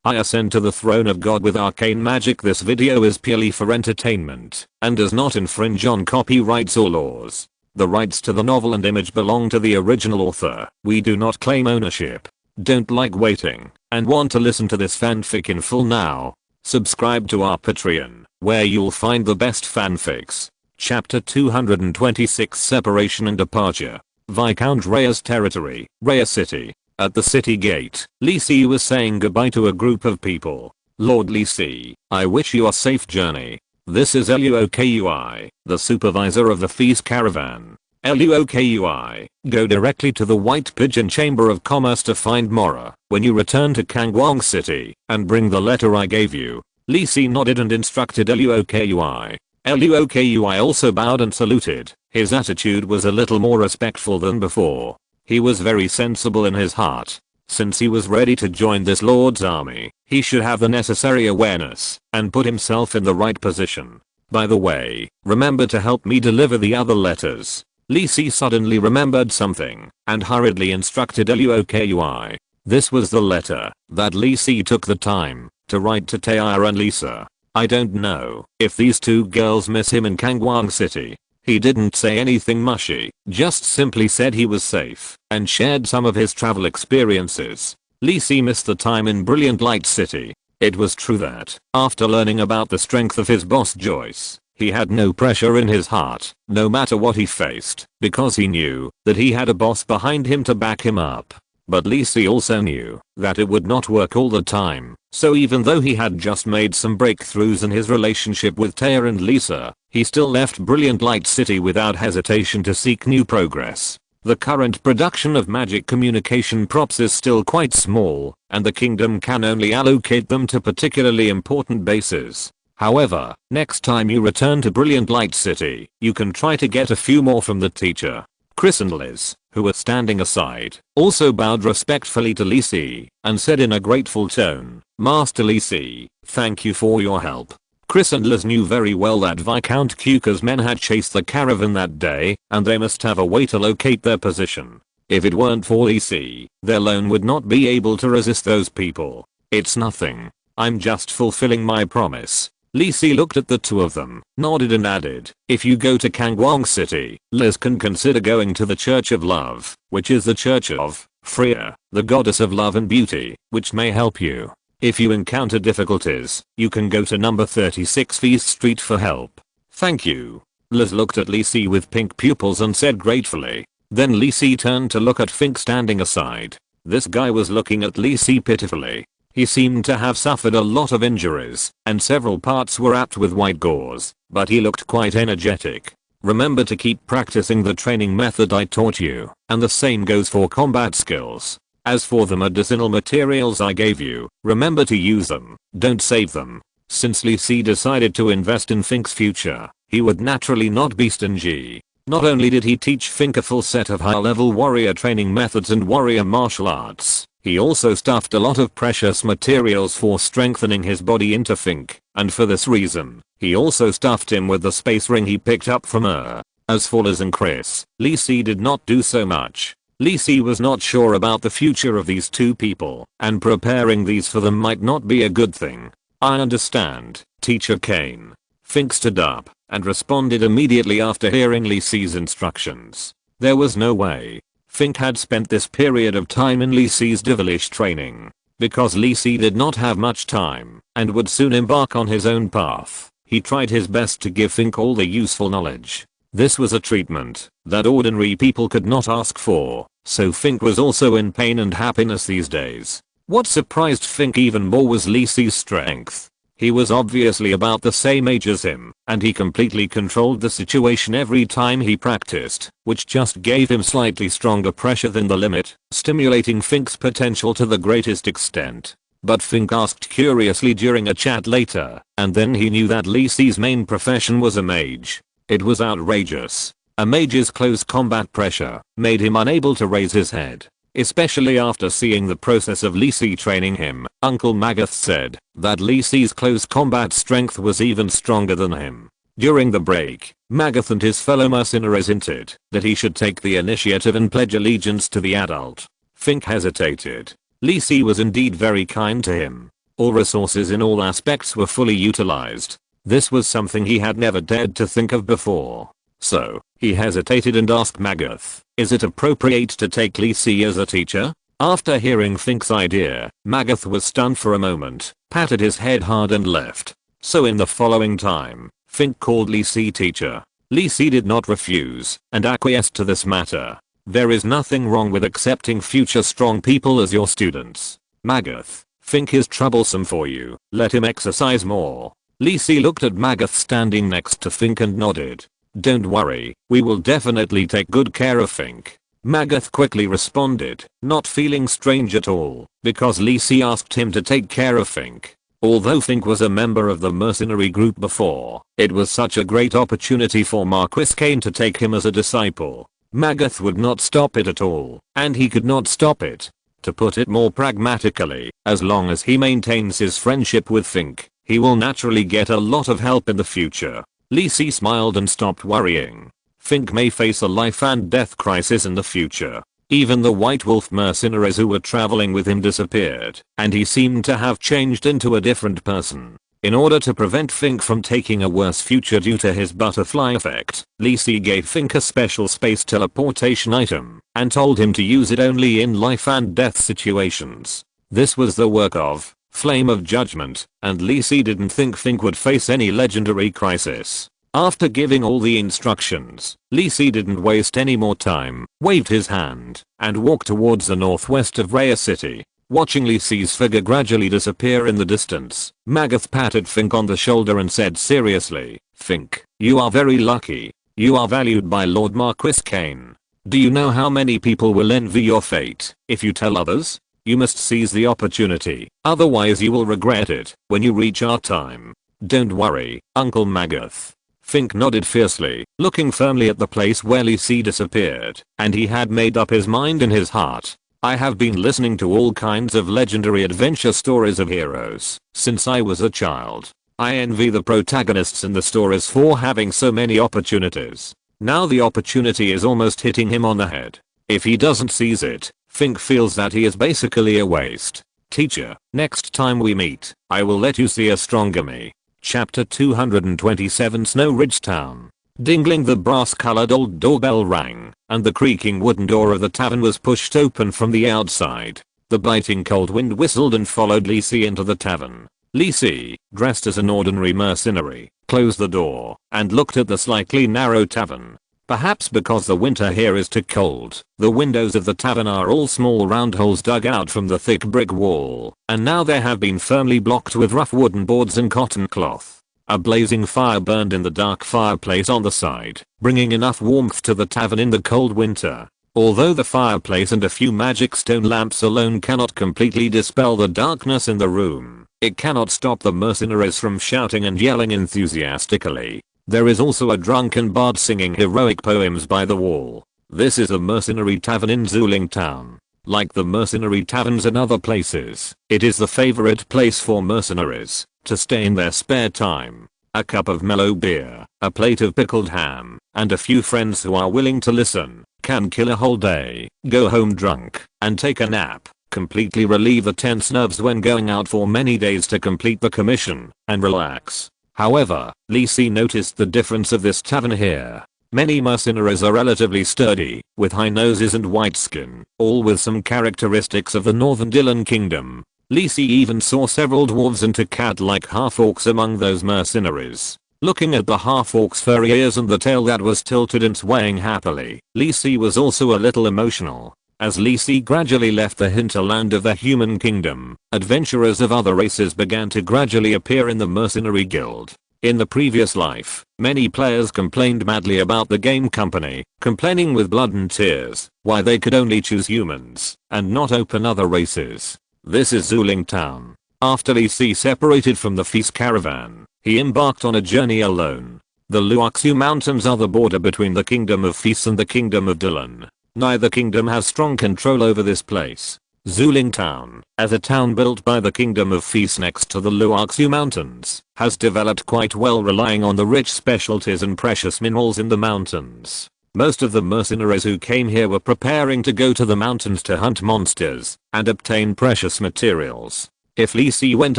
I ascend to the throne of God with arcane magic. This video is purely for entertainment and does not infringe on copyrights or laws. The rights to the novel and image belong to the original author. We do not claim ownership. Don't like waiting and want to listen to this fanfic in full now? Subscribe to our Patreon, where you'll find the best fanfics. Chapter 226, Separation and Departure. Viscount Rhea's territory, Rhea City. At the city gate, Lisi was saying goodbye to a group of people. Lord Lisi, I wish you a safe journey. This is Luokui, the supervisor of the feast caravan. Luokui, go directly to the White Pigeon Chamber of Commerce to find Mora when you return to Kangwang City, and bring the letter I gave you. Lisi nodded and instructed Luokui. Luokui also bowed and saluted. His attitude was a little more respectful than before. He was very sensible in his heart. Since he was ready to join this lord's army, he should have the necessary awareness and put himself in the right position. By the way, remember to help me deliver the other letters. Lisi suddenly remembered something and hurriedly instructed Luokui. This was the letter that Lisi took the time to write to Taira and Lisa. I don't know if these two girls miss him in Kangwang City. He didn't say anything mushy, just simply said he was safe and shared some of his travel experiences. Lisi missed the time in Brilliant Light City. It was true that, after learning about the strength of his boss Joyce, he had no pressure in his heart, no matter what he faced, because he knew that he had a boss behind him to back him up. But Lisi also knew that it would not work all the time, so even though he had just made some breakthroughs in his relationship with Taya and Lisa, he still left Brilliant Light City without hesitation to seek new progress. The current production of magic communication props is still quite small, and the kingdom can only allocate them to particularly important bases. However, next time you return to Brilliant Light City, you can try to get a few more from the teacher. Chris and Liz, who were standing aside, also bowed respectfully to Lisi and said in a grateful tone, Master Lisi, thank you for your help. Chris and Liz knew very well that Viscount Kuka's men had chased the caravan that day, and they must have a way to locate their position. If it weren't for Lisi, they alone would not be able to resist those people. It's nothing. I'm just fulfilling my promise. Lisi looked at the two of them, nodded and added, if you go to Kangwang City, Liz can consider going to the Church of Love, which is the Church of Freya, the goddess of love and beauty, which may help you. If you encounter difficulties, you can go to number 36 Feast Street for help. Thank you. Liz looked at Lisi with pink pupils and said gratefully. Then Lisi turned to look at Fink standing aside. This guy was looking at Lisi pitifully. He seemed to have suffered a lot of injuries, and several parts were wrapped with white gauze, but he looked quite energetic. Remember to keep practicing the training method I taught you, and the same goes for combat skills. As for the medicinal materials I gave you, remember to use them, don't save them. Since Lisi decided to invest in Fink's future, he would naturally not be stingy. Not only did he teach Fink a full set of high-level warrior training methods and warrior martial arts, he also stuffed a lot of precious materials for strengthening his body into Fink, and for this reason, he also stuffed him with the space ring he picked up from her. As for Liz and Chris, Lisi did not do so much. Lisi was not sure about the future of these two people, and preparing these for them might not be a good thing. I understand, Teacher Kane. Fink stood up and responded immediately after hearing Lisi's instructions. There was no way Fink had spent this period of time in Lisi's devilish training. Because Lisi did not have much time and would soon embark on his own path, he tried his best to give Fink all the useful knowledge. This was a treatment that ordinary people could not ask for, so Fink was also in pain and happiness these days. What surprised Fink even more was Lisi's strength. He was obviously about the same age as him, and he completely controlled the situation every time he practiced, which just gave him slightly stronger pressure than the limit, stimulating Fink's potential to the greatest extent. But Fink asked curiously during a chat later, and then he knew that Lisi's main profession was a mage. It was outrageous. A mage's close combat pressure made him unable to raise his head. Especially after seeing the process of Lisi training him, Uncle Magath said that Lisi's close combat strength was even stronger than him. During the break, Magath and his fellow mercenaries hinted that he should take the initiative and pledge allegiance to the adult. Fink hesitated. Lisi was indeed very kind to him. All resources in all aspects were fully utilized. This was something he had never dared to think of before. So, he hesitated and asked Magath, is it appropriate to take Lisi as a teacher? After hearing Fink's idea, Magath was stunned for a moment, patted his head hard and left. So in the following time, Fink called Lisi teacher. Lisi did not refuse, and acquiesced to this matter. There is nothing wrong with accepting future strong people as your students. Magath, Fink is troublesome for you, let him exercise more. Lisi looked at Magath standing next to Fink and nodded. Don't worry, we will definitely take good care of Fink. Magath quickly responded, not feeling strange at all, because Lisi asked him to take care of Fink. Although Fink was a member of the mercenary group before, it was such a great opportunity for Marquis Kane to take him as a disciple. Magath would not stop it at all, and he could not stop it. To put it more pragmatically, as long as he maintains his friendship with Fink, he will naturally get a lot of help in the future. Lisi smiled and stopped worrying. Fink may face a life and death crisis in the future. Even the White Wolf mercenaries who were traveling with him disappeared, and he seemed to have changed into a different person. In order to prevent Fink from taking a worse future due to his butterfly effect, Lisi gave Fink a special space teleportation item, and told him to use it only in life and death situations. This was the work of Flame of Judgment, and Lisi didn't think Fink would face any legendary crisis. After giving all the instructions, Lisi didn't waste any more time, waved his hand, and walked towards the northwest of Rhea City. Watching Lisi's figure gradually disappear in the distance, Magath patted Fink on the shoulder and said seriously, Fink, you are very lucky. You are valued by Lord Marquis Kane. Do you know how many people will envy your fate if you tell others? You must seize the opportunity, otherwise you will regret it when you reach our time. Don't worry, Uncle Magath. Fink nodded fiercely, looking firmly at the place where Lisi disappeared, and he had made up his mind in his heart. I have been listening to all kinds of legendary adventure stories of heroes since I was a child. I envy the protagonists in the stories for having so many opportunities. Now the opportunity is almost hitting him on the head. If he doesn't seize it, Fink feels that he is basically a waste. Teacher, next time we meet, I will let you see a stronger me. Chapter 227 Snow Ridge Town. Dingling, the brass-colored old doorbell rang, and the creaking wooden door of the tavern was pushed open from the outside. The biting cold wind whistled and followed Lisi into the tavern. Lisi, dressed as an ordinary mercenary, closed the door and looked at the slightly narrow tavern. Perhaps because the winter here is too cold, the windows of the tavern are all small round holes dug out from the thick brick wall, and now they have been firmly blocked with rough wooden boards and cotton cloth. A blazing fire burned in the dark fireplace on the side, bringing enough warmth to the tavern in the cold winter. Although the fireplace and a few magic stone lamps alone cannot completely dispel the darkness in the room, it cannot stop the mercenaries from shouting and yelling enthusiastically. There is also a drunken bard singing heroic poems by the wall. This is a mercenary tavern in Zuling Town. Like the mercenary taverns in other places, it is the favorite place for mercenaries to stay in their spare time. A cup of mellow beer, a plate of pickled ham, and a few friends who are willing to listen can kill a whole day, go home drunk, and take a nap, completely relieve the tense nerves when going out for many days to complete the commission, and relax. However, Lisi noticed the difference of this tavern here. Many mercenaries are relatively sturdy, with high noses and white skin, all with some characteristics of the Northern Dylan Kingdom. Lisi even saw several dwarves and cat-like half-orcs among those mercenaries. Looking at the half-orc's furry ears and the tail that was tilted and swaying happily, Lisi was also a little emotional. As Lisi gradually left the hinterland of the human kingdom, adventurers of other races began to gradually appear in the mercenary guild. In the previous life, many players complained madly about the game company, complaining with blood and tears why they could only choose humans and not open other races. This is Zuling Town. After Lisi separated from the Feast caravan, he embarked on a journey alone. The Luoxu Mountains are the border between the Kingdom of Feast and the Kingdom of Dylan. Neither kingdom has strong control over this place. Zuling Town, as a town built by the Kingdom of Feast next to the Luoxu Mountains, has developed quite well, relying on the rich specialties and precious minerals in the mountains. Most of the mercenaries who came here were preparing to go to the mountains to hunt monsters and obtain precious materials. If Li Si went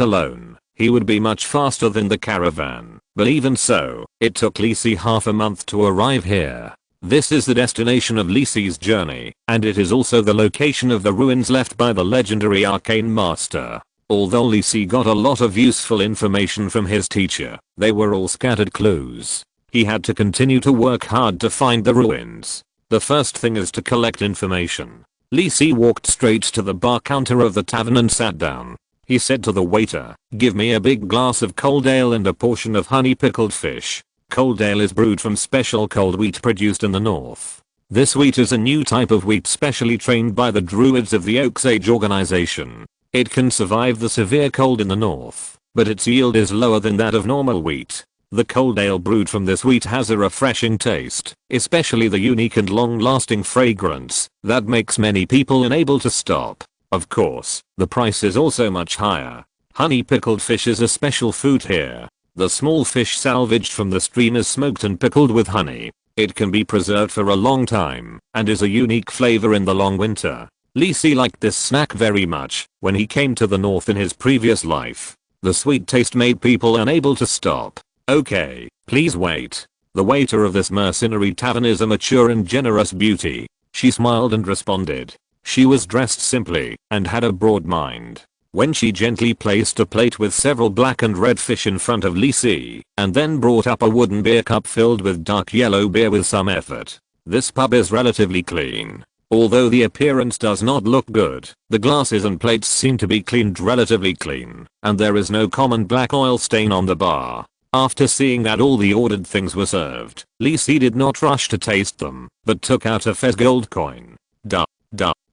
alone, he would be much faster than the caravan, but even so, it took Li Si half a month to arrive here. This is the destination of Li Si's journey, and it is also the location of the ruins left by the legendary Arcane Master. Although Li Si got a lot of useful information from his teacher, they were all scattered clues. He had to continue to work hard to find the ruins. The first thing is to collect information. Li Si walked straight to the bar counter of the tavern and sat down. He said to the waiter, "Give me a big glass of cold ale and a portion of honey pickled fish." Cold ale is brewed from special cold wheat produced in the north. This wheat is a new type of wheat specially trained by the druids of the Oak Age organization. It can survive the severe cold in the north, but its yield is lower than that of normal wheat. The cold ale brewed from this wheat has a refreshing taste, especially the unique and long-lasting fragrance that makes many people unable to stop. Of course, the price is also much higher. Honey pickled fish is a special food here. The small fish salvaged from the stream is smoked and pickled with honey. It can be preserved for a long time and is a unique flavor in the long winter. Li Si liked this snack very much when he came to the north in his previous life. The sweet taste made people unable to stop. "Okay, please wait." The waiter of this mercenary tavern is a mature and generous beauty. She smiled and responded. She was dressed simply and had a broad mind. When she gently placed a plate with several black and red fish in front of Li Si, and then brought up a wooden beer cup filled with dark yellow beer with some effort. This pub is relatively clean. Although the appearance does not look good, the glasses and plates seem to be cleaned relatively clean, and there is no common black oil stain on the bar. After seeing that all the ordered things were served, Li Si did not rush to taste them, but took out a Fez gold coin. Duh.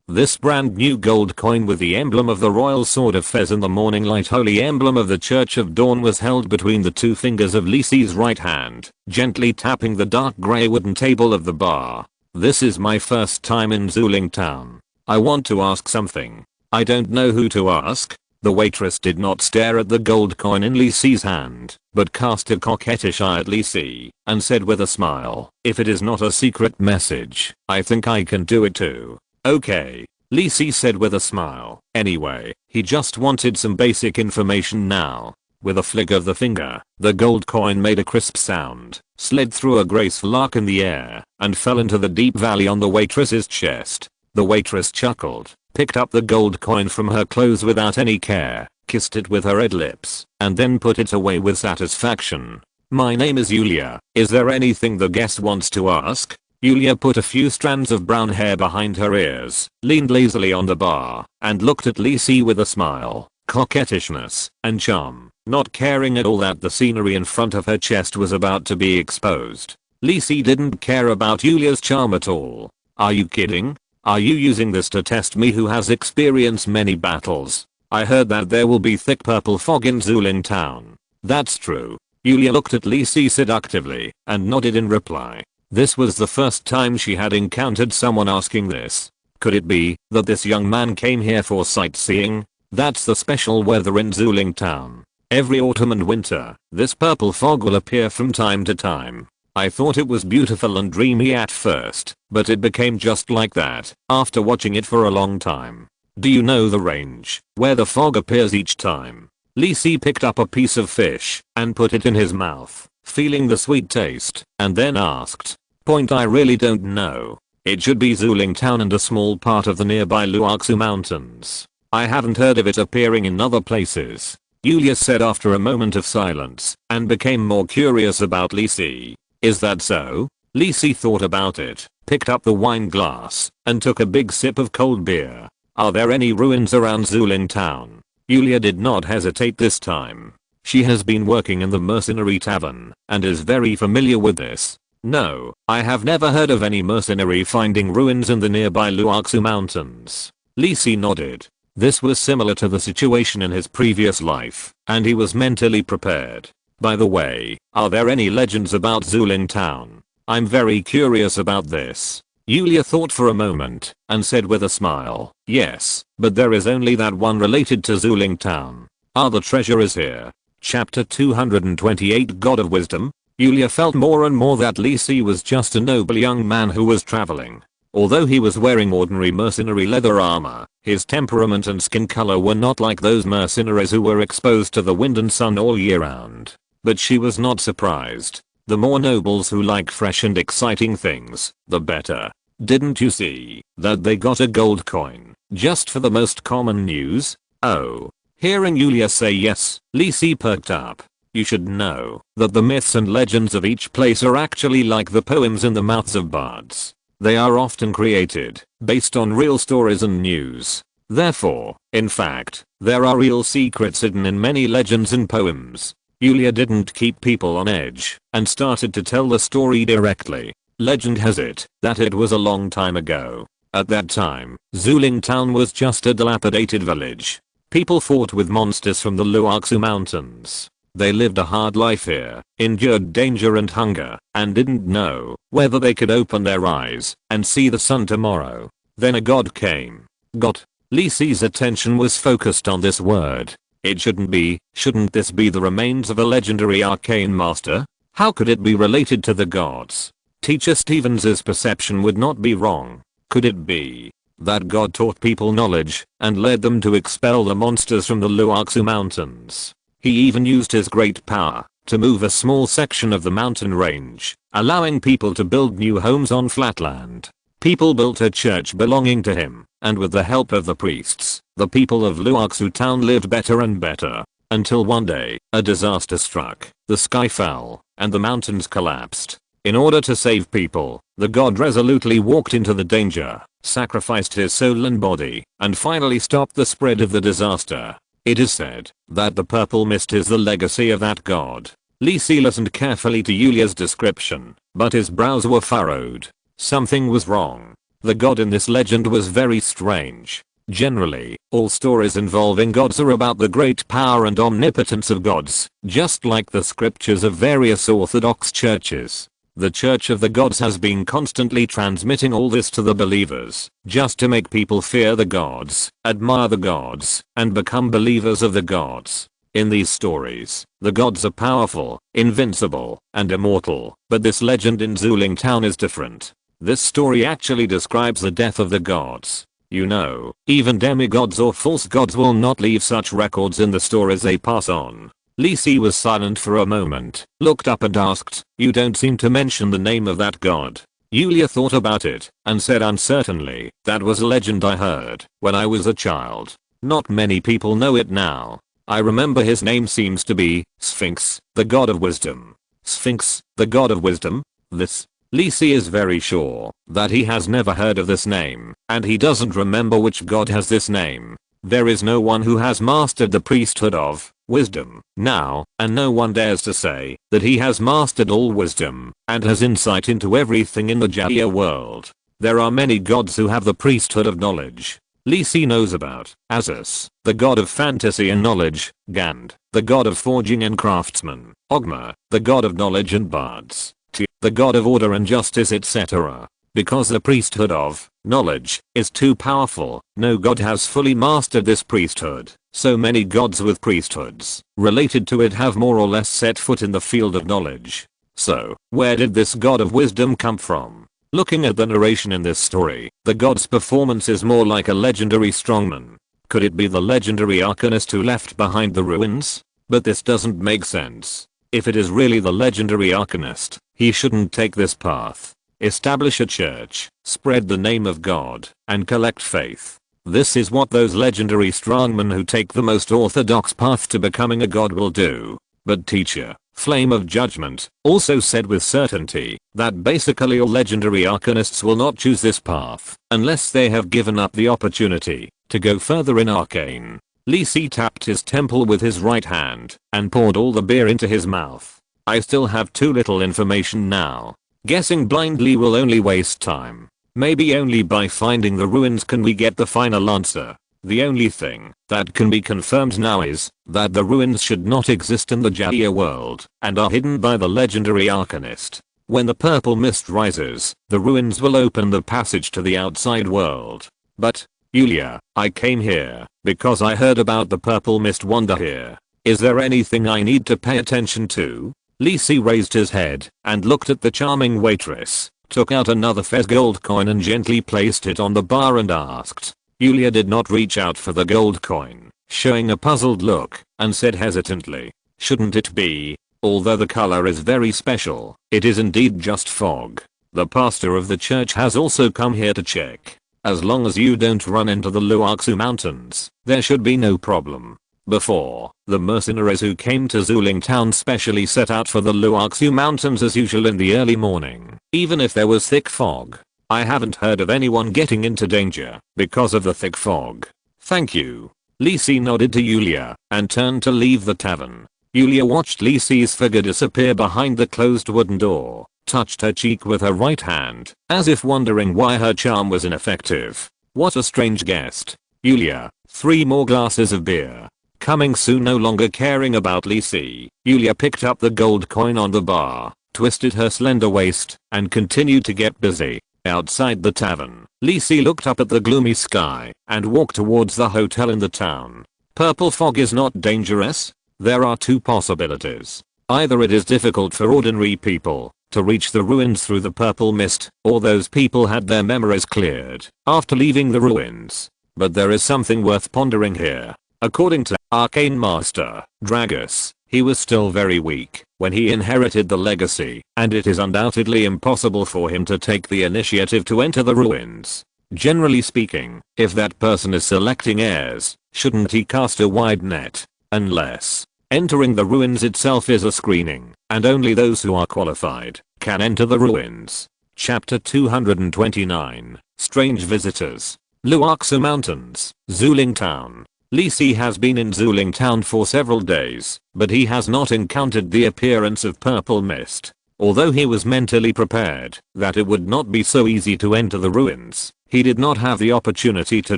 This brand new gold coin with the emblem of the royal sword of Fez and the morning light holy emblem of the Church of Dawn was held between the two fingers of Li Si's right hand, gently tapping the dark grey wooden table of the bar. "This is my first time in Zuling Town. I want to ask something. I don't know who to ask." The waitress did not stare at the gold coin in Li Si's hand, but cast a coquettish eye at Li Si, and said with a smile, "If it is not a secret message, I think I can do it too." "Okay," Li Si said with a smile. Anyway, he just wanted some basic information now. With a flick of the finger, the gold coin made a crisp sound, slid through a graceful arc in the air, and fell into the deep valley on the waitress's chest. The waitress chuckled, picked up the gold coin from her clothes without any care, kissed it with her red lips, and then put it away with satisfaction. "My name is Yulia. Is there anything the guest wants to ask?" Yulia put a few strands of brown hair behind her ears, leaned lazily on the bar, and looked at Li Si with a smile, coquettishness, and charm, not caring at all that the scenery in front of her chest was about to be exposed. Li Si didn't care about Yulia's charm at all. "Are you kidding? Are you using this to test me who has experienced many battles? I heard that there will be thick purple fog in Zuling Town." "That's true." Yulia looked at Li Si seductively, and nodded in reply. This was the first time she had encountered someone asking this. Could it be that this young man came here for sightseeing? That's the special weather in Zuling Town. Every autumn and winter, this purple fog will appear from time to time. I thought it was beautiful and dreamy at first, but it became just like that after watching it for a long time. "Do you know the range where the fog appears each time?" Li Si picked up a piece of fish and put it in his mouth, feeling the sweet taste, and then asked. "I really don't know. It should be Zuling Town and a small part of the nearby Luoxu Mountains. I haven't heard of it appearing in other places," Yulia said after a moment of silence, and became more curious about Li Si. "Is that so?" Li Si thought about it, picked up the wine glass, and took a big sip of cold beer. "Are there any ruins around Zuling Town?" Yulia did not hesitate this time. She has been working in the mercenary tavern, and is very familiar with this. "No, I have never heard of any mercenary finding ruins in the nearby Luoxu Mountains." Li Si nodded. This was similar to the situation in his previous life, and he was mentally prepared. "By the way, are there any legends about Zuling Town? I'm very curious about this." Yulia thought for a moment, and said with a smile, "Yes, but there is only that one related to Zuling Town. The treasure is here." Chapter 228 God of Wisdom. Yulia felt more and more that Li Si was just a noble young man who was traveling. Although he was wearing ordinary mercenary leather armor, his temperament and skin color were not like those mercenaries who were exposed to the wind and sun all year round. But she was not surprised. The more nobles who like fresh and exciting things, the better. Didn't you see that they got a gold coin just for the most common news? Oh. Hearing Yulia say yes, Lisi perked up. You should know that the myths and legends of each place are actually like the poems in the mouths of bards. They are often created based on real stories and news. Therefore, in fact, there are real secrets hidden in many legends and poems. Yulia didn't keep people on edge and started to tell the story directly. Legend has it that it was a long time ago. At that time, Zuling town was just a dilapidated village. People fought with monsters from the Luoxu mountains. They lived a hard life here, endured danger and hunger, and didn't know whether they could open their eyes and see the sun tomorrow. Then a god came. God. Lisi's attention was focused on this word. Shouldn't this be the remains of a legendary arcane master? How could it be related to the gods? Teacher Stevens's perception would not be wrong. Could it be that God taught people knowledge and led them to expel the monsters from the Luoxu mountains? He even used his great power to move a small section of the mountain range, allowing people to build new homes on flatland. People built a church belonging to him, and with the help of the priests, the people of Luoxu town lived better and better. Until one day, a disaster struck, the sky fell, and the mountains collapsed. In order to save people, the god resolutely walked into the danger, sacrificed his soul and body, and finally stopped the spread of the disaster. It is said that the purple mist is the legacy of that god. Lisi listened carefully to Yulia's description, but his brows were furrowed. Something was wrong. The god in this legend was very strange. Generally, all stories involving gods are about the great power and omnipotence of gods, just like the scriptures of various Orthodox churches. The Church of the Gods has been constantly transmitting all this to the believers, just to make people fear the gods, admire the gods, and become believers of the gods. In these stories, the gods are powerful, invincible, and immortal, but this legend in Zuling town is different. This story actually describes the death of the gods. You know, even demigods or false gods will not leave such records in the stories they pass on. Lisi was silent for a moment, looked up and asked, "You don't seem to mention the name of that god." Yulia thought about it, and said uncertainly, "That was a legend I heard when I was a child. Not many people know it now. I remember his name seems to be Sphinx, the god of wisdom." Sphinx, the god of wisdom? Lisi is very sure that he has never heard of this name, and he doesn't remember which god has this name. There is no one who has mastered the priesthood of wisdom now, and no one dares to say that he has mastered all wisdom and has insight into everything in the Jaya world. There are many gods who have the priesthood of knowledge. Lisi knows about Azus, the god of fantasy and knowledge, Gand, the god of forging and craftsmen, Ogma, the god of knowledge and bards, the god of order and justice, etc. Because the priesthood of knowledge is too powerful, no god has fully mastered this priesthood. So many gods with priesthoods related to it have more or less set foot in the field of knowledge. So, where did this god of wisdom come from? Looking at the narration in this story, the god's performance is more like a legendary strongman. Could it be the legendary Arcanist who left behind the ruins? But this doesn't make sense. If it is really the legendary Arcanist, he shouldn't take this path. Establish a church, spread the name of God, and collect faith. This is what those legendary strongmen who take the most orthodox path to becoming a god will do. But teacher, Flame of Judgment, also said with certainty that basically all legendary Arcanists will not choose this path unless they have given up the opportunity to go further in Arcane. Lisi tapped his temple with his right hand and poured all the beer into his mouth. I still have too little information now. Guessing blindly will only waste time. Maybe only by finding the ruins can we get the final answer. The only thing that can be confirmed now is that the ruins should not exist in the Jaya world and are hidden by the legendary Arcanist. When the purple mist rises, the ruins will open the passage to the outside world. But, Yulia, I came here because I heard about the purple mist wonder here. Is there anything I need to pay attention to? Lisi raised his head and looked at the charming waitress. took out another Fez gold coin and gently placed it on the bar and asked. Yulia did not reach out for the gold coin, showing a puzzled look, and said hesitantly, "Shouldn't it be? Although the color is very special, it is indeed just fog. The pastor of the church has also come here to check. As long as you don't run into the Luoxu mountains, there should be no problem." Before, the mercenaries who came to Zuling town specially set out for the Luoxu mountains as usual in the early morning, even if there was thick fog. I haven't heard of anyone getting into danger because of the thick fog. Thank you. Lisi nodded to Yulia and turned to leave the tavern. Yulia watched Lisi's figure disappear behind the closed wooden door, touched her cheek with her right hand, as if wondering why her charm was ineffective. What a strange guest. Yulia, 3 more glasses of beer. Coming soon. No longer caring about Lisi, Yulia picked up the gold coin on the bar, twisted her slender waist, and continued to get busy. Outside the tavern, Lisi looked up at the gloomy sky and walked towards the hotel in the town. Purple fog is not dangerous? There are 2 possibilities. Either it is difficult for ordinary people to reach the ruins through the purple mist, or those people had their memories cleared after leaving the ruins. But there is something worth pondering here. According to Arcane Master Dragus, he was still very weak when he inherited the legacy, and it is undoubtedly impossible for him to take the initiative to enter the ruins. Generally speaking, if that person is selecting heirs, shouldn't he cast a wide net? Unless entering the ruins itself is a screening, and only those who are qualified can enter the ruins. Chapter 229, Strange Visitors. Luoxu Mountains, Zuling Town. Lisi has been in Zuling Town for several days, but he has not encountered the appearance of purple mist. Although he was mentally prepared that it would not be so easy to enter the ruins, he did not have the opportunity to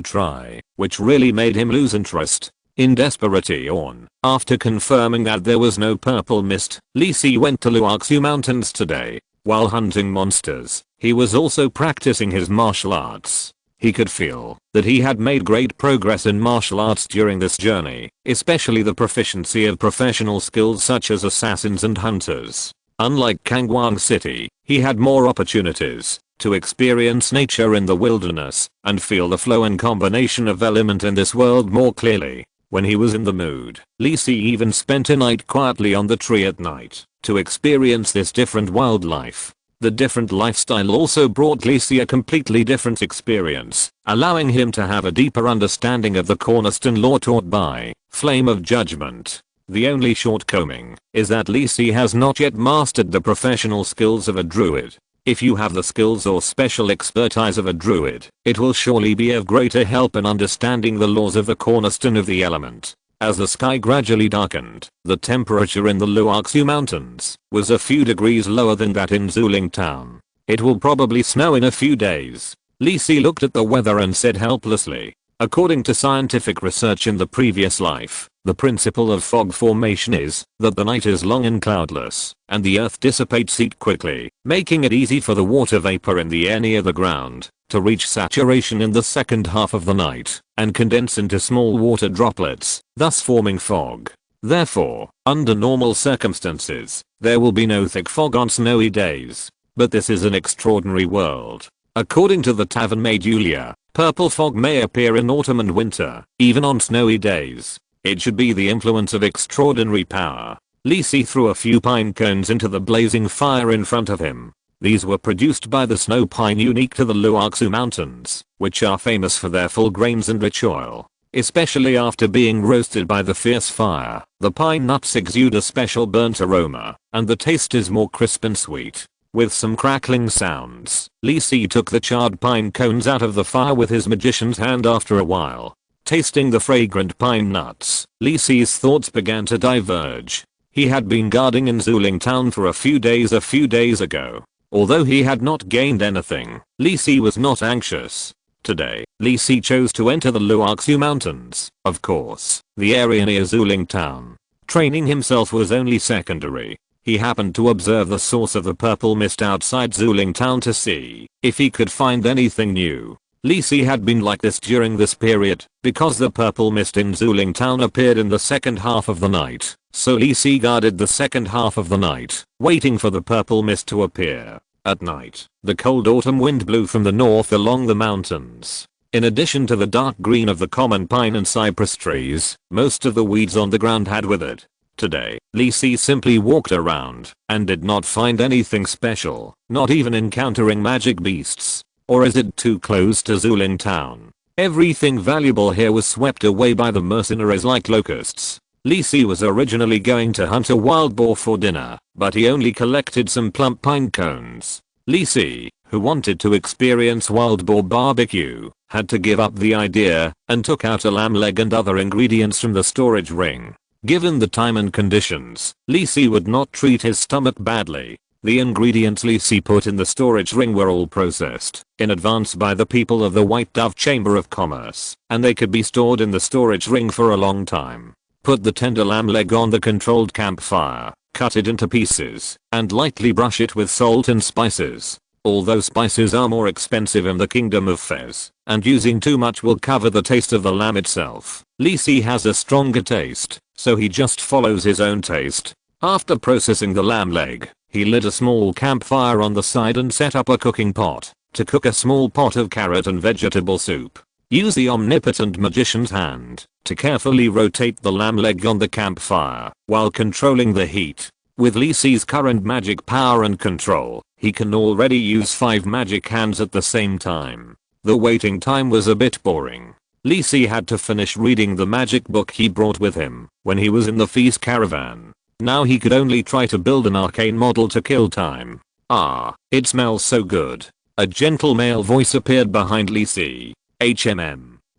try, which really made him lose interest. In desperation, after confirming that there was no purple mist, Lisi went to Luoxu Mountains today. While hunting monsters, he was also practicing his martial arts. He could feel that he had made great progress in martial arts during this journey, especially the proficiency of professional skills such as assassins and hunters. Unlike Kangwang City, he had more opportunities to experience nature in the wilderness and feel the flow and combination of element in this world more clearly. When he was in the mood, Lisi even spent a night quietly on the tree at night to experience this different wildlife. The different lifestyle also brought Lisi a completely different experience, allowing him to have a deeper understanding of the cornerstone lore taught by Flame of Judgment. The only shortcoming is that Lisi has not yet mastered the professional skills of a druid. If you have the skills or special expertise of a druid, it will surely be of greater help in understanding the laws of the cornerstone of the element. As the sky gradually darkened, the temperature in the Luoxu Mountains was a few degrees lower than that in Zuling Town. It will probably snow in a few days. Lisi looked at the weather and said helplessly. According to scientific research in the previous life, the principle of fog formation is that the night is long and cloudless, and the earth dissipates heat quickly, making it easy for the water vapor in the air near the ground to reach saturation in the second half of the night and condense into small water droplets, thus forming fog. Therefore, under normal circumstances, there will be no thick fog on snowy days. But this is an extraordinary world. According to the tavern maid Yulia, purple fog may appear in autumn and winter, even on snowy days. It should be the influence of extraordinary power. Lisi threw a few pine cones into the blazing fire in front of him. These were produced by the snow pine unique to the Luoxu Mountains, which are famous for their full grains and rich oil. Especially after being roasted by the fierce fire, the pine nuts exude a special burnt aroma, and the taste is more crisp and sweet. With some crackling sounds, Lisi took the charred pine cones out of the fire with his magician's hand. After a while, tasting the fragrant pine nuts, Lisi's thoughts began to diverge. He had been guarding in Zuling Town for a few days ago. Although he had not gained anything, Lisi was not anxious. Today, Lisi chose to enter the Luoxu Mountains. Of course, the area near Zuling Town. Training himself was only secondary. He happened to observe the source of the purple mist outside Zuling Town to see if he could find anything new. Lisi had been like this during this period because the purple mist in Zuling Town appeared in the second half of the night. So Lisi guarded the second half of the night, waiting for the purple mist to appear. At night, the cold autumn wind blew from the north along the mountains. In addition to the dark green of the common pine and cypress trees, most of the weeds on the ground had withered. Today, Lisi simply walked around and did not find anything special, not even encountering magic beasts. Or is it too close to Zuling Town? Everything valuable here was swept away by the mercenaries like locusts. Lisi was originally going to hunt a wild boar for dinner, but he only collected some plump pine cones. Lisi, who wanted to experience wild boar barbecue, had to give up the idea and took out a lamb leg and other ingredients from the storage ring. Given the time and conditions, Lisi would not treat his stomach badly. The ingredients Lisi put in the storage ring were all processed in advance by the people of the White Dove Chamber of Commerce, and they could be stored in the storage ring for a long time. Put the tender lamb leg on the controlled campfire, cut it into pieces, and lightly brush it with salt and spices. Although spices are more expensive in the Kingdom of Fez, and using too much will cover the taste of the lamb itself, Lisi has a stronger taste, so he just follows his own taste. After processing the lamb leg, he lit a small campfire on the side and set up a cooking pot to cook a small pot of carrot and vegetable soup. Use the omnipotent magician's hand to carefully rotate the lamb leg on the campfire while controlling the heat. With Lisi's current magic power and control, he can already use 5 magic hands at the same time. The waiting time was a bit boring. Lisi had to finish reading the magic book he brought with him when he was in the feast caravan. Now he could only try to build an arcane model to kill time. Ah, it smells so good. A gentle male voice appeared behind Lisi.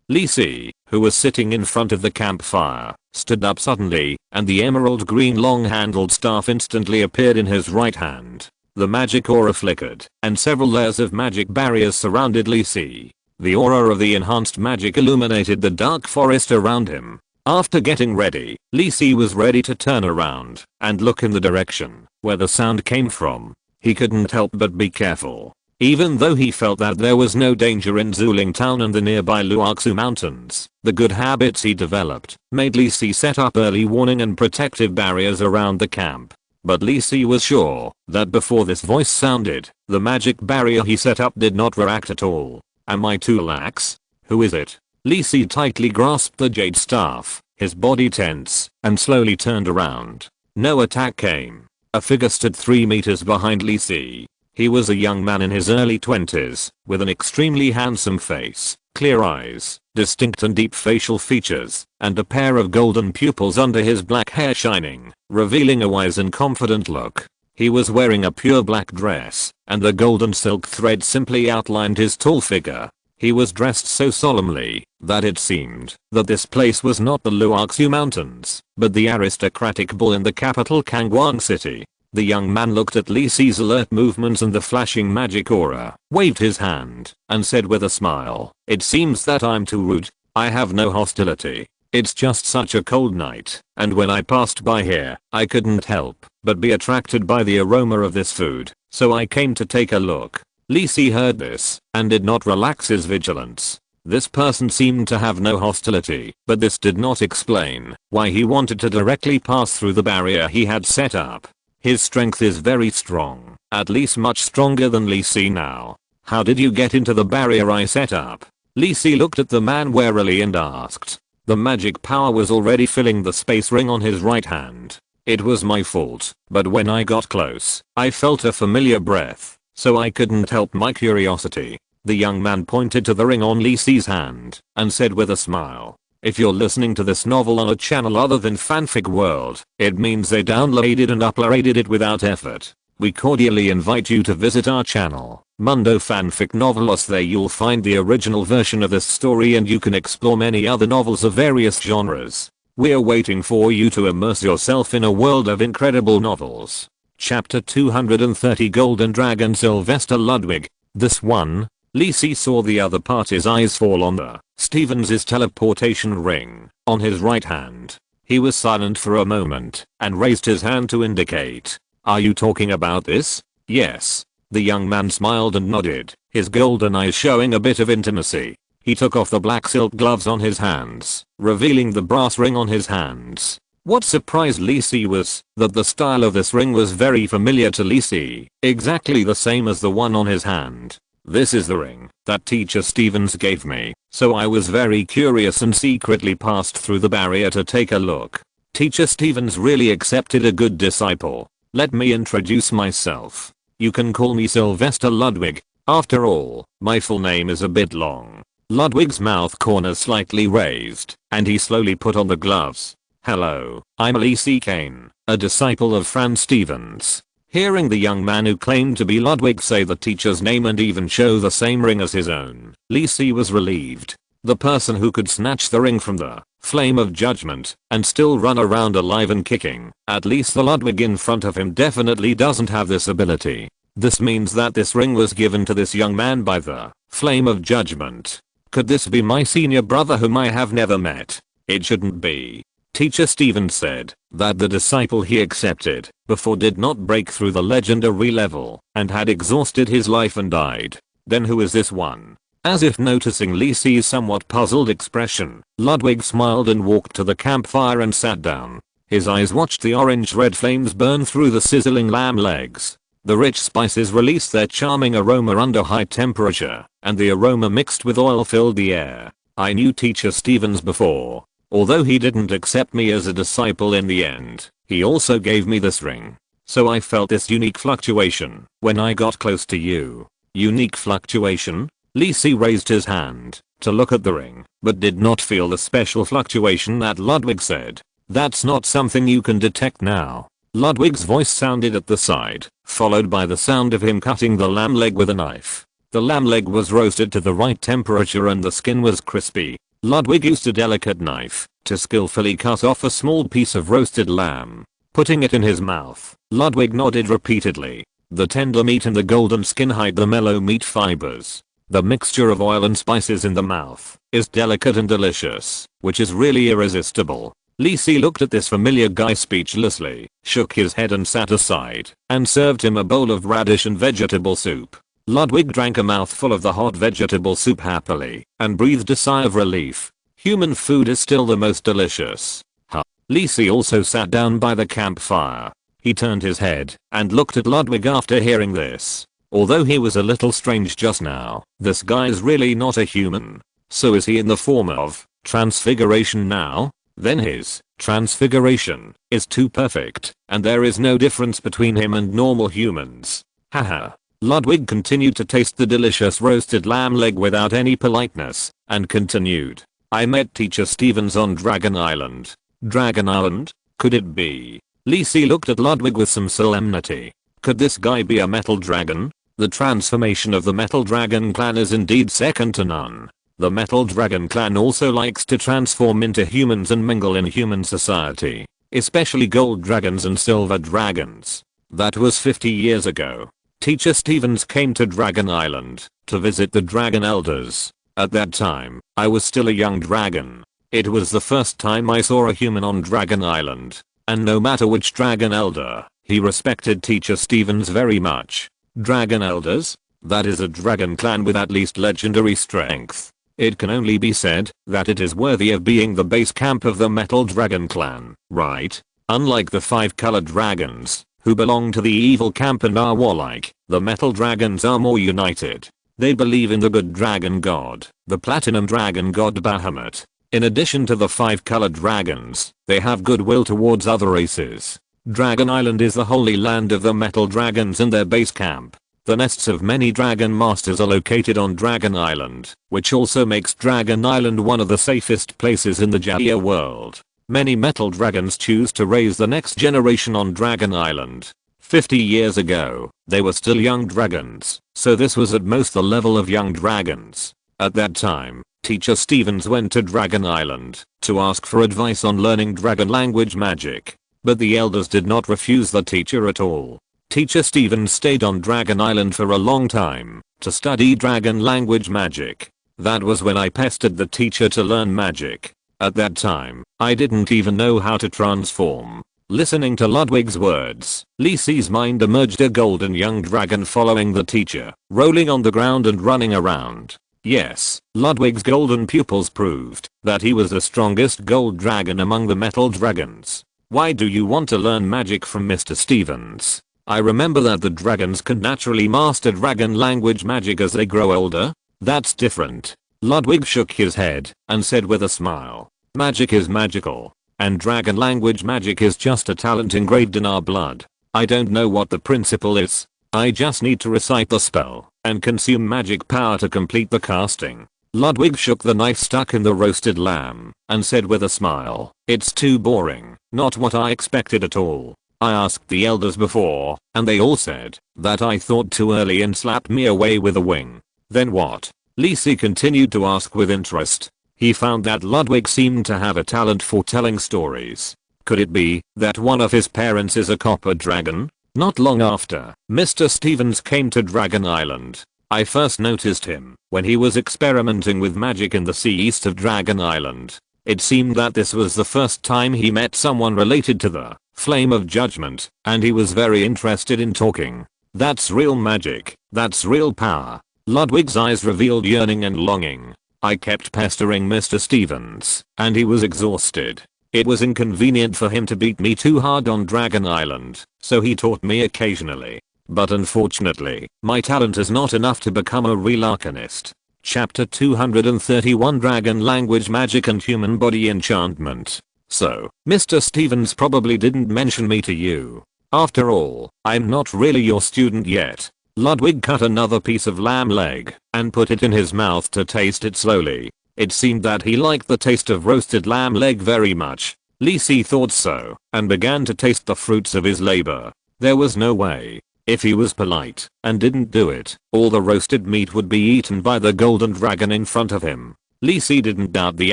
Lisi, who was sitting in front of the campfire, stood up suddenly, and the emerald green long-handled staff instantly appeared in his right hand. The magic aura flickered, and several layers of magic barriers surrounded Lisi. The aura of the enhanced magic illuminated the dark forest around him. After getting ready, Lisi was ready to turn around and look in the direction where the sound came from. He couldn't help but be careful. Even though he felt that there was no danger in Zuling Town and the nearby Luoxu Mountains, the good habits he developed made Lisi set up early warning and protective barriers around the camp. But Lisi was sure that before this voice sounded, the magic barrier he set up did not react at all. Am I too lax? Who is it? Lisi tightly grasped the jade staff, his body tense, and slowly turned around. No attack came. A figure stood 3 meters behind Lisi. He was a young man in his early 20s, with an extremely handsome face, clear eyes, distinct and deep facial features, and a pair of golden pupils under his black hair shining, revealing a wise and confident look. He was wearing a pure black dress, and the golden silk thread simply outlined his tall figure. He was dressed so solemnly that it seemed that this place was not the Luoxu Mountains, but the aristocratic bull in the capital Kangwang City. The young man looked at Lisi's alert movements and the flashing magic aura, waved his hand, and said with a smile, "It seems that I'm too rude. I have no hostility. It's just such a cold night, and when I passed by here, I couldn't help but be attracted by the aroma of this food, so I came to take a look." Lisi heard this, and did not relax his vigilance. This person seemed to have no hostility, but this did not explain why he wanted to directly pass through the barrier he had set up. His strength is very strong, at least much stronger than Lisi now. How did you get into the barrier I set up? Lisi looked at the man warily and asked. The magic power was already filling the space ring on his right hand. It was my fault, but when I got close, I felt a familiar breath, so I couldn't help my curiosity. The young man pointed to the ring on Lisi's hand and said with a smile, "If you're listening to this novel on a channel other than Fanfic World, it means they downloaded and uploaded it without effort. We cordially invite you to visit our channel, Mundo Fanfic Novelos. There you'll find the original version of this story and you can explore many other novels of various genres. We're waiting for you to immerse yourself in a world of incredible novels." Chapter 230 Golden Dragon Sylvester Ludwig. This one. Lisi saw the other party's eyes fall on the Stevens' teleportation ring on his right hand. He was silent for a moment and raised his hand to indicate. "Are you talking about this?" "Yes." The young man smiled and nodded, his golden eyes showing a bit of intimacy. He took off the black silk gloves on his hands, revealing the brass ring on his hands. What surprised Lisi was that the style of this ring was very familiar to Lisi, exactly the same as the one on his hand. This is the ring that Teacher Stevens gave me, so I was very curious and secretly passed through the barrier to take a look. Teacher Stevens really accepted a good disciple. Let me introduce myself. You can call me Sylvester Ludwig. After all, my full name is a bit long. Ludwig's mouth corners slightly raised, and he slowly put on the gloves. Hello, I'm Lisi Kane, a disciple of Franz Stevens. Hearing the young man who claimed to be Ludwig say the teacher's name and even show the same ring as his own, Lisi was relieved. The person who could snatch the ring from the flame of judgment and still run around alive and kicking, at least the Ludwig in front of him definitely doesn't have this ability. This means that this ring was given to this young man by the flame of judgment. Could this be my senior brother whom I have never met? It shouldn't be. Teacher Stevens said that the disciple he accepted before did not break through the legendary level and had exhausted his life and died. Then who is this one? As if noticing Lisi's somewhat puzzled expression, Ludwig smiled and walked to the campfire and sat down. His eyes watched the orange-red flames burn through the sizzling lamb legs. The rich spices released their charming aroma under high temperature, and the aroma mixed with oil filled the air. I knew Teacher Stevens before. Although he didn't accept me as a disciple in the end, he also gave me this ring. So I felt this unique fluctuation when I got close to you. Unique fluctuation? Lisi raised his hand to look at the ring, but did not feel the special fluctuation that Ludwig said. That's not something you can detect now. Ludwig's voice sounded at the side, followed by the sound of him cutting the lamb leg with a knife. The lamb leg was roasted to the right temperature and the skin was crispy. Ludwig used a delicate knife to skillfully cut off a small piece of roasted lamb. Putting it in his mouth, Ludwig nodded repeatedly. The tender meat and the golden skin hide the mellow meat fibers. The mixture of oil and spices in the mouth is delicate and delicious, which is really irresistible. Lisi looked at this familiar guy speechlessly, shook his head and sat aside, and served him a bowl of radish and vegetable soup. Ludwig drank a mouthful of the hot vegetable soup happily, and breathed a sigh of relief. Human food is still the most delicious. Huh. Lisi also sat down by the campfire. He turned his head and looked at Ludwig after hearing this. Although he was a little strange just now, this guy is really not a human. So is he in the form of transfiguration now? Then his transfiguration is too perfect, and there is no difference between him and normal humans. Haha. Ludwig continued to taste the delicious roasted lamb leg without any politeness, and continued. I met Teacher Stevens on Dragon Island. Dragon Island? Could it be? Lisi looked at Ludwig with some solemnity. Could this guy be a metal dragon? The transformation of the Metal Dragon clan is indeed second to none. The Metal Dragon clan also likes to transform into humans and mingle in human society, especially gold dragons and silver dragons. That was 50 years ago. Teacher Stevens came to Dragon Island to visit the dragon elders. At that time, I was still a young dragon. It was the first time I saw a human on Dragon Island, and no matter which dragon elder, he respected Teacher Stevens very much. Dragon elders? That is a dragon clan with at least legendary strength. It can only be said that it is worthy of being the base camp of the Metal Dragon clan, right? Unlike the 5-colored dragons, who belong to the evil camp and are warlike, the Metal Dragons are more united. They believe in the good dragon god, the platinum dragon god Bahamut. In addition to the 5-colored dragons, they have goodwill towards other races. Dragon Island is the holy land of the Metal Dragons and their base camp. The nests of many dragon masters are located on Dragon Island, which also makes Dragon Island one of the safest places in the Jaya world. Many metal dragons choose to raise the next generation on Dragon Island. 50 years ago, they were still young dragons, so this was at most the level of young dragons. At that time, Teacher Stevens went to Dragon Island to ask for advice on learning dragon language magic. But the elders did not refuse the teacher at all. Teacher Stevens stayed on Dragon Island for a long time to study dragon language magic. That was when I pestered the teacher to learn magic. At that time, I didn't even know how to transform. Listening to Ludwig's words, Lisi's mind emerged a golden young dragon following the teacher, rolling on the ground and running around. Yes, Ludwig's golden pupils proved that he was the strongest gold dragon among the metal dragons. Why do you want to learn magic from Mr. Stevens? I remember that the dragons can naturally master dragon language magic as they grow older. That's different. Ludwig shook his head and said with a smile, magic is magical, and dragon language magic is just a talent engraved in our blood. I don't know what the principle is. I just need to recite the spell and consume magic power to complete the casting. Ludwig shook the knife stuck in the roasted lamb and said with a smile, it's too boring, not what I expected at all. I asked the elders before, and they all said that I thought too early and slapped me away with a wing. Then what? Lisi continued to ask with interest. He found that Ludwig seemed to have a talent for telling stories. Could it be that one of his parents is a copper dragon? Not long after, Mr. Stevens came to Dragon Island. I first noticed him when he was experimenting with magic in the sea east of Dragon Island. It seemed that this was the first time he met someone related to the Flame of Judgment, and he was very interested in talking. That's real magic. That's real power. Ludwig's eyes revealed yearning and longing. I kept pestering Mr. Stevens, and he was exhausted. It was inconvenient for him to beat me too hard on Dragon Island, so he taught me occasionally. But unfortunately, my talent is not enough to become a real Arcanist. Chapter 231 Dragon Language Magic and Human Body Enchantment. So, Mr. Stevens probably didn't mention me to you. After all, I'm not really your student yet. Ludwig cut another piece of lamb leg and put it in his mouth to taste it slowly. It seemed that he liked the taste of roasted lamb leg very much. Lisi thought so and began to taste the fruits of his labor. There was no way. If he was polite and didn't do it, all the roasted meat would be eaten by the golden dragon in front of him. Lisi didn't doubt the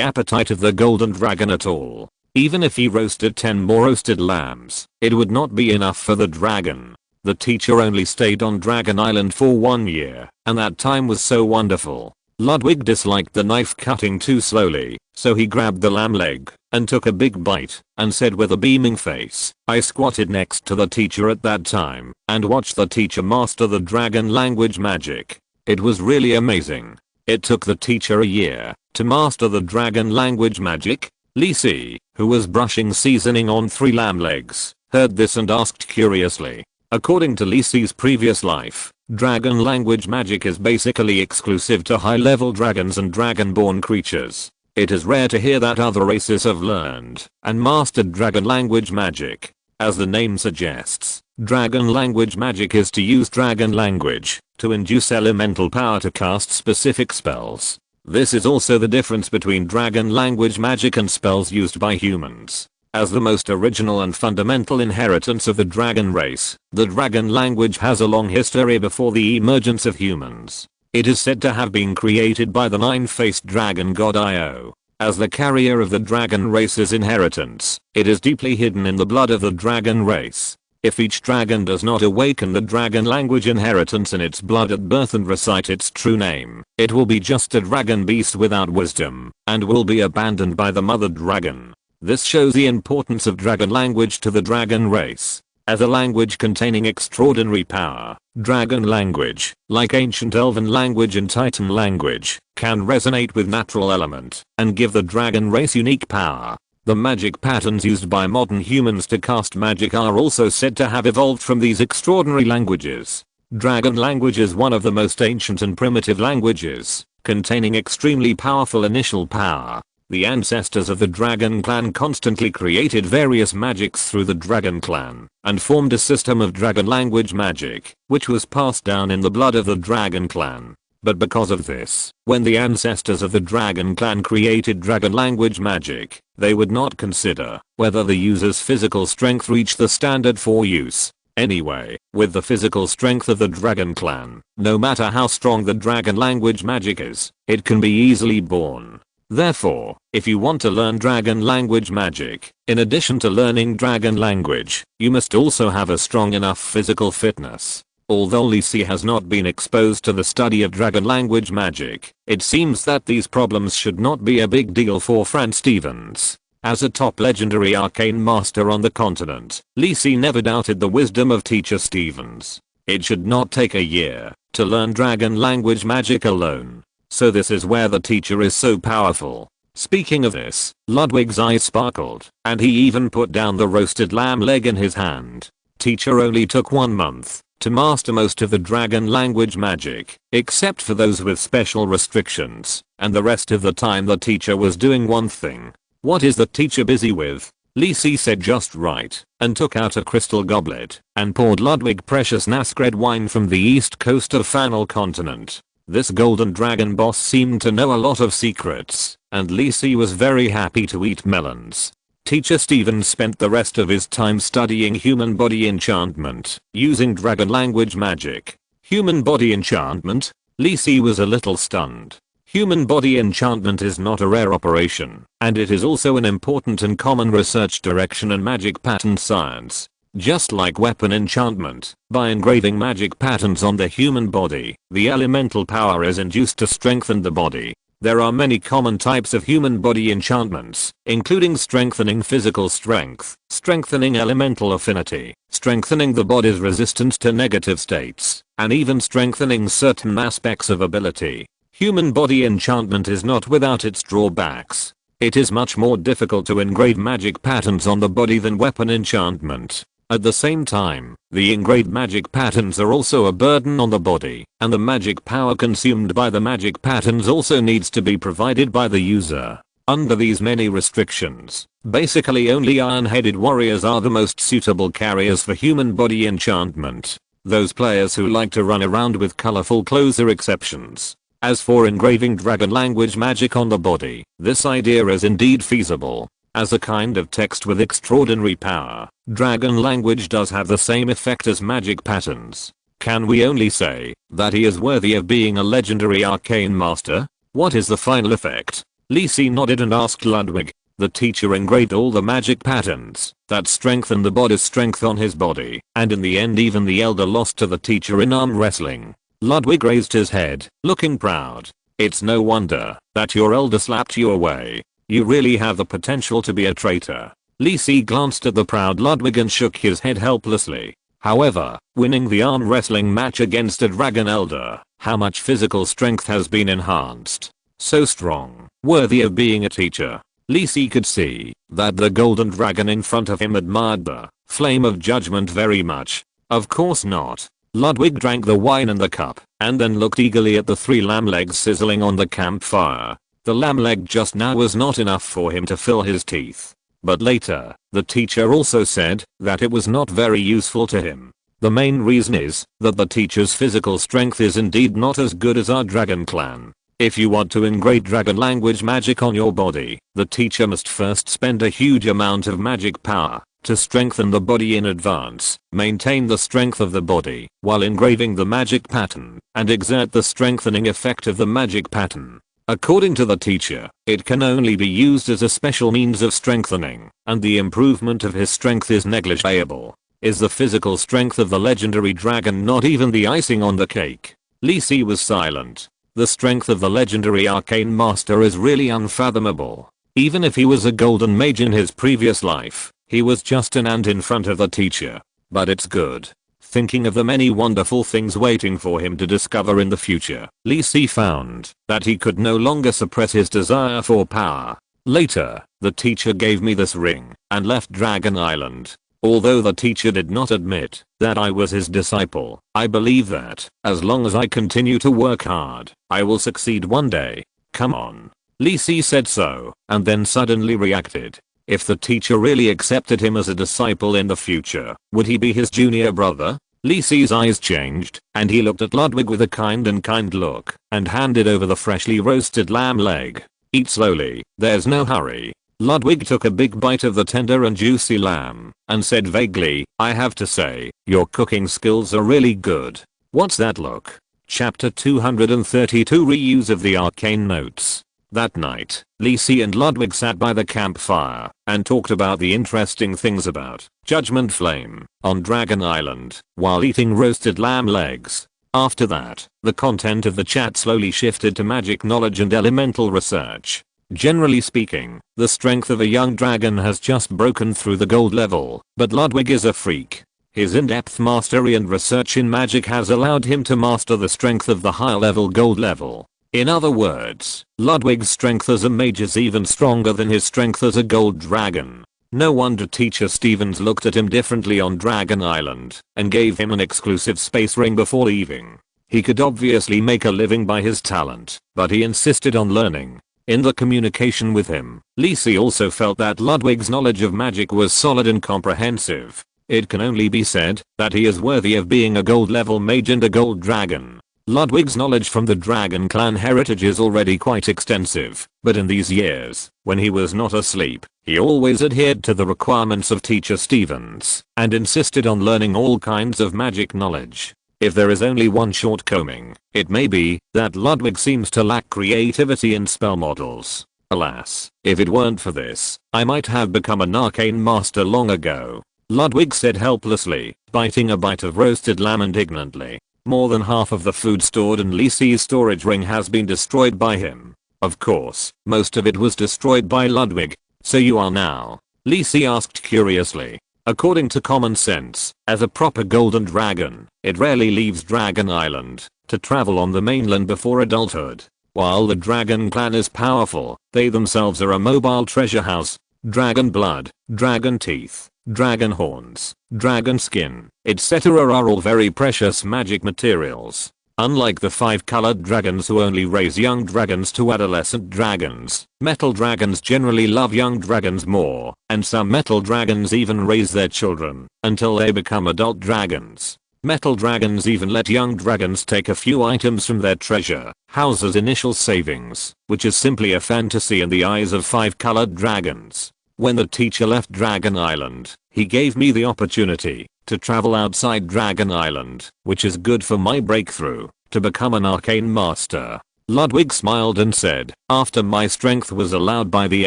appetite of the golden dragon at all. Even if he roasted 10 more roasted lambs, it would not be enough for the dragon. The teacher only stayed on Dragon Island for 1 year, and that time was so wonderful. Ludwig disliked the knife cutting too slowly, so he grabbed the lamb leg and took a big bite and said with a beaming face, I squatted next to the teacher at that time and watched the teacher master the dragon language magic. It was really amazing. It took the teacher a year to master the dragon language magic. Lisi, who was brushing seasoning on 3 lamb legs, heard this and asked curiously. According to Lisi's previous life, dragon language magic is basically exclusive to high-level dragons and dragon-born creatures. It is rare to hear that other races have learned and mastered dragon language magic. As the name suggests, dragon language magic is to use dragon language to induce elemental power to cast specific spells. This is also the difference between dragon language magic and spells used by humans. As the most original and fundamental inheritance of the dragon race, the dragon language has a long history before the emergence of humans. It is said to have been created by the 9-faced dragon god Io. As the carrier of the dragon race's inheritance, it is deeply hidden in the blood of the dragon race. If each dragon does not awaken the dragon language inheritance in its blood at birth and recite its true name, it will be just a dragon beast without wisdom, and will be abandoned by the mother dragon. This shows the importance of dragon language to the dragon race. As a language containing extraordinary power, dragon language, like ancient elven language and titan language, can resonate with natural element and give the dragon race unique power. The magic patterns used by modern humans to cast magic are also said to have evolved from these extraordinary languages. Dragon language is one of the most ancient and primitive languages, containing extremely powerful initial power. The ancestors of the dragon clan constantly created various magics through the dragon clan and formed a system of dragon language magic, which was passed down in the blood of the dragon clan. But because of this, when the ancestors of the dragon clan created dragon language magic, they would not consider whether the user's physical strength reached the standard for use. Anyway, with the physical strength of the dragon clan, no matter how strong the dragon language magic is, it can be easily born. Therefore, if you want to learn dragon language magic, in addition to learning dragon language, you must also have a strong enough physical fitness. Although Lisi has not been exposed to the study of dragon language magic, it seems that these problems should not be a big deal for Fran Stevens. As a top legendary arcane master on the continent, Lisi never doubted the wisdom of teacher Stevens. It should not take a year to learn dragon language magic alone. So this is where the teacher is so powerful. Speaking of this, Ludwig's eyes sparkled, and he even put down the roasted lamb leg in his hand. Teacher only took 1 month to master most of the dragon language magic, except for those with special restrictions, and the rest of the time the teacher was doing one thing. What is the teacher busy with? Lisi said just right, and took out a crystal goblet, and poured Ludwig precious Naskred wine from the east coast of Fanal continent. This golden dragon boss seemed to know a lot of secrets, and Lisi was very happy to eat melons. Teacher Steven spent the rest of his time studying human body enchantment, using dragon language magic. Human body enchantment? Lisi was a little stunned. Human body enchantment is not a rare operation, and it is also an important and common research direction in magic pattern science. Just like weapon enchantment, by engraving magic patterns on the human body, the elemental power is induced to strengthen the body. There are many common types of human body enchantments, including strengthening physical strength, strengthening elemental affinity, strengthening the body's resistance to negative states, and even strengthening certain aspects of ability. Human body enchantment is not without its drawbacks. It is much more difficult to engrave magic patterns on the body than weapon enchantment. At the same time, the engraved magic patterns are also a burden on the body, and the magic power consumed by the magic patterns also needs to be provided by the user. Under these many restrictions, basically only iron-headed warriors are the most suitable carriers for human body enchantment. Those players who like to run around with colorful clothes are exceptions. As for engraving dragon language magic on the body, this idea is indeed feasible. As a kind of text with extraordinary power, dragon language does have the same effect as magic patterns. Can we only say that he is worthy of being a legendary arcane master? What is the final effect? Lisi nodded and asked Ludwig. The teacher engraved all the magic patterns that strengthen the body's strength on his body, and in the end even the elder lost to the teacher in arm wrestling. Ludwig raised his head, looking proud. It's no wonder that your elder slapped you away. You really have the potential to be a traitor. Lisi glanced at the proud Ludwig and shook his head helplessly. However, winning the arm wrestling match against a dragon elder, how much physical strength has been enhanced? So strong, worthy of being a teacher. Lisi could see that the golden dragon in front of him admired the flame of judgment very much. Of course not. Ludwig drank the wine in the cup, and then looked eagerly at the 3 lamb legs sizzling on the campfire. The lamb leg just now was not enough for him to fill his teeth. But later, the teacher also said that it was not very useful to him. The main reason is that the teacher's physical strength is indeed not as good as our dragon clan. If you want to engrave dragon language magic on your body, the teacher must first spend a huge amount of magic power to strengthen the body in advance, maintain the strength of the body while engraving the magic pattern, and exert the strengthening effect of the magic pattern. According to the teacher, it can only be used as a special means of strengthening, and the improvement of his strength is negligible. Is the physical strength of the legendary dragon not even the icing on the cake? Lisi was silent. The strength of the legendary arcane master is really unfathomable. Even if he was a golden mage in his previous life, he was just an ant in front of the teacher. But it's good. Thinking of the many wonderful things waiting for him to discover in the future, Lisi found that he could no longer suppress his desire for power. Later, the teacher gave me this ring and left Dragon Island. Although the teacher did not admit that I was his disciple, I believe that, as long as I continue to work hard, I will succeed one day. Come on. Lisi said so, and then suddenly reacted. If the teacher really accepted him as a disciple in the future, would he be his junior brother? Lisi's eyes changed, and he looked at Ludwig with a kind look, and handed over the freshly roasted lamb leg. Eat slowly, there's no hurry. Ludwig took a big bite of the tender and juicy lamb, and said vaguely, I have to say, your cooking skills are really good. What's that look? Chapter 232 Reuse of the Arcane Notes. That night, Lisi and Ludwig sat by the campfire and talked about the interesting things about Judgment Flame on Dragon Island while eating roasted lamb legs. After that, the content of the chat slowly shifted to magic knowledge and elemental research. Generally speaking, the strength of a young dragon has just broken through the gold level, but Ludwig is a freak. His in-depth mastery and research in magic has allowed him to master the strength of the higher level gold level. In other words, Ludwig's strength as a mage is even stronger than his strength as a gold dragon. No wonder Teacher Stevens looked at him differently on Dragon Island and gave him an exclusive space ring before leaving. He could obviously make a living by his talent, but he insisted on learning. In the communication with him, Lisi also felt that Ludwig's knowledge of magic was solid and comprehensive. It can only be said that he is worthy of being a gold level mage and a gold dragon. Ludwig's knowledge from the Dragon Clan heritage is already quite extensive, but in these years, when he was not asleep, he always adhered to the requirements of Teacher Stevens and insisted on learning all kinds of magic knowledge. If there is only one shortcoming, it may be that Ludwig seems to lack creativity in spell models. Alas, if it weren't for this, I might have become an arcane master long ago. Ludwig said helplessly, biting a bite of roasted lamb indignantly. More than half of the food stored in Lisi's storage ring has been destroyed by him. Of course, most of it was destroyed by Ludwig. So you are now? Lisi asked curiously. According to common sense, as a proper golden dragon, it rarely leaves Dragon Island to travel on the mainland before adulthood. While the Dragon Clan is powerful, they themselves are a mobile treasure house. Dragon blood, dragon teeth, dragon horns, dragon skin, etc. are all very precious magic materials. Unlike the 5-colored dragons who only raise young dragons to adolescent dragons, metal dragons generally love young dragons more, and some metal dragons even raise their children until they become adult dragons. Metal dragons even let young dragons take a few items from their treasure house's initial savings, which is simply a fantasy in the eyes of 5-colored dragons. When the teacher left Dragon Island, he gave me the opportunity to travel outside Dragon Island, which is good for my breakthrough to become an arcane master. Ludwig smiled and said, after my strength was allowed by the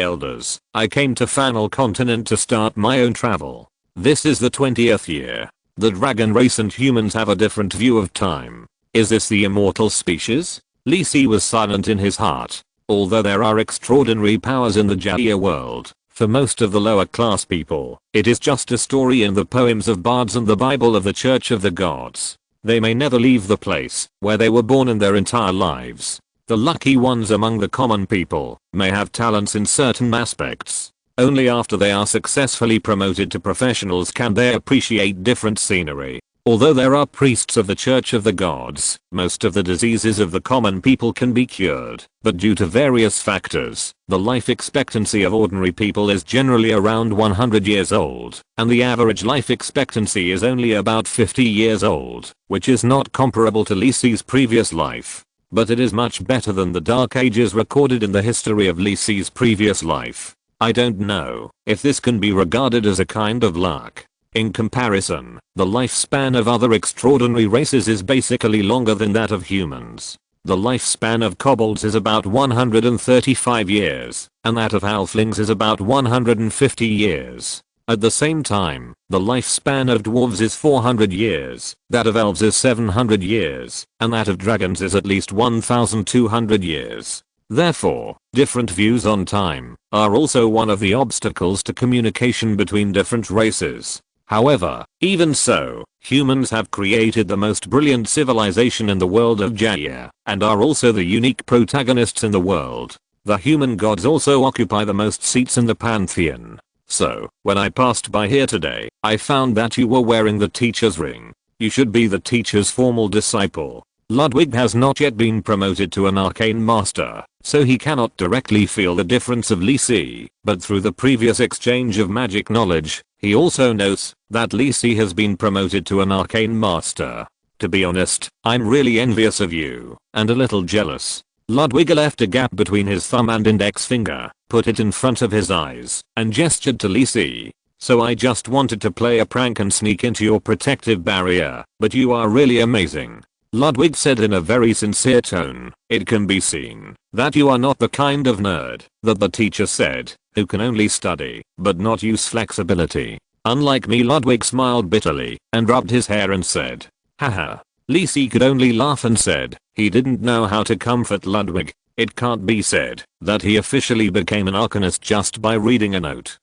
elders, I came to Fanal Continent to start my own travel. This is the 20th year. The dragon race and humans have a different view of time. Is this the immortal species? Lisi was silent in his heart. Although there are extraordinary powers in the Jaia world, for most of the lower class people, it is just a story in the poems of bards and the Bible of the Church of the Gods. They may never leave the place where they were born in their entire lives. The lucky ones among the common people may have talents in certain aspects. Only after they are successfully promoted to professionals can they appreciate different scenery. Although there are priests of the Church of the Gods, most of the diseases of the common people can be cured, but due to various factors, the life expectancy of ordinary people is generally around 100 years old, and the average life expectancy is only about 50 years old, which is not comparable to Lisi's previous life. But it is much better than the Dark Ages recorded in the history of Lisi's previous life. I don't know if this can be regarded as a kind of luck. In comparison, the lifespan of other extraordinary races is basically longer than that of humans. The lifespan of kobolds is about 135 years, and that of halflings is about 150 years. At the same time, the lifespan of dwarves is 400 years, that of elves is 700 years, and that of dragons is at least 1200 years. Therefore, different views on time are also one of the obstacles to communication between different races. However, even so, humans have created the most brilliant civilization in the world of Jaia, and are also the unique protagonists in the world. The human gods also occupy the most seats in the pantheon. So, when I passed by here today, I found that you were wearing the teacher's ring. You should be the teacher's formal disciple. Ludwig has not yet been promoted to an arcane master, so he cannot directly feel the difference of Lisi, but through the previous exchange of magic knowledge, he also notes that Lisi has been promoted to an arcane master. To be honest, I'm really envious of you, and a little jealous. Ludwig left a gap between his thumb and index finger, put it in front of his eyes, and gestured to Lisi. So I just wanted to play a prank and sneak into your protective barrier, but you are really amazing. Ludwig said in a very sincere tone. It can be seen that you are not the kind of nerd that the teacher said, who can only study, but not use flexibility. Unlike me, Ludwig smiled bitterly and rubbed his hair and said, haha. Lisi could only laugh and said, he didn't know how to comfort Ludwig. It can't be said that he officially became an Arcanist just by reading a note.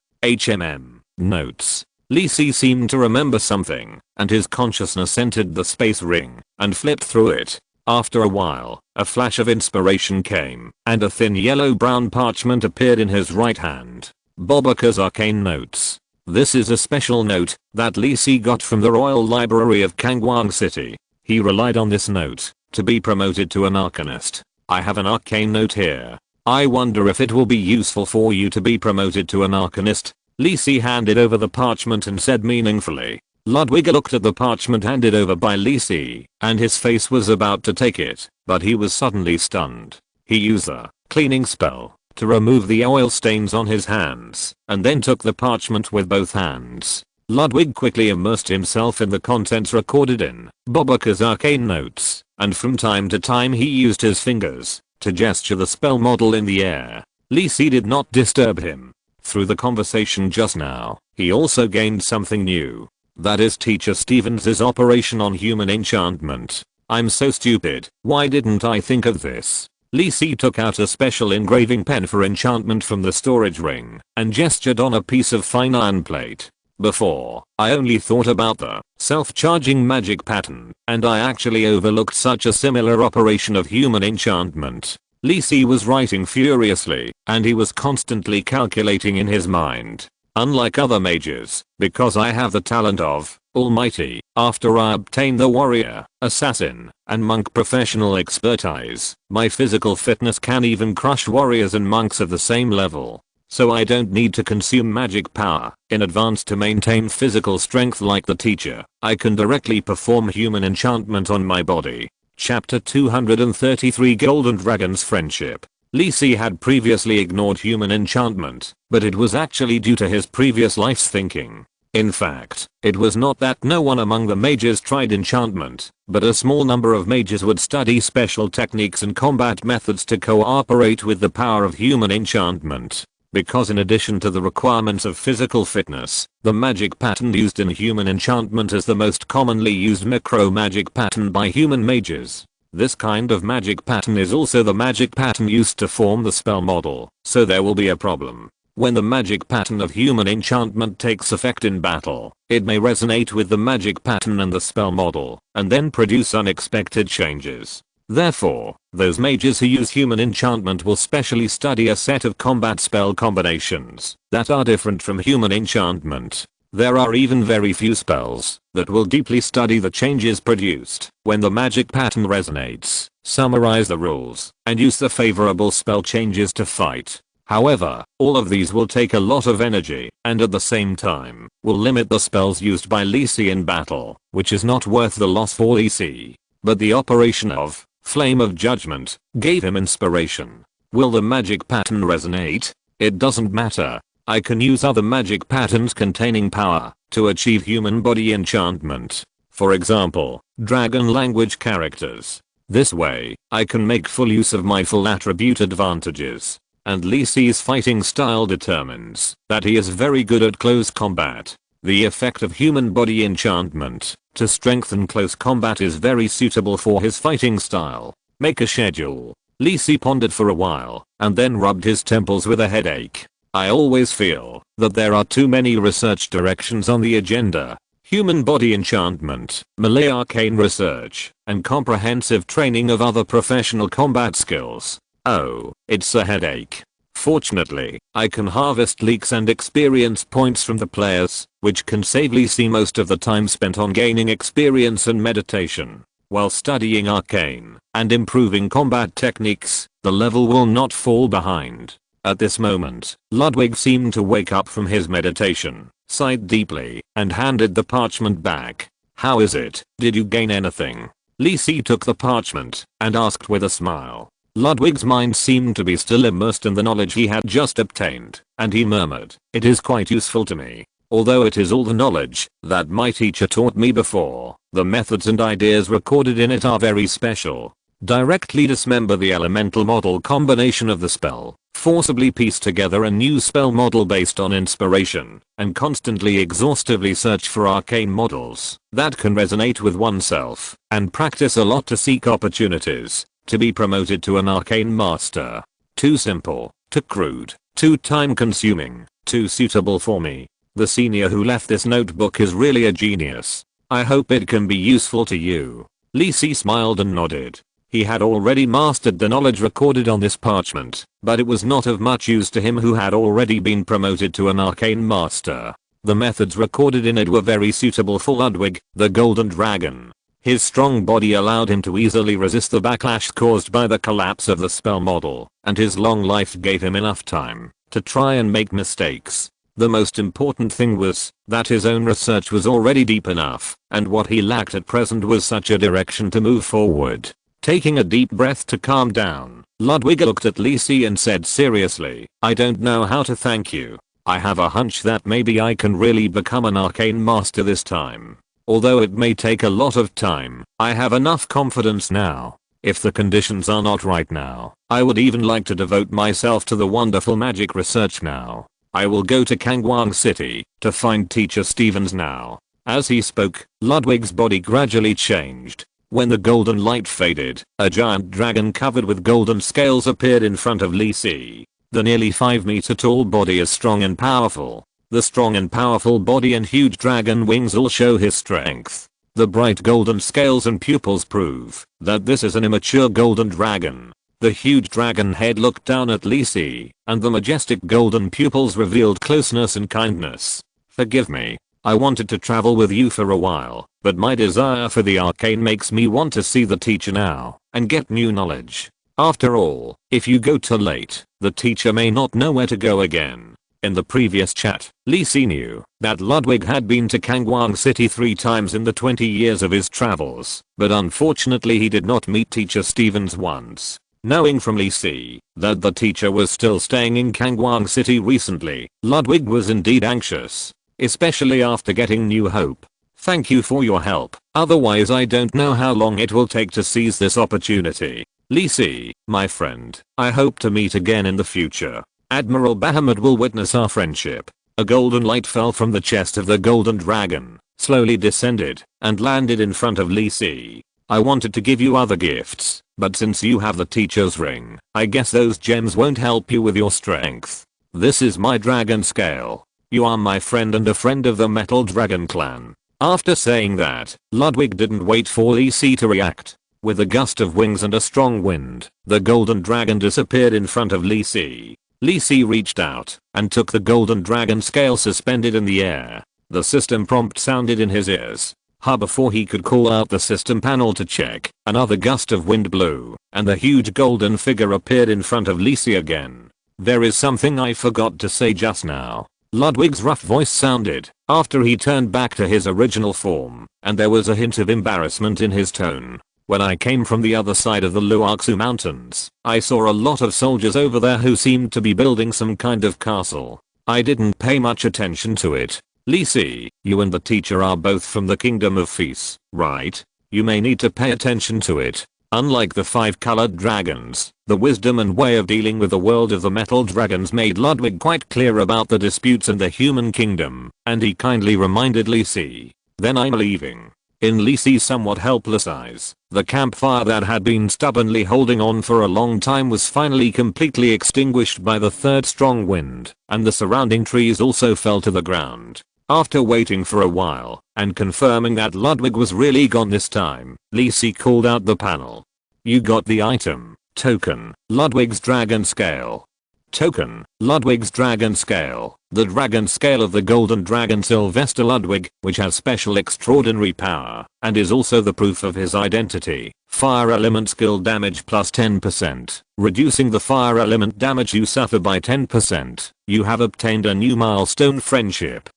Notes. Lisi seemed to remember something, and his consciousness entered the space ring and flipped through it. After a while, A flash of inspiration came, and a thin yellow-brown parchment appeared in his right hand. Bobaka's Arcane Notes. This is a special note that Li Si got from the Royal Library of Kangwang City. He relied on this note to be promoted to an Arcanist. I have an Arcane Note here. I wonder if it will be useful for you to be promoted to an Arcanist. Li Si handed over the parchment and said meaningfully. Ludwig looked at the parchment handed over by Li Si, and his face was about to take it, but he was suddenly stunned. He used a cleaning spell to remove the oil stains on his hands, and then took the parchment with both hands. Ludwig quickly immersed himself in the contents recorded in Bobaka's Arcane Notes, and from time to time he used his fingers to gesture the spell model in the air. Li Si did not disturb him. Through the conversation just now, he also gained something new. That is Teacher Stevens' operation on human enchantment. I'm so stupid, why didn't I think of this? Li Si took out a special engraving pen for enchantment from the storage ring, and gestured on a piece of fine iron plate. Before, I only thought about the self-charging magic pattern, and I actually overlooked such a similar operation of human enchantment. Li Si was writing furiously, and he was constantly calculating in his mind. Unlike other mages, because I have the talent of Almighty, after I obtain the warrior, assassin, and monk professional expertise, my physical fitness can even crush warriors and monks of the same level. So I don't need to consume magic power in advance to maintain physical strength like the teacher. I can directly perform human enchantment on my body. Chapter 233 Golden Dragon's Friendship. Li Si had previously ignored human enchantment, but it was actually due to his previous life's thinking. In fact, it was not that no one among the mages tried enchantment, but a small number of mages would study special techniques and combat methods to cooperate with the power of human enchantment. Because in addition to the requirements of physical fitness, the magic pattern used in human enchantment is the most commonly used micro magic pattern by human mages. This kind of magic pattern is also the magic pattern used to form the spell model, so there will be a problem. When the magic pattern of human enchantment takes effect in battle, it may resonate with the magic pattern and the spell model, and then produce unexpected changes. Therefore, those mages who use human enchantment will specially study a set of combat spell combinations that are different from human enchantment. There are even very few spells that will deeply study the changes produced when the magic pattern resonates, summarize the rules, and use the favorable spell changes to fight. However, all of these will take a lot of energy, and at the same time, will limit the spells used by Li Si in battle, which is not worth the loss for Li Si. But the operation of Flame of Judgment gave him inspiration. Will the magic pattern resonate? It doesn't matter. I can use other magic patterns containing power to achieve human body enchantment. For example, dragon language characters. This way, I can make full use of my full attribute advantages. And Li Si's fighting style determines that he is very good at close combat. The effect of human body enchantment to strengthen close combat is very suitable for his fighting style. Make a schedule. Li Si pondered for a while, and then rubbed his temples with a headache. I always feel that there are too many research directions on the agenda. Human body enchantment, melee arcane research, and comprehensive training of other professional combat skills. Oh, it's a headache. Fortunately, I can harvest leaks and experience points from the players, which can save Li Si most of the time spent on gaining experience and meditation. While studying Arcane and improving combat techniques, the level will not fall behind. At this moment, Ludwig seemed to wake up from his meditation, sighed deeply, and handed the parchment back. How is it? Did you gain anything? Li Si took the parchment and asked with a smile. Ludwig's mind seemed to be still immersed in the knowledge he had just obtained, and he murmured, "It is quite useful to me. Although it is all the knowledge that my teacher taught me before, the methods and ideas recorded in it are very special. Directly dismember the elemental model combination of the spell, forcibly piece together a new spell model based on inspiration, and constantly exhaustively search for arcane models that can resonate with oneself, and practice a lot to seek opportunities to be promoted to an arcane master. Too simple, too crude, too time consuming, too suitable for me. The senior who left this notebook is really a genius. I hope it can be useful to you." Li Si smiled and nodded. He had already mastered the knowledge recorded on this parchment, but it was not of much use to him who had already been promoted to an arcane master. The methods recorded in it were very suitable for Ludwig, the Golden Dragon. His strong body allowed him to easily resist the backlash caused by the collapse of the spell model, and his long life gave him enough time to try and make mistakes. The most important thing was that his own research was already deep enough, and what he lacked at present was such a direction to move forward. Taking a deep breath to calm down, Ludwig looked at Lisi and said seriously, "I don't know how to thank you. I have a hunch that maybe I can really become an arcane master this time. Although it may take a lot of time, I have enough confidence now. If the conditions are not right now, I would even like to devote myself to the wonderful magic research now. I will go to Kangwang City to find Teacher Stevens now." As he spoke, Ludwig's body gradually changed. When the golden light faded, a giant dragon covered with golden scales appeared in front of Lisi. The nearly 5-meter tall body is strong and powerful. The strong and powerful body and huge dragon wings all show his strength. The bright golden scales and pupils prove that this is an immature golden dragon. The huge dragon head looked down at Lisi, and the majestic golden pupils revealed closeness and kindness. "Forgive me. I wanted to travel with you for a while, but my desire for the arcane makes me want to see the teacher now and get new knowledge. After all, if you go too late, the teacher may not know where to go again." In the previous chat, Lisi knew that Ludwig had been to Kangwang City 3 times in the 20 years of his travels, but unfortunately he did not meet Teacher Stevens once. Knowing from Lisi that the teacher was still staying in Kangwang City recently, Ludwig was indeed anxious, especially after getting new hope. "Thank you for your help, otherwise I don't know how long it will take to seize this opportunity. Lisi, my friend, I hope to meet again in the future. Admiral Bahamut will witness our friendship." A golden light fell from the chest of the golden dragon, slowly descended, and landed in front of Lisi. "I wanted to give you other gifts, but since you have the teacher's ring, I guess those gems won't help you with your strength. This is my dragon scale. You are my friend and a friend of the Metal Dragon clan." After saying that, Ludwig didn't wait for Lisi to react. With a gust of wings and a strong wind, the golden dragon disappeared in front of Lisi. Lisi reached out and took the golden dragon scale suspended in the air. The system prompt sounded in his ears. Before he could call out the system panel to check, another gust of wind blew, and the huge golden figure appeared in front of Lisi again. "There is something I forgot to say just now." Ludwig's rough voice sounded after he turned back to his original form, and there was a hint of embarrassment in his tone. "When I came from the other side of the Luoxu Mountains, I saw a lot of soldiers over there who seemed to be building some kind of castle. I didn't pay much attention to it. Lisi, you and the teacher are both from the Kingdom of Feast, right? You may need to pay attention to it. Unlike the 5-colored dragons, the wisdom and way of dealing with the world of the metal dragons made Ludwig quite clear about the disputes in the human kingdom, and he kindly reminded Lisi. "Then I'm leaving." In Lisi's somewhat helpless eyes, the campfire that had been stubbornly holding on for a long time was finally completely extinguished by the third strong wind, and the surrounding trees also fell to the ground. After waiting for a while, and confirming that Ludwig was really gone this time, Lisi called out the panel. "You got the item. Token, Ludwig's Dragon Scale." Token, Ludwig's Dragon Scale. The Dragon Scale of the Golden Dragon Sylvester Ludwig, which has special extraordinary power, and is also the proof of his identity. Fire element skill damage plus 10%, reducing the fire element damage you suffer by 10%. You have obtained a new milestone: Friendship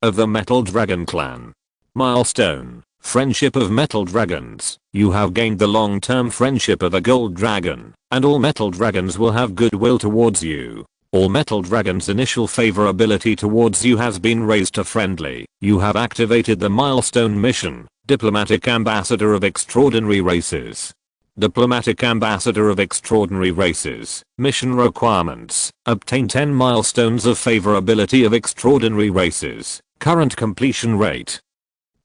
of the Metal Dragon Clan. Milestone: Friendship of Metal Dragons. You have gained the long-term friendship of a gold dragon, and all metal dragons will have goodwill towards you. All metal dragons' initial favorability towards you has been raised to friendly. You have activated the milestone mission, Diplomatic Ambassador of Extraordinary Races. Diplomatic Ambassador of Extraordinary Races. Mission requirements: obtain 10 milestones of favorability of extraordinary races. Current completion rate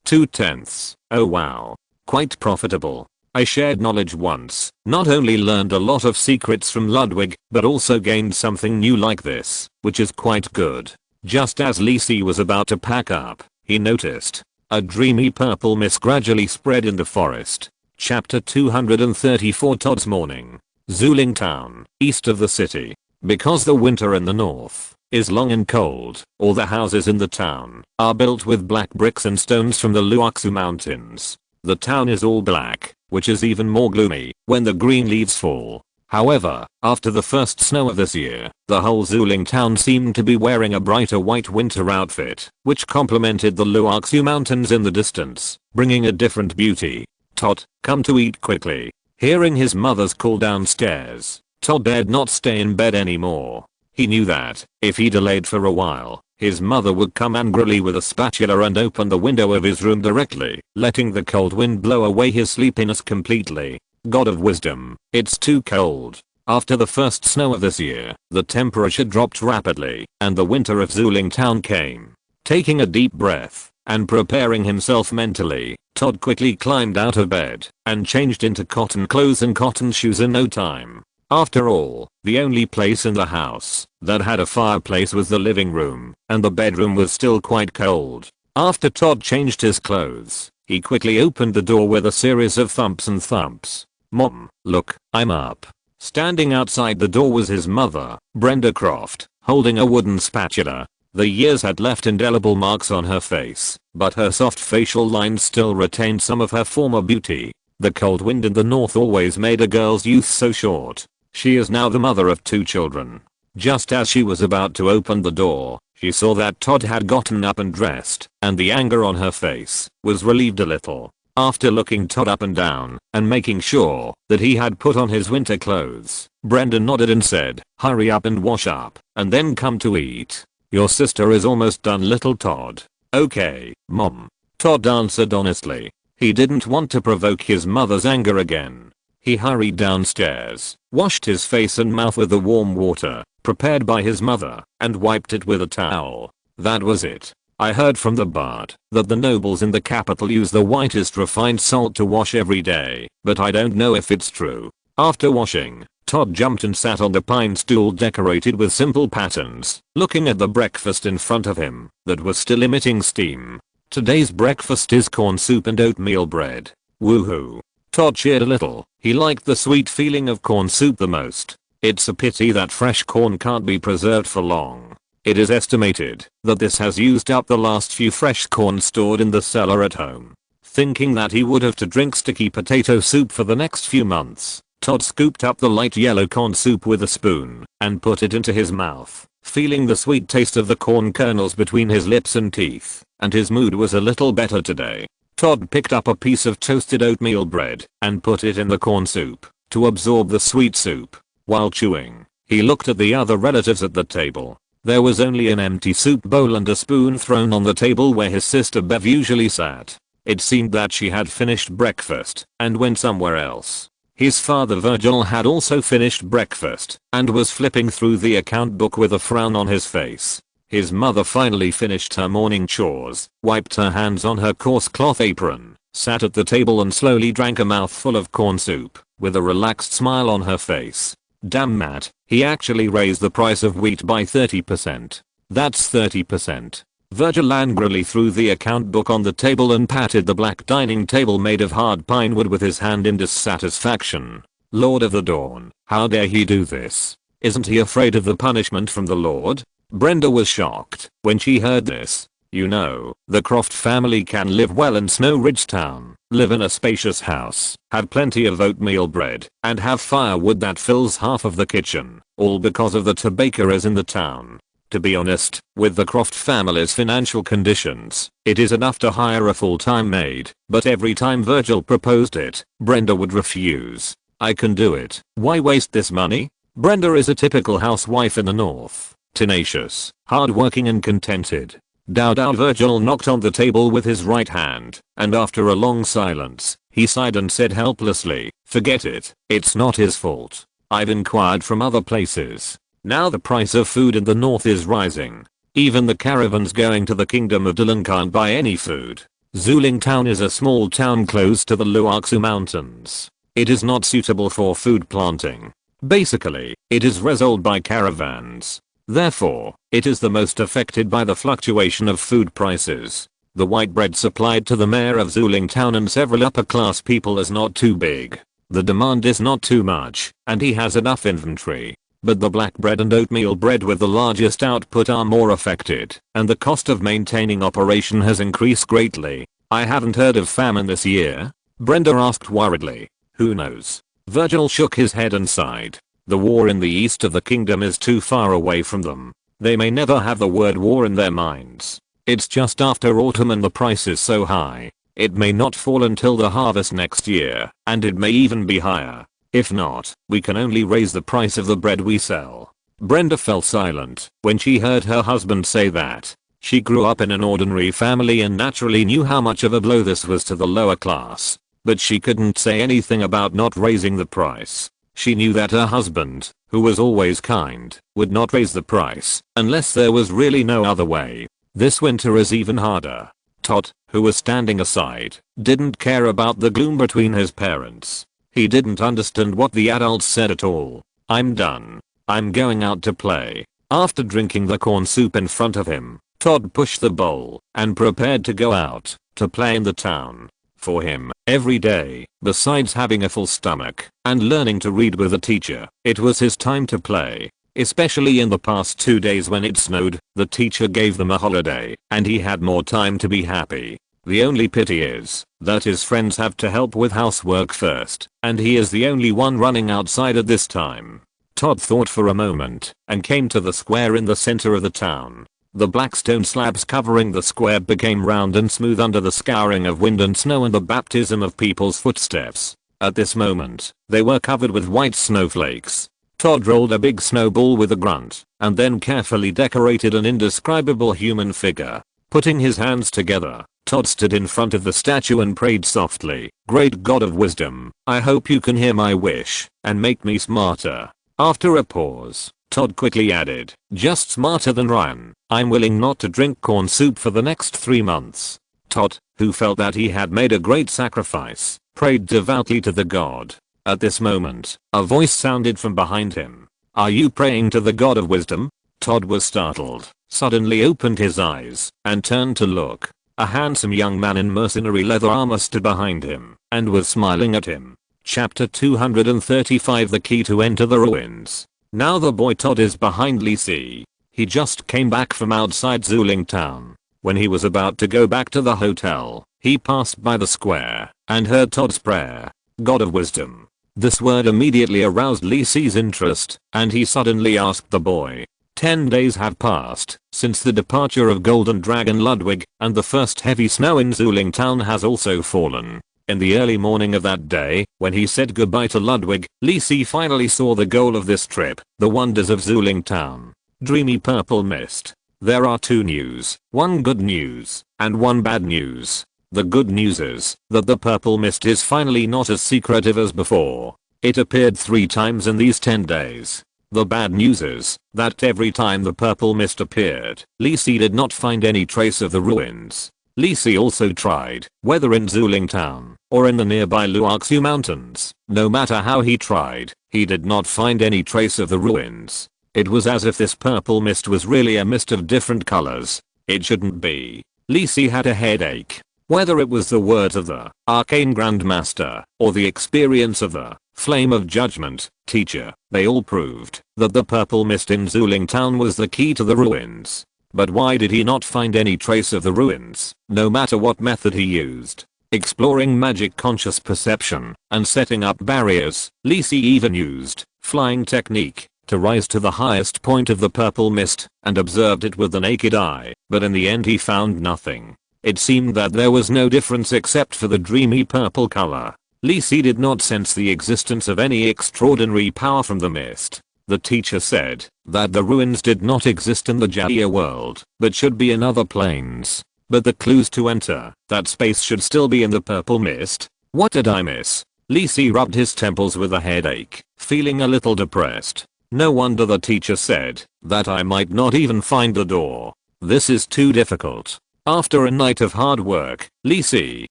2/10. Oh wow. Quite profitable. I shared knowledge once, not only learned a lot of secrets from Ludwig, but also gained something new like this, which is quite good. Just as Lisi was about to pack up, he noticed a dreamy purple mist gradually spread in the forest. Chapter 234 Todd's Morning. Zuling Town, east of the city. Because the winter in the north is long and cold, all the houses in the town are built with black bricks and stones from the Luoxu Mountains. The town is all black, which is even more gloomy when the green leaves fall. However, after the first snow of this year, the whole Zuling town seemed to be wearing a brighter white winter outfit, which complemented the Luoxu Mountains in the distance, bringing a different beauty. Todd, come to eat quickly. Hearing his mother's call downstairs, Todd dared not stay in bed anymore. He knew that, if he delayed for a while, his mother would come angrily with a spatula and open the window of his room directly, letting the cold wind blow away his sleepiness completely. God of wisdom, it's too cold. After the first snow of this year, the temperature dropped rapidly, and the winter of Zuling Town came. Taking a deep breath, and preparing himself mentally, Todd quickly climbed out of bed, and changed into cotton clothes and cotton shoes in no time. After all, the only place in the house that had a fireplace was the living room, and the bedroom was still quite cold. After Todd changed his clothes, he quickly opened the door with a series of thumps and thumps. Mom, look, I'm up. Standing outside the door was his mother, Brenda Croft, holding a wooden spatula. The years had left indelible marks on her face, but her soft facial lines still retained some of her former beauty. The cold wind in the north always made a girl's youth so short. She is now the mother of 2 children. Just as she was about to open the door, she saw that Todd had gotten up and dressed, and the anger on her face was relieved a little. After looking Todd up and down, and making sure that he had put on his winter clothes, Brenda nodded and said, hurry up and wash up, and then come to eat. Your sister is almost done, little Todd. Okay, Mom. Todd answered honestly. He didn't want to provoke his mother's anger again. He hurried downstairs, washed his face and mouth with the warm water prepared by his mother, and wiped it with a towel. That was it. I heard from the bard that the nobles in the capital use the whitest refined salt to wash every day, but I don't know if it's true. After washing, Todd jumped and sat on the pine stool decorated with simple patterns, looking at the breakfast in front of him that was still emitting steam. Today's breakfast is corn soup and oatmeal bread. Woohoo. Todd cheered a little. He liked the sweet feeling of corn soup the most. It's a pity that fresh corn can't be preserved for long. It is estimated that this has used up the last few fresh corn stored in the cellar at home. Thinking that he would have to drink sticky potato soup for the next few months, Todd scooped up the light yellow corn soup with a spoon and put it into his mouth, feeling the sweet taste of the corn kernels between his lips and teeth, and his mood was a little better today. Todd picked up a piece of toasted oatmeal bread and put it in the corn soup to absorb the sweet soup. While chewing, he looked at the other relatives at the table. There was only an empty soup bowl and a spoon thrown on the table where his sister Bev usually sat. It seemed that she had finished breakfast and went somewhere else. His father Virgil had also finished breakfast and was flipping through the account book with a frown on his face. His mother finally finished her morning chores, wiped her hands on her coarse cloth apron, sat at the table and slowly drank a mouthful of corn soup, with a relaxed smile on her face. Damn Matt, he actually raised the price of wheat by 30%. That's 30%. Virgil angrily threw the account book on the table and patted the black dining table made of hard pine wood with his hand in dissatisfaction. Lord of the Dawn, how dare he do this? Isn't he afraid of the punishment from the Lord? Brenda was shocked when she heard this. You know, the Croft family can live well in Snow Ridge Town, live in a spacious house, have plenty of oatmeal bread, and have firewood that fills half of the kitchen, all because of the two bakeries in the town. To be honest, with the Croft family's financial conditions, it is enough to hire a full-time maid, but every time Virgil proposed it, Brenda would refuse. I can do it. Why waste this money? Brenda is a typical housewife in the north. Tenacious, hardworking and contented. Dow Virgil knocked on the table with his right hand, and after a long silence, he sighed and said helplessly, forget it, it's not his fault. I've inquired from other places. Now the price of food in the north is rising. Even the caravans going to the kingdom of Dylan can't buy any food. Zuling Town is a small town close to the Luoxu Mountains. It is not suitable for food planting. Basically, it is resold by caravans. Therefore, it is the most affected by the fluctuation of food prices. The white bread supplied to the mayor of Zuling Town and several upper class people is not too big. The demand is not too much, and he has enough inventory. But the black bread and oatmeal bread with the largest output are more affected, and the cost of maintaining operation has increased greatly. I haven't heard of famine this year? Brenda asked worriedly. Who knows? Virgil shook his head and sighed. The war in the east of the kingdom is too far away from them. They may never have the word war in their minds. It's just after autumn and the price is so high. It may not fall until the harvest next year, and it may even be higher. If not, we can only raise the price of the bread we sell. Brenda fell silent when she heard her husband say that. She grew up in an ordinary family and naturally knew how much of a blow this was to the lower class. But she couldn't say anything about not raising the price. She knew that her husband, who was always kind, would not raise the price unless there was really no other way. This winter is even harder. Todd, who was standing aside, didn't care about the gloom between his parents. He didn't understand what the adults said at all. I'm done. I'm going out to play. After drinking the corn soup in front of him, Todd pushed the bowl and prepared to go out to play in the town. For him, every day, besides having a full stomach and learning to read with a teacher, it was his time to play. Especially in the past 2 days when it snowed, the teacher gave them a holiday and he had more time to be happy. The only pity is that his friends have to help with housework first, and he is the only one running outside at this time. Todd thought for a moment and came to the square in the center of the town. The black stone slabs covering the square became round and smooth under the scouring of wind and snow and the baptism of people's footsteps. At this moment, they were covered with white snowflakes. Todd rolled a big snowball with a grunt and then carefully decorated an indescribable human figure. Putting his hands together, Todd stood in front of the statue and prayed softly, "Great God of wisdom, I hope you can hear my wish and make me smarter." After a pause, Todd quickly added, "Just smarter than Ryan. I'm willing not to drink corn soup for the next 3 months." Todd, who felt that he had made a great sacrifice, prayed devoutly to the god. At this moment, a voice sounded from behind him. "Are you praying to the god of wisdom?" Todd was startled, suddenly opened his eyes, and turned to look. A handsome young man in mercenary leather armor stood behind him, and was smiling at him. Chapter 235 The Key to Enter the Ruins. Now the boy Todd is behind Lisi. He just came back from outside Zuling Town. When he was about to go back to the hotel, he passed by the square, and heard Todd's prayer. "God of wisdom." This word immediately aroused Lisi's interest, and he suddenly asked the boy. 10 days have passed since the departure of Golden Dragon Ludwig, and the first heavy snow in Zuling Town has also fallen. In the early morning of that day, when he said goodbye to Ludwig, Lisi finally saw the goal of this trip, the wonders of Zuling Town. Dreamy purple mist. There are 2 news, one good news, and one bad news. The good news is that the purple mist is finally not as secretive as before. It appeared 3 times in these 10 days. The bad news is that every time the purple mist appeared, Lisi did not find any trace of the ruins. Lisi also tried, whether in Zuling Town or in the nearby Luoxu Mountains. No matter how he tried, he did not find any trace of the ruins. It was as if this purple mist was really a mist of different colors. It shouldn't be. Lisi had a headache. Whether it was the words of the Arcane Grandmaster or the experience of the Flame of Judgment teacher, they all proved that the purple mist in Zuling Town was the key to the ruins. But why did he not find any trace of the ruins, no matter what method he used? Exploring magic conscious perception and setting up barriers, Lisi even used flying technique to rise to the highest point of the purple mist and observed it with the naked eye, but in the end he found nothing. It seemed that there was no difference except for the dreamy purple color. Lisi did not sense the existence of any extraordinary power from the mist. The teacher said that the ruins did not exist in the Jaia world, but should be in other planes. But the clues to enter that space should still be in the purple mist. What did I miss? Lisi rubbed his temples with a headache, feeling a little depressed. No wonder the teacher said that I might not even find the door. This is too difficult. After a night of hard work, Lisi,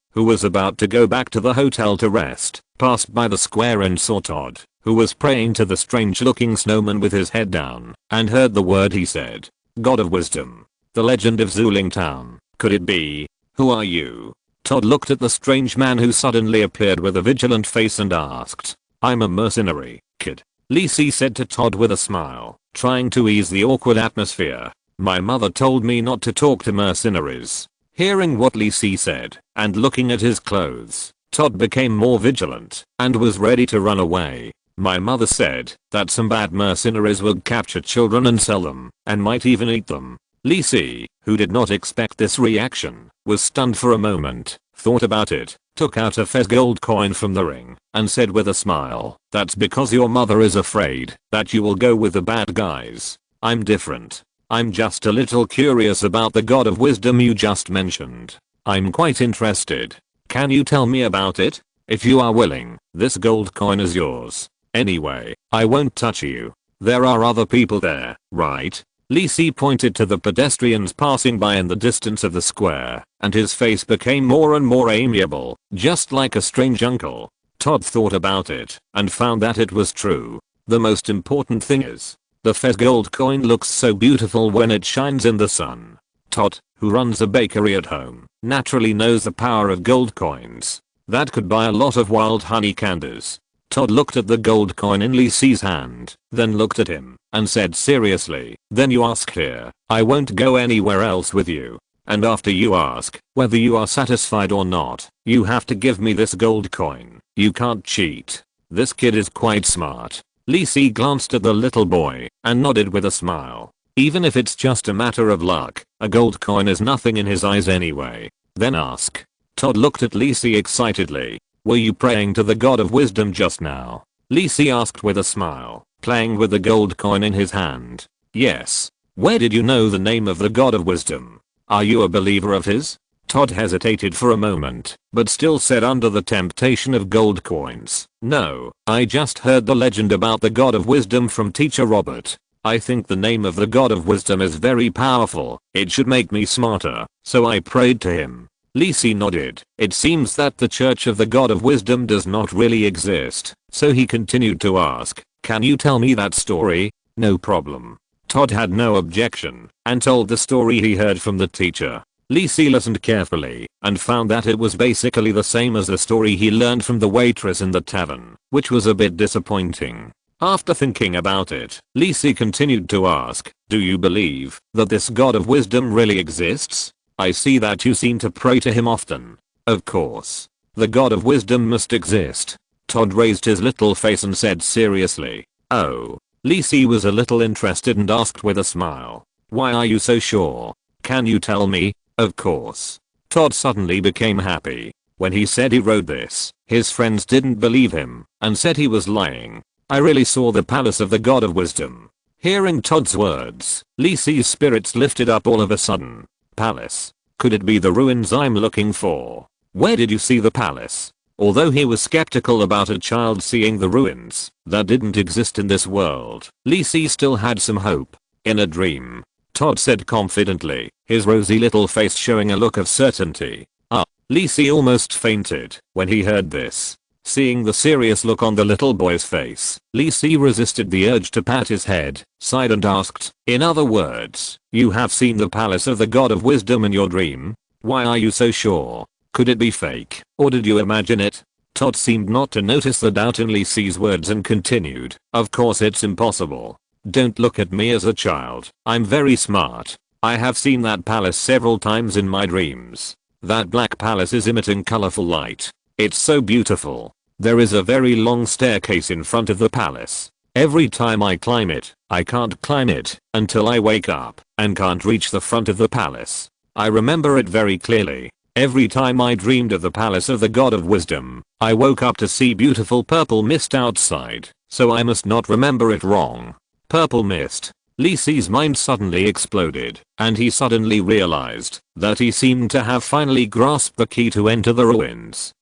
who was about to go back to the hotel to rest, passed by the square and saw Todd, who was praying to the strange-looking snowman with his head down, and heard the word he said. God of wisdom. The legend of Zuling Town. Could it be? Who are you? Todd looked at the strange man who suddenly appeared with a vigilant face and asked. I'm a mercenary, kid. Lisi said to Todd with a smile, trying to ease the awkward atmosphere. My mother told me not to talk to mercenaries. Hearing what Lisi said, and looking at his clothes, Todd became more vigilant, and was ready to run away. My mother said that some bad mercenaries would capture children and sell them, and might even eat them. Lisi, who did not expect this reaction, was stunned for a moment, thought about it, took out a Fez gold coin from the ring, and said with a smile, that's because your mother is afraid that you will go with the bad guys. I'm different. I'm just a little curious about the god of wisdom you just mentioned. I'm quite interested. Can you tell me about it? If you are willing, this gold coin is yours. Anyway, I won't touch you. There are other people there, right? Lisi pointed to the pedestrians passing by in the distance of the square, and his face became more and more amiable, just like a strange uncle. Todd thought about it, and found that it was true. The most important thing is, the Fez gold coin looks so beautiful when it shines in the sun. Todd, who runs a bakery at home, naturally knows the power of gold coins. That could buy a lot of wild honey candies. Todd looked at the gold coin in Lisi's hand, then looked at him, and said seriously, then you ask here, I won't go anywhere else with you. And after you ask whether you are satisfied or not, you have to give me this gold coin. You can't cheat. This kid is quite smart. Lisi glanced at the little boy, and nodded with a smile. Even if it's just a matter of luck, a gold coin is nothing in his eyes anyway. Then ask. Todd looked at Lisi excitedly. Were you praying to the god of wisdom just now? Lisi asked with a smile, playing with the gold coin in his hand. Yes. Where did you know the name of the god of wisdom? Are you a believer of his? Todd hesitated for a moment, but still said under the temptation of gold coins. No, I just heard the legend about the god of wisdom from teacher Robert. I think the name of the god of wisdom is very powerful. It should make me smarter, so I prayed to him. Lisi nodded. It seems that the Church of the God of Wisdom does not really exist, so he continued to ask, can you tell me that story? No problem. Todd had no objection, and told the story he heard from the teacher. Lisi listened carefully, and found that it was basically the same as the story he learned from the waitress in the tavern, which was a bit disappointing. After thinking about it, Lisi continued to ask, do you believe that this God of Wisdom really exists? I see that you seem to pray to him often. Of course. The god of wisdom must exist. Todd raised his little face and said seriously. Oh. Lisi was a little interested and asked with a smile. Why are you so sure? Can you tell me? Of course. Todd suddenly became happy. When he said he wrote this, his friends didn't believe him, and said he was lying. I really saw the palace of the god of wisdom. Hearing Todd's words, Lisi's spirits lifted up all of a sudden. Palace. Could it be the ruins I'm looking for? Where did you see the palace? Although he was skeptical about a child seeing the ruins that didn't exist in this world, Lisi still had some hope. In a dream. Todd said confidently, his rosy little face showing a look of certainty. Lisi almost fainted when he heard this. Seeing the serious look on the little boy's face, Lisi resisted the urge to pat his head, sighed and asked, in other words, you have seen the palace of the god of wisdom in your dream? Why are you so sure? Could it be fake, or did you imagine it? Todd seemed not to notice the doubt in Lisi's words and continued, of course it's impossible. Don't look at me as a child, I'm very smart. I have seen that palace several times in my dreams. That black palace is emitting colorful light. It's so beautiful. There is a very long staircase in front of the palace. Every time I climb it, I can't climb it until I wake up and can't reach the front of the palace. I remember it very clearly. Every time I dreamed of the palace of the god of wisdom, I woke up to see beautiful purple mist outside, so I must not remember it wrong. Purple mist. Lisi's mind suddenly exploded, and he suddenly realized that he seemed to have finally grasped the key to enter the ruins.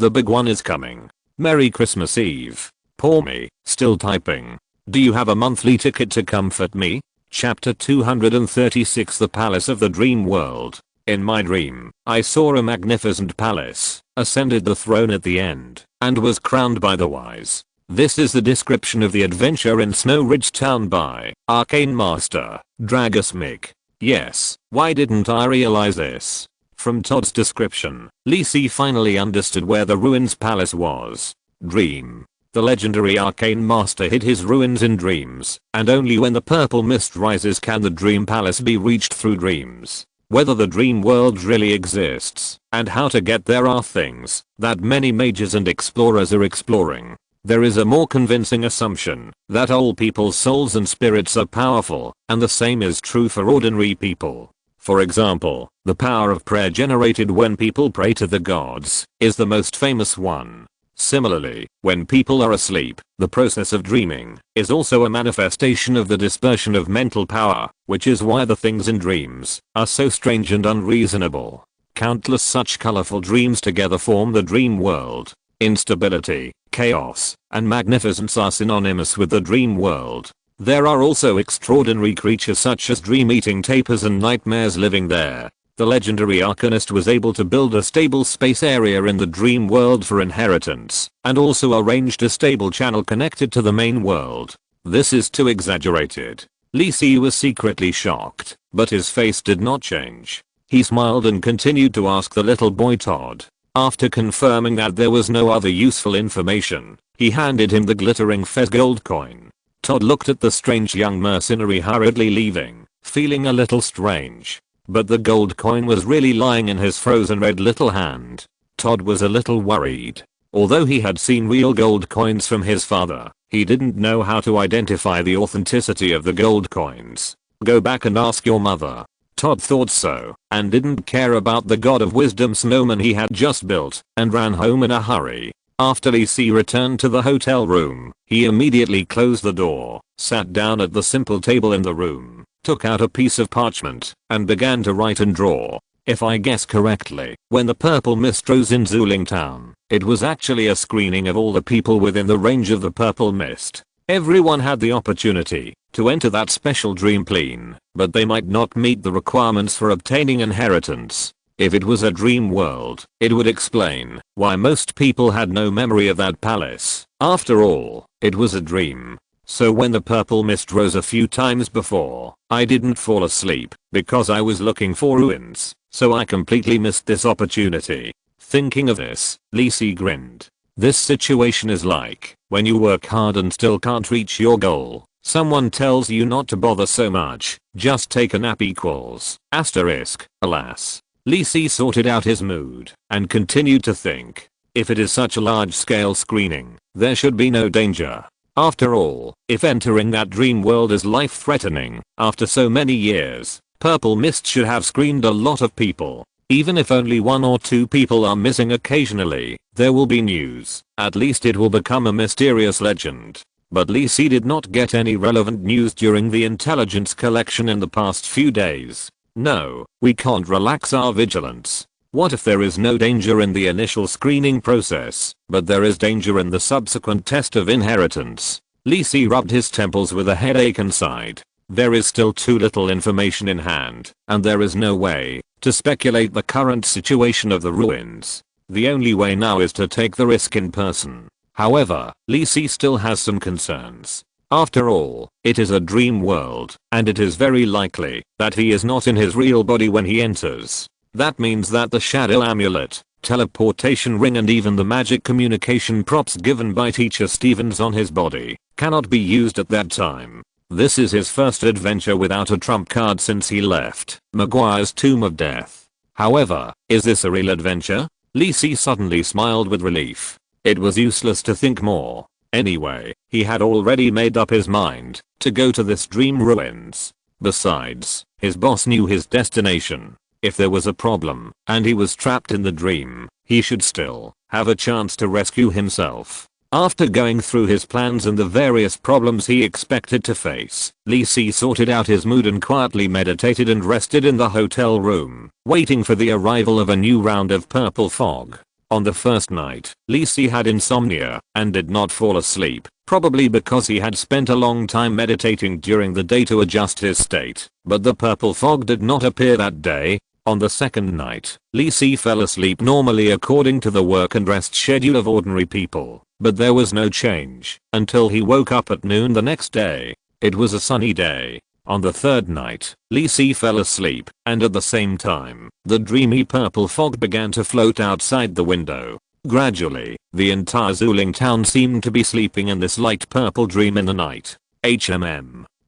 The big one is coming. Merry Christmas Eve. Poor me, still typing. Do you have a monthly ticket to comfort me? Chapter 236 The Palace of the Dream World. In my dream, I saw a magnificent palace, ascended the throne at the end, and was crowned by the wise. This is the description of the adventure in Snow Ridge Town by Arcane Master, Dragosmic. Yes, why didn't I realize this? From Todd's description, Lee Si finally understood where the ruins palace was. Dream. The legendary Arcane master hid his ruins in dreams, and only when the purple mist rises can the dream palace be reached through dreams. Whether the dream world really exists, and how to get there are things that many mages and explorers are exploring. There is a more convincing assumption that all people's souls and spirits are powerful, and the same is true for ordinary people. For example, the power of prayer generated when people pray to the gods is the most famous one. Similarly, when people are asleep, the process of dreaming is also a manifestation of the dispersion of mental power, which is why the things in dreams are so strange and unreasonable. Countless such colorful dreams together form the dream world. Instability, chaos, and magnificence are synonymous with the dream world. There are also extraordinary creatures such as dream-eating tapirs and nightmares living there. The legendary Arcanist was able to build a stable space area in the dream world for inheritance, and also arranged a stable channel connected to the main world. This is too exaggerated. Lee Si was secretly shocked, but his face did not change. He smiled and continued to ask the little boy Todd. After confirming that there was no other useful information, he handed him the glittering fez gold coin. Todd looked at the strange young mercenary hurriedly leaving, feeling a little strange. But the gold coin was really lying in his frozen red little hand. Todd was a little worried. Although he had seen real gold coins from his father, he didn't know how to identify the authenticity of the gold coins. Go back and ask your mother. Todd thought so, and didn't care about the god of wisdom snowman he had just built, and ran home in a hurry. After Lee Si returned to the hotel room, he immediately closed the door, sat down at the simple table in the room, took out a piece of parchment, and began to write and draw. If I guess correctly, when the purple mist rose in Zuling Town, it was actually a screening of all the people within the range of the purple mist. Everyone had the opportunity to enter that special dream plane, but they might not meet the requirements for obtaining inheritance. If it was a dream world, it would explain why most people had no memory of that palace. After all, it was a dream. So when the purple mist rose a few times before, I didn't fall asleep because I was looking for ruins, so I completely missed this opportunity. Thinking of this, Lee Si grinned. This situation is like when you work hard and still can't reach your goal. Someone tells you not to bother so much, just take a nap equals. Asterisk, alas. Lee Si sorted out his mood and continued to think. If it is such a large-scale screening, there should be no danger. After all, if entering that dream world is life-threatening, after so many years, Purple Mist should have screened a lot of people. Even if only 1 or 2 people are missing occasionally, there will be news. At least it will become a mysterious legend. But Lee Si did not get any relevant news during the intelligence collection in the past few days. No, we can't relax our vigilance. What if there is no danger in the initial screening process, but there is danger in the subsequent test of inheritance? Lee Si rubbed his temples with a headache and sighed. There is still too little information in hand, and there is no way to speculate the current situation of the ruins. The only way now is to take the risk in person. However, Lee Si still has some concerns. After all, it is a dream world, and it is very likely that he is not in his real body when he enters. That means that the shadow amulet, teleportation ring and even the magic communication props given by Teacher Stevens on his body cannot be used at that time. This is his first adventure without a trump card since he left Maguire's Tomb of Death. However, is this a real adventure? Lee Si suddenly smiled with relief. It was useless to think more. Anyway, he had already made up his mind to go to this dream ruins. Besides, his boss knew his destination. If there was a problem and he was trapped in the dream, he should still have a chance to rescue himself. After going through his plans and the various problems he expected to face, Lee Si sorted out his mood and quietly meditated and rested in the hotel room, waiting for the arrival of a new round of purple fog. On the first night, Lee Si had insomnia and did not fall asleep, probably because he had spent a long time meditating during the day to adjust his state, but the purple fog did not appear that day. On the second night, Lee Si fell asleep normally according to the work and rest schedule of ordinary people, but there was no change until he woke up at noon the next day. It was a sunny day. On the third night, Li Si fell asleep, and at the same time, the dreamy purple fog began to float outside the window. Gradually, the entire Zuling town seemed to be sleeping in this light purple dream in the night.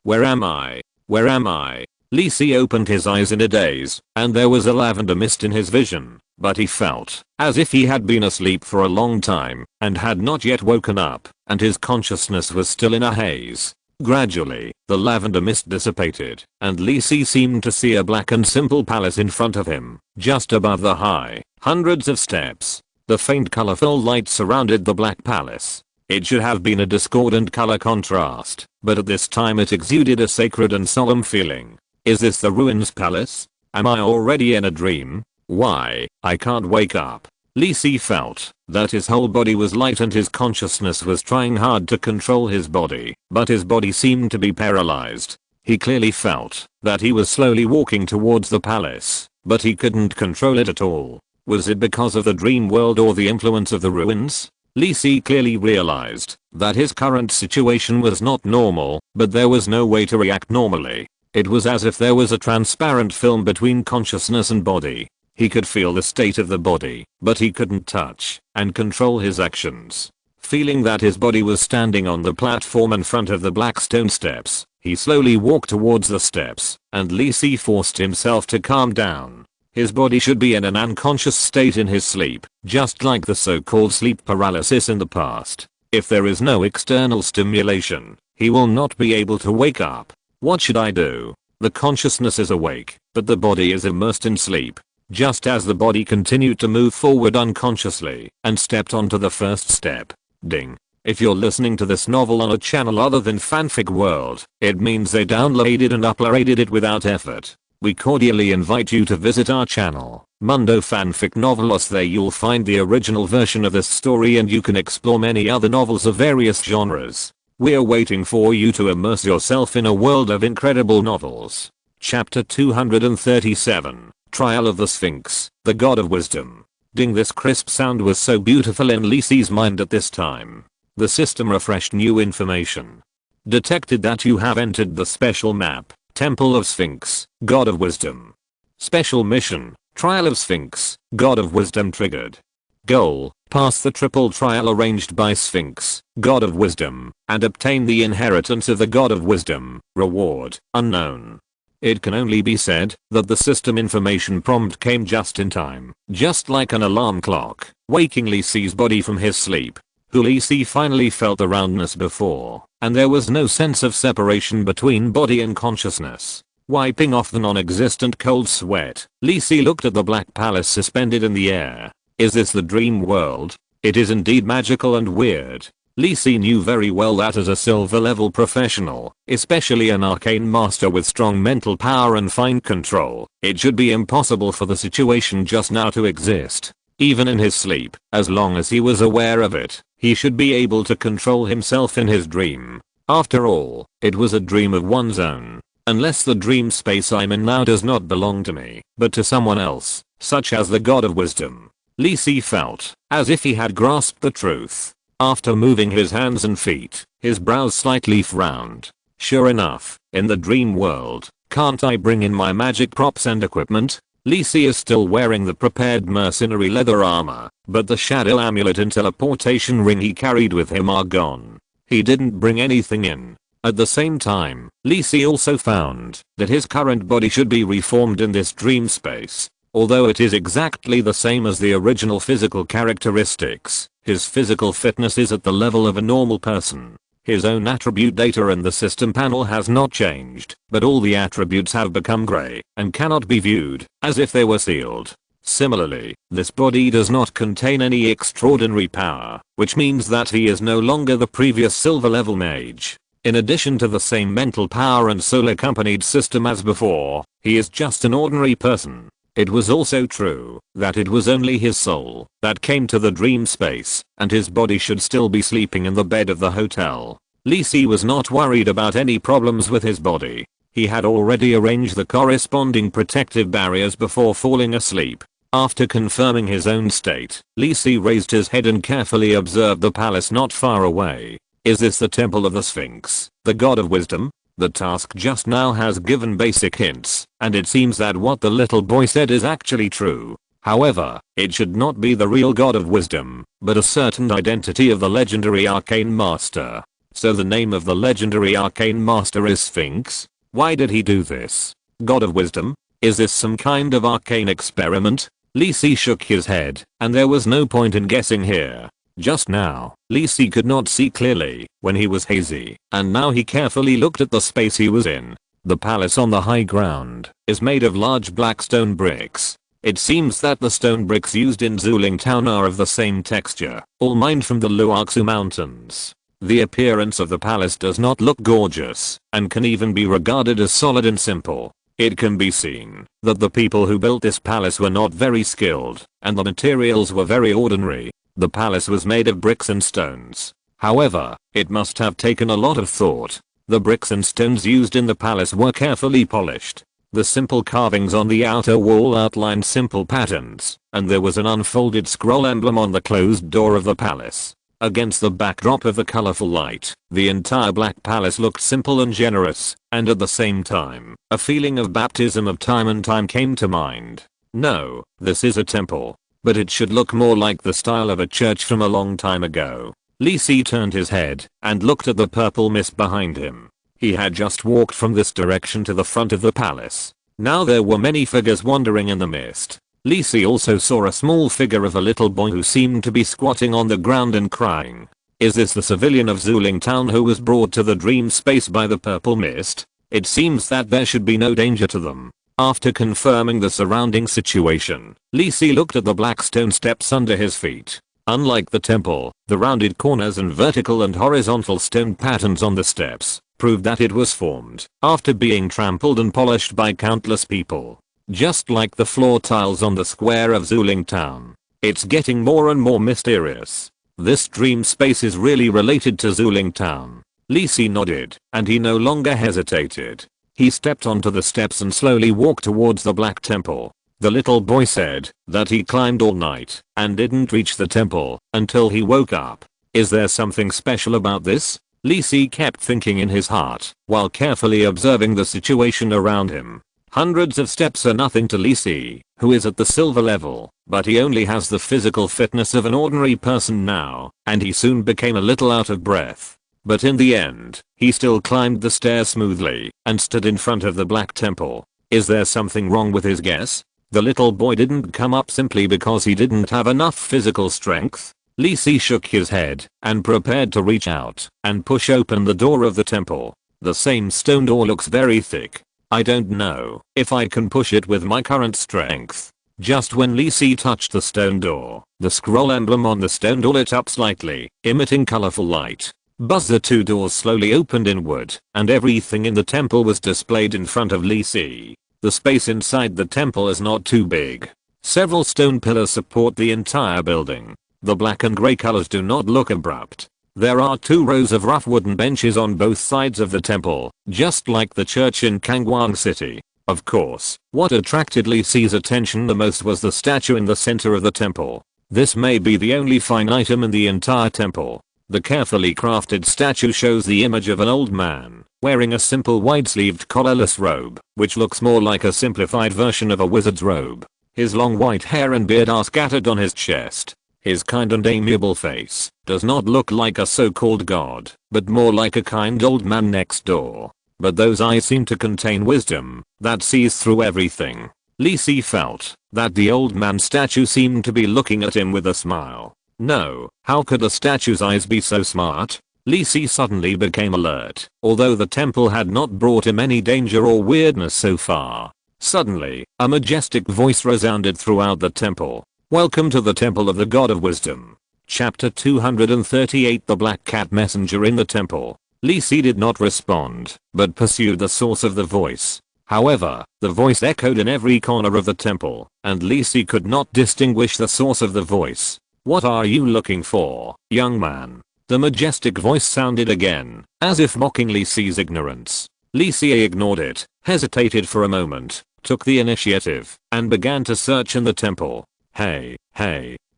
Where am I? Where am I? Li Si opened his eyes in a daze, and there was a lavender mist in his vision, but he felt as if he had been asleep for a long time, and had not yet woken up, and his consciousness was still in a haze. Gradually, the lavender mist dissipated, and Li Si seemed to see a black and simple palace in front of him, just above the high, hundreds of steps. The faint colorful light surrounded the black palace. It should have been a discordant color contrast, but at this time it exuded a sacred and solemn feeling. Is this the ruins palace? Am I already in a dream? Why, I can't wake up. Li Si felt that his whole body was light and his consciousness was trying hard to control his body, but his body seemed to be paralyzed. He clearly felt that he was slowly walking towards the palace, but he couldn't control it at all. Was it because of the dream world or the influence of the ruins? Li Si clearly realized that his current situation was not normal, but there was no way to react normally. It was as if there was a transparent film between consciousness and body. He could feel the state of the body, but he couldn't touch and control his actions. Feeling that his body was standing on the platform in front of the black stone steps, he slowly walked towards the steps, and Li Si forced himself to calm down. His body should be in an unconscious state in his sleep, just like the so-called sleep paralysis in the past. If there is no external stimulation, he will not be able to wake up. What should I do? The consciousness is awake, but the body is immersed in sleep. Just as the body continued to move forward unconsciously and stepped onto the first step. Ding. If you're listening to this novel on a channel other than Fanfic World, it means they downloaded and uploaded it without effort. We cordially invite you to visit our channel, Mundo Fanfic Novelos. There you'll find the original version of this story and you can explore many other novels of various genres. We're waiting for you to immerse yourself in a world of incredible novels. Chapter 237. Trial of the Sphinx, the God of Wisdom. Ding. This crisp sound was so beautiful in Li Si's mind at this time. The system refreshed new information. Detected that you have entered the special map, Temple of Sphinx, God of Wisdom. Special mission, Trial of Sphinx, God of Wisdom triggered. Goal, pass the triple trial arranged by Sphinx, God of Wisdom, and obtain the inheritance of the God of Wisdom. Reward, unknown. It can only be said that the system information prompt came just in time, just like an alarm clock, waking Li Si's body from his sleep. Li Si finally felt the roundness before, and there was no sense of separation between body and consciousness. Wiping off the non-existent cold sweat, Li Si looked at the black palace suspended in the air. Is this the dream world? It is indeed magical and weird. Li Si knew very well that as a silver level professional, especially an arcane master with strong mental power and fine control, it should be impossible for the situation just now to exist. Even in his sleep, as long as he was aware of it, he should be able to control himself in his dream. After all, it was a dream of one's own. Unless the dream space I'm in now does not belong to me, but to someone else, such as the God of Wisdom. Li Si felt as if he had grasped the truth. After moving his hands and feet, his brows slightly frowned. Sure enough, in the dream world, can't I bring in my magic props and equipment? Li Si is still wearing the prepared mercenary leather armor, but the shadow amulet and teleportation ring he carried with him are gone. He didn't bring anything in. At the same time, Li Si also found that his current body should be reformed in this dream space. Although it is exactly the same as the original physical characteristics, his physical fitness is at the level of a normal person. His own attribute data in the system panel has not changed, but all the attributes have become grey and cannot be viewed as if they were sealed. Similarly, this body does not contain any extraordinary power, which means that he is no longer the previous silver level mage. In addition to the same mental power and soul accompanied system as before, he is just an ordinary person. It was also true that it was only his soul that came to the dream space, and his body should still be sleeping in the bed of the hotel. Li Si was not worried about any problems with his body. He had already arranged the corresponding protective barriers before falling asleep. After confirming his own state, Li Si raised his head and carefully observed the palace not far away. Is this the Temple of the Sphinx, the God of Wisdom? The task just now has given basic hints, and it seems that what the little boy said is actually true. However, it should not be the real god of wisdom, but a certain identity of the legendary arcane master. So the name of the legendary arcane master is Sphinx? Why did he do this? God of wisdom? Is this some kind of arcane experiment? Lee Si shook his head, and there was no point in guessing here. Just now, Lee Si could not see clearly when he was hazy, and now he carefully looked at the space he was in. The palace on the high ground is made of large black stone bricks. It seems that the stone bricks used in Zuling Town are of the same texture, all mined from the Luoxu Mountains. The appearance of the palace does not look gorgeous, and can even be regarded as solid and simple. It can be seen that the people who built this palace were not very skilled, and the materials were very ordinary. The palace was made of bricks and stones. However, it must have taken a lot of thought. The bricks and stones used in the palace were carefully polished. The simple carvings on the outer wall outlined simple patterns, and there was an unfolded scroll emblem on the closed door of the palace. Against the backdrop of the colorful light, the entire black palace looked simple and generous, and at the same time, a feeling of baptism of time and time came to mind. No, this is a temple, but it should look more like the style of a church from a long time ago. Lee Si turned his head and looked at the purple mist behind him. He had just walked from this direction to the front of the palace. Now there were many figures wandering in the mist. Lee Si also saw a small figure of a little boy who seemed to be squatting on the ground and crying. Is this the civilian of Zuling Town who was brought to the dream space by the purple mist? It seems that there should be no danger to them. After confirming the surrounding situation, Lee Si looked at the black stone steps under his feet. Unlike the temple, the rounded corners and vertical and horizontal stone patterns on the steps proved that it was formed after being trampled and polished by countless people. Just like the floor tiles on the square of Zuling Town. It's getting more and more mysterious. This dream space is really related to Zuling Town. Lee Si nodded, and he no longer hesitated. He stepped onto the steps and slowly walked towards the Black Temple. The little boy said that he climbed all night and didn't reach the temple until he woke up. Is there something special about this? Lee Si kept thinking in his heart while carefully observing the situation around him. Hundreds of steps are nothing to Lee Si, who is at the silver level, but he only has the physical fitness of an ordinary person now, and he soon became a little out of breath. But in the end, he still climbed the stairs smoothly and stood in front of the Black Temple. Is there something wrong with his guess? The little boy didn't come up simply because he didn't have enough physical strength. Lee Si shook his head and prepared to reach out and push open the door of the temple. The same stone door looks very thick. I don't know if I can push it with my current strength. Just when Lee Si touched the stone door, the scroll emblem on the stone door lit up slightly, emitting colorful light. Buzz, the two doors slowly opened inward, and everything in the temple was displayed in front of Lee Si. The space inside the temple is not too big. Several stone pillars support the entire building. The black and grey colors do not look abrupt. There are 2 rows of rough wooden benches on both sides of the temple, just like the church in Kangwang City. Of course, what attracted Lee Si's attention the most was the statue in the center of the temple. This may be the only fine item in the entire temple. The carefully crafted statue shows the image of an old man, wearing a simple wide-sleeved collarless robe, which looks more like a simplified version of a wizard's robe. His long white hair and beard are scattered on his chest. His kind and amiable face does not look like a so-called god, but more like a kind old man next door. But those eyes seem to contain wisdom that sees through everything. Lee Si felt that the old man statue seemed to be looking at him with a smile. No, how could the statue's eyes be so smart? Lee Si suddenly became alert, although the temple had not brought him any danger or weirdness so far. Suddenly, a majestic voice resounded throughout the temple. Welcome to the Temple of the God of Wisdom. Chapter 238, The Black Cat Messenger in the Temple. Lee Si did not respond, but pursued the source of the voice. However, the voice echoed in every corner of the temple, and Lee Si could not distinguish the source of the voice. What are you looking for, young man? The majestic voice sounded again, as if mocking Lee Si's ignorance. Lee Si ignored it, hesitated for a moment, took the initiative, and began to search in the temple. Hey,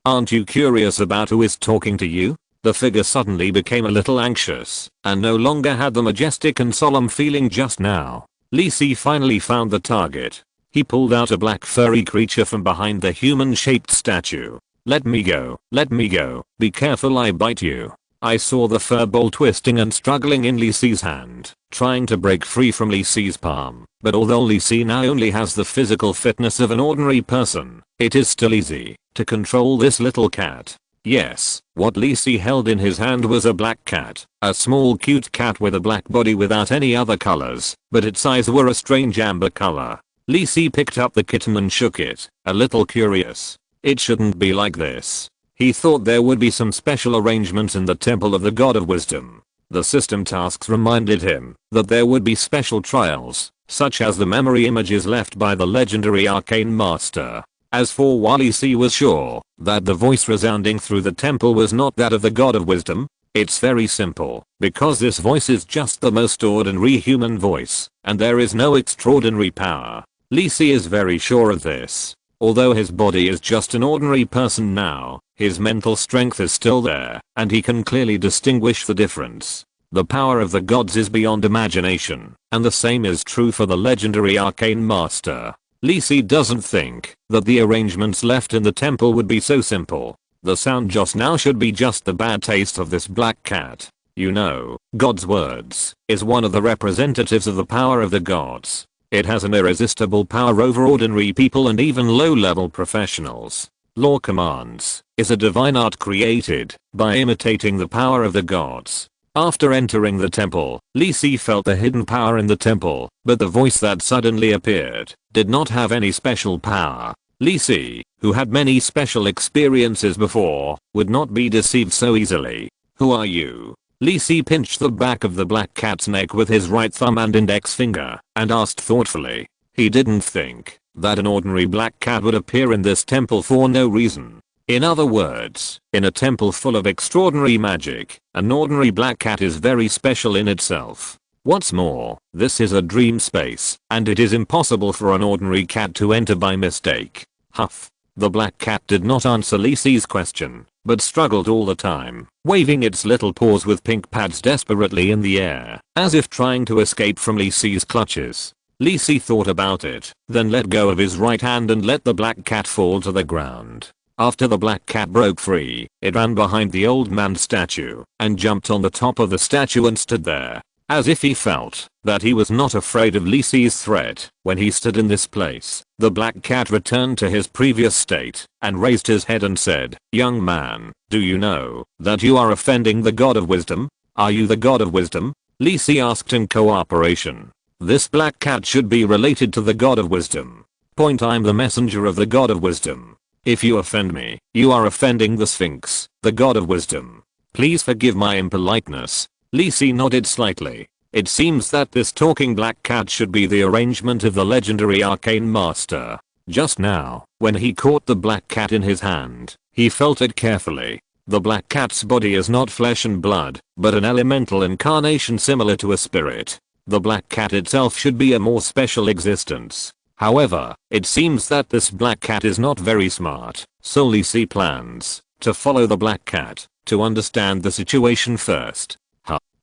aren't you curious about who is talking to you? the figure suddenly became a little anxious and no longer had the majestic and solemn feeling just now. Lee Si finally found the target. He pulled out a black furry creature from behind the human-shaped statue. Let me go, be careful I bite you. I saw the furball twisting and struggling in Lee Si's hand, trying to break free from Lee Si's palm. But although Lee Si now only has the physical fitness of an ordinary person, it is still easy to control this little cat. Yes, what Lee Si held in his hand was a black cat, a small cute cat with a black body without any other colors, but its eyes were a strange amber color. Lee Si picked up the kitten and shook it, a little curious. It shouldn't be like this. He thought there would be some special arrangements in the Temple of the God of Wisdom. The system tasks reminded him that there would be special trials, such as the memory images left by the legendary Arcane Master. As for while Lee Si was sure that the voice resounding through the temple was not that of the God of Wisdom, it's very simple, because this voice is just the most ordinary human voice, and there is no extraordinary power. Lee Si is very sure of this. Although his body is just an ordinary person now, his mental strength is still there, and he can clearly distinguish the difference. The power of the gods is beyond imagination, and the same is true for the legendary Arcane Master. Lee Si doesn't think that the arrangements left in the temple would be so simple. The sound just now should be just the bad taste of this black cat. You know, God's words is one of the representatives of the power of the gods. It has an irresistible power over ordinary people and even low-level professionals. Law commands is a divine art created by imitating the power of the gods. After entering the temple, Lee Si felt the hidden power in the temple, but the voice that suddenly appeared did not have any special power. Lee Si, who had many special experiences before, would not be deceived so easily. Who are you? Lee Si pinched the back of the black cat's neck with his right thumb and index finger, and asked thoughtfully. He didn't think that an ordinary black cat would appear in this temple for no reason. In other words, in a temple full of extraordinary magic, an ordinary black cat is very special in itself. What's more, this is a dream space, and it is impossible for an ordinary cat to enter by mistake. Huff. The black cat did not answer Lee Si's question, but struggled all the time, waving its little paws with pink pads desperately in the air, as if trying to escape from Lee Si's clutches. Lee Si thought about it, then let go of his right hand and let the black cat fall to the ground. After the black cat broke free, it ran behind the old man's statue, and jumped on the top of the statue and stood there, as if he felt that he was not afraid of Lee Si's threat. When he stood in this place, the black cat returned to his previous state, and raised his head and said, "Young man, do you know that you are offending the God of Wisdom? Are you the God of Wisdom?" Lee Si asked in cooperation. This black cat should be related to the God of Wisdom. Point: I'm the messenger of the God of Wisdom. If you offend me, you are offending the Sphinx, the God of Wisdom. Please forgive my impoliteness. Lee Si nodded slightly. It seems that this talking black cat should be the arrangement of the legendary Arcane Master. Just now, when he caught the black cat in his hand, he felt it carefully. The black cat's body is not flesh and blood, but an elemental incarnation similar to a spirit. The black cat itself should be a more special existence. However, it seems that this black cat is not very smart, so Lee Si plans to follow the black cat to understand the situation first.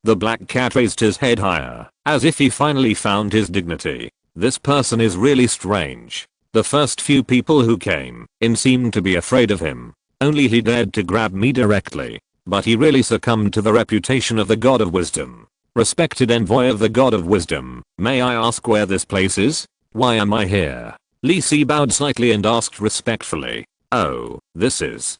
The black cat raised his head higher, as if he finally found his dignity. This person is really strange. The first few people who came in seemed to be afraid of him. Only he dared to grab me directly. But he really succumbed to the reputation of the God of Wisdom. Respected envoy of the God of Wisdom, may I ask where this place is? Why am I here? Lee Si bowed slightly and asked respectfully. Oh, this is,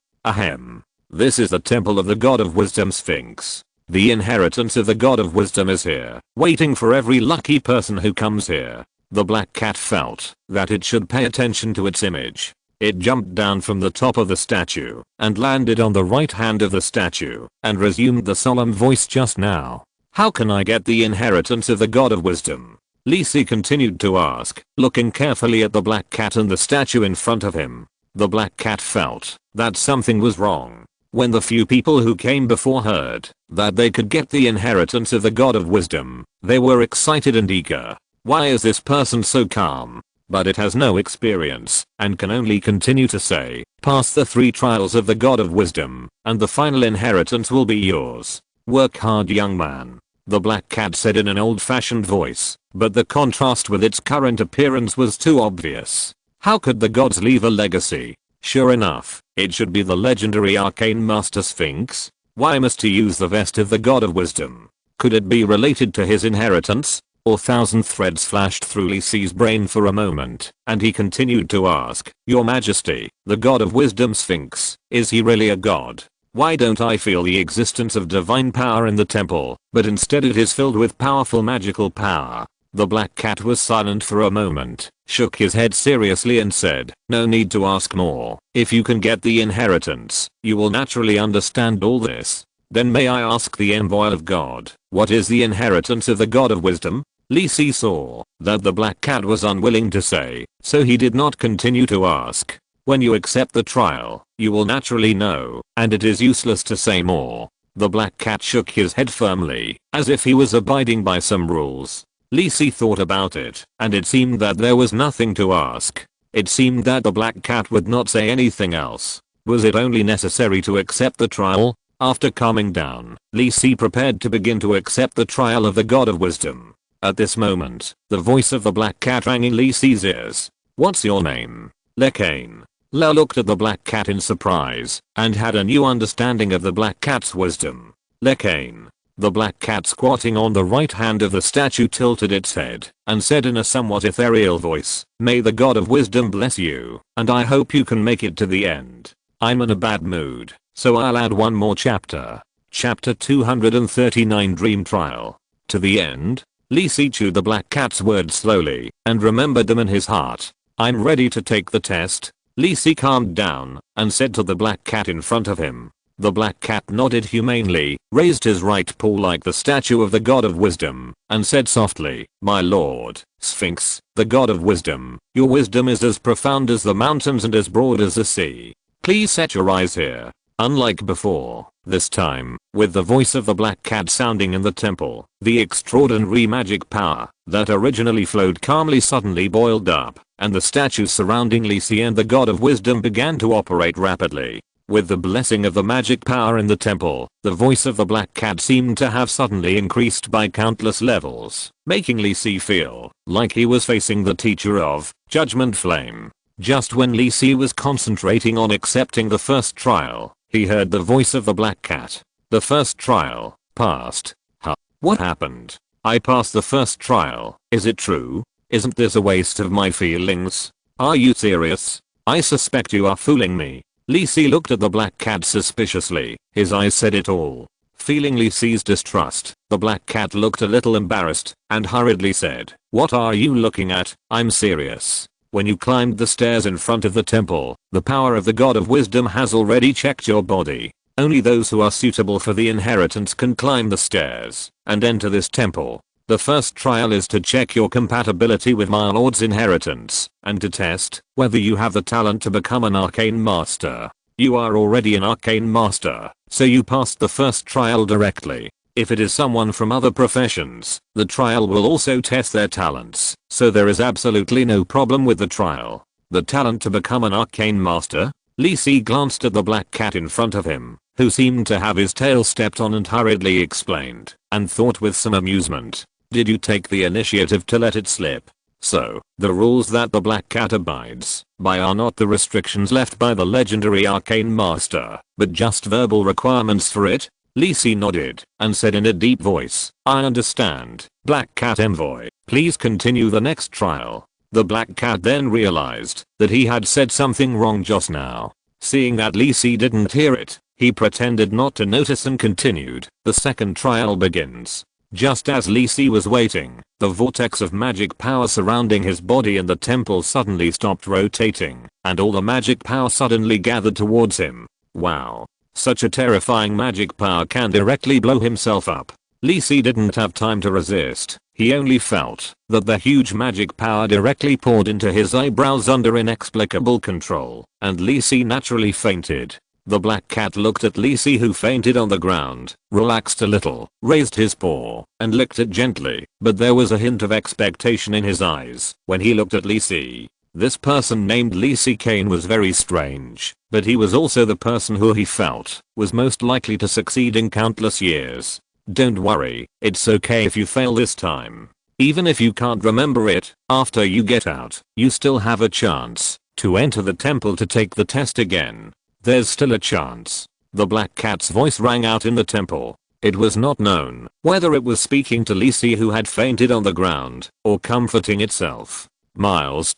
this is the temple of the God of Wisdom Sphinx. The inheritance of the God of Wisdom is here, waiting for every lucky person who comes here. The black cat felt that it should pay attention to its image. It jumped down from the top of the statue and landed on the right hand of the statue and resumed the solemn voice just now. How can I get the inheritance of the God of Wisdom? Lee Si continued to ask, looking carefully at the black cat and the statue in front of him. The black cat felt that something was wrong. When the few people who came before heard that they could get the inheritance of the God of Wisdom, they were excited and eager. Why is this person so calm? but it has no experience and can only continue to say, pass the 3 trials of the God of Wisdom, and the final inheritance will be yours. Work hard, young man, the black cat said in an old-fashioned voice, but the contrast with its current appearance was too obvious. How could the gods leave a legacy? Sure enough, it should be the legendary Arcane Master Sphinx. Why must he use the vest of the God of Wisdom? Could it be related to his inheritance? Or thousand threads flashed through Lee Si's brain for a moment, and he continued to ask, Your Majesty, the God of Wisdom Sphinx, is he really a god? Why don't I feel the existence of divine power in the temple, but instead it is filled with powerful magical power? The black cat was silent for a moment, shook his head seriously and said, no need to ask more. If you can get the inheritance, you will naturally understand all this. Then may I ask the envoy of God, what is the inheritance of the God of Wisdom? Lee Si saw that the black cat was unwilling to say, so he did not continue to ask. When you accept the trial, you will naturally know, and it is useless to say more. The black cat shook his head firmly, as if he was abiding by some rules. Lee Si thought about it, and it seemed that there was nothing to ask. It seemed that the black cat would not say anything else. Was it only necessary to accept the trial? After calming down, Lee Si prepared to begin to accept the trial of the God of Wisdom. At this moment, the voice of the black cat rang in Lee Si's ears. What's your name? Arcane. La looked at the black cat in surprise, and had a new understanding of the black cat's wisdom. Arcane. The black cat squatting on the right hand of the statue tilted its head, and said in a somewhat ethereal voice, may the God of Wisdom bless you, and I hope you can make it to the end. I'm in a bad mood, so I'll add one more chapter. Chapter 239 Dream Trial. To the end? Lee Si chewed the black cat's words slowly, and remembered them in his heart. I'm ready to take the test. Lee Si calmed down, and said to the black cat in front of him. The black cat nodded humanely, raised his right paw like the statue of the God of Wisdom, and said softly, my lord, Sphinx, the God of Wisdom, your wisdom is as profound as the mountains and as broad as the sea. Please set your eyes here. Unlike before, this time, with the voice of the black cat sounding in the temple, the extraordinary magic power that originally flowed calmly suddenly boiled up, and the statues surrounding Lee Si and the God of Wisdom began to operate rapidly. With the blessing of the magic power in the temple, the voice of the black cat seemed to have suddenly increased by countless levels, making Lee Si feel like he was facing the teacher of Judgment Flame. Just when Lee Si was concentrating on accepting the first trial, he heard the voice of the black cat. The first trial, passed. Huh? What happened? I passed the first trial, is it true? Isn't this a waste of my feelings? Are you serious? I suspect you are fooling me. Lee Si looked at the black cat suspiciously, his eyes said it all. Feeling Lee Si's distrust, the black cat looked a little embarrassed, and hurriedly said, what are you looking at? I'm serious. When you climbed the stairs in front of the temple, the power of the God of Wisdom has already checked your body. Only those who are suitable for the inheritance can climb the stairs and enter this temple. The first trial is to check your compatibility with my lord's inheritance, and to test whether you have the talent to become an arcane master. You are already an arcane master, so you passed the first trial directly. If it is someone from other professions, the trial will also test their talents, so there is absolutely no problem with the trial. The talent to become an arcane master? Lee Si glanced at the black cat in front of him, who seemed to have his tail stepped on and hurriedly explained, and thought with some amusement. Did you take the initiative to let it slip? So, the rules that the black cat abides by are not the restrictions left by the legendary arcane master, but just verbal requirements for it? Lee Si nodded, and said in a deep voice, I understand, Black Cat Envoy, please continue the next trial. The black cat then realized that he had said something wrong just now. Seeing that Lee Si didn't hear it, he pretended not to notice and continued, the second trial begins. Just as Lee Si was waiting, the vortex of magic power surrounding his body in the temple suddenly stopped rotating, and all the magic power suddenly gathered towards him. Wow. Such a terrifying magic power can directly blow himself up. Lee Si didn't have time to resist. He only felt that the huge magic power directly poured into his eyebrows under inexplicable control, and Lee Si naturally fainted. The black cat looked at Lisi, who fainted on the ground, relaxed a little, raised his paw, and licked it gently, but there was a hint of expectation in his eyes when he looked at Lisi. This person named Lisi Kane was very strange, but he was also the person who he felt was most likely to succeed in countless years. Don't worry, it's okay if you fail this time. Even if you can't remember it, after you get out, you still have a chance to enter the temple to take the test again. There's still a chance. The black cat's voice rang out in the temple. It was not known whether it was speaking to Lisi, who had fainted on the ground, or comforting itself. Miles,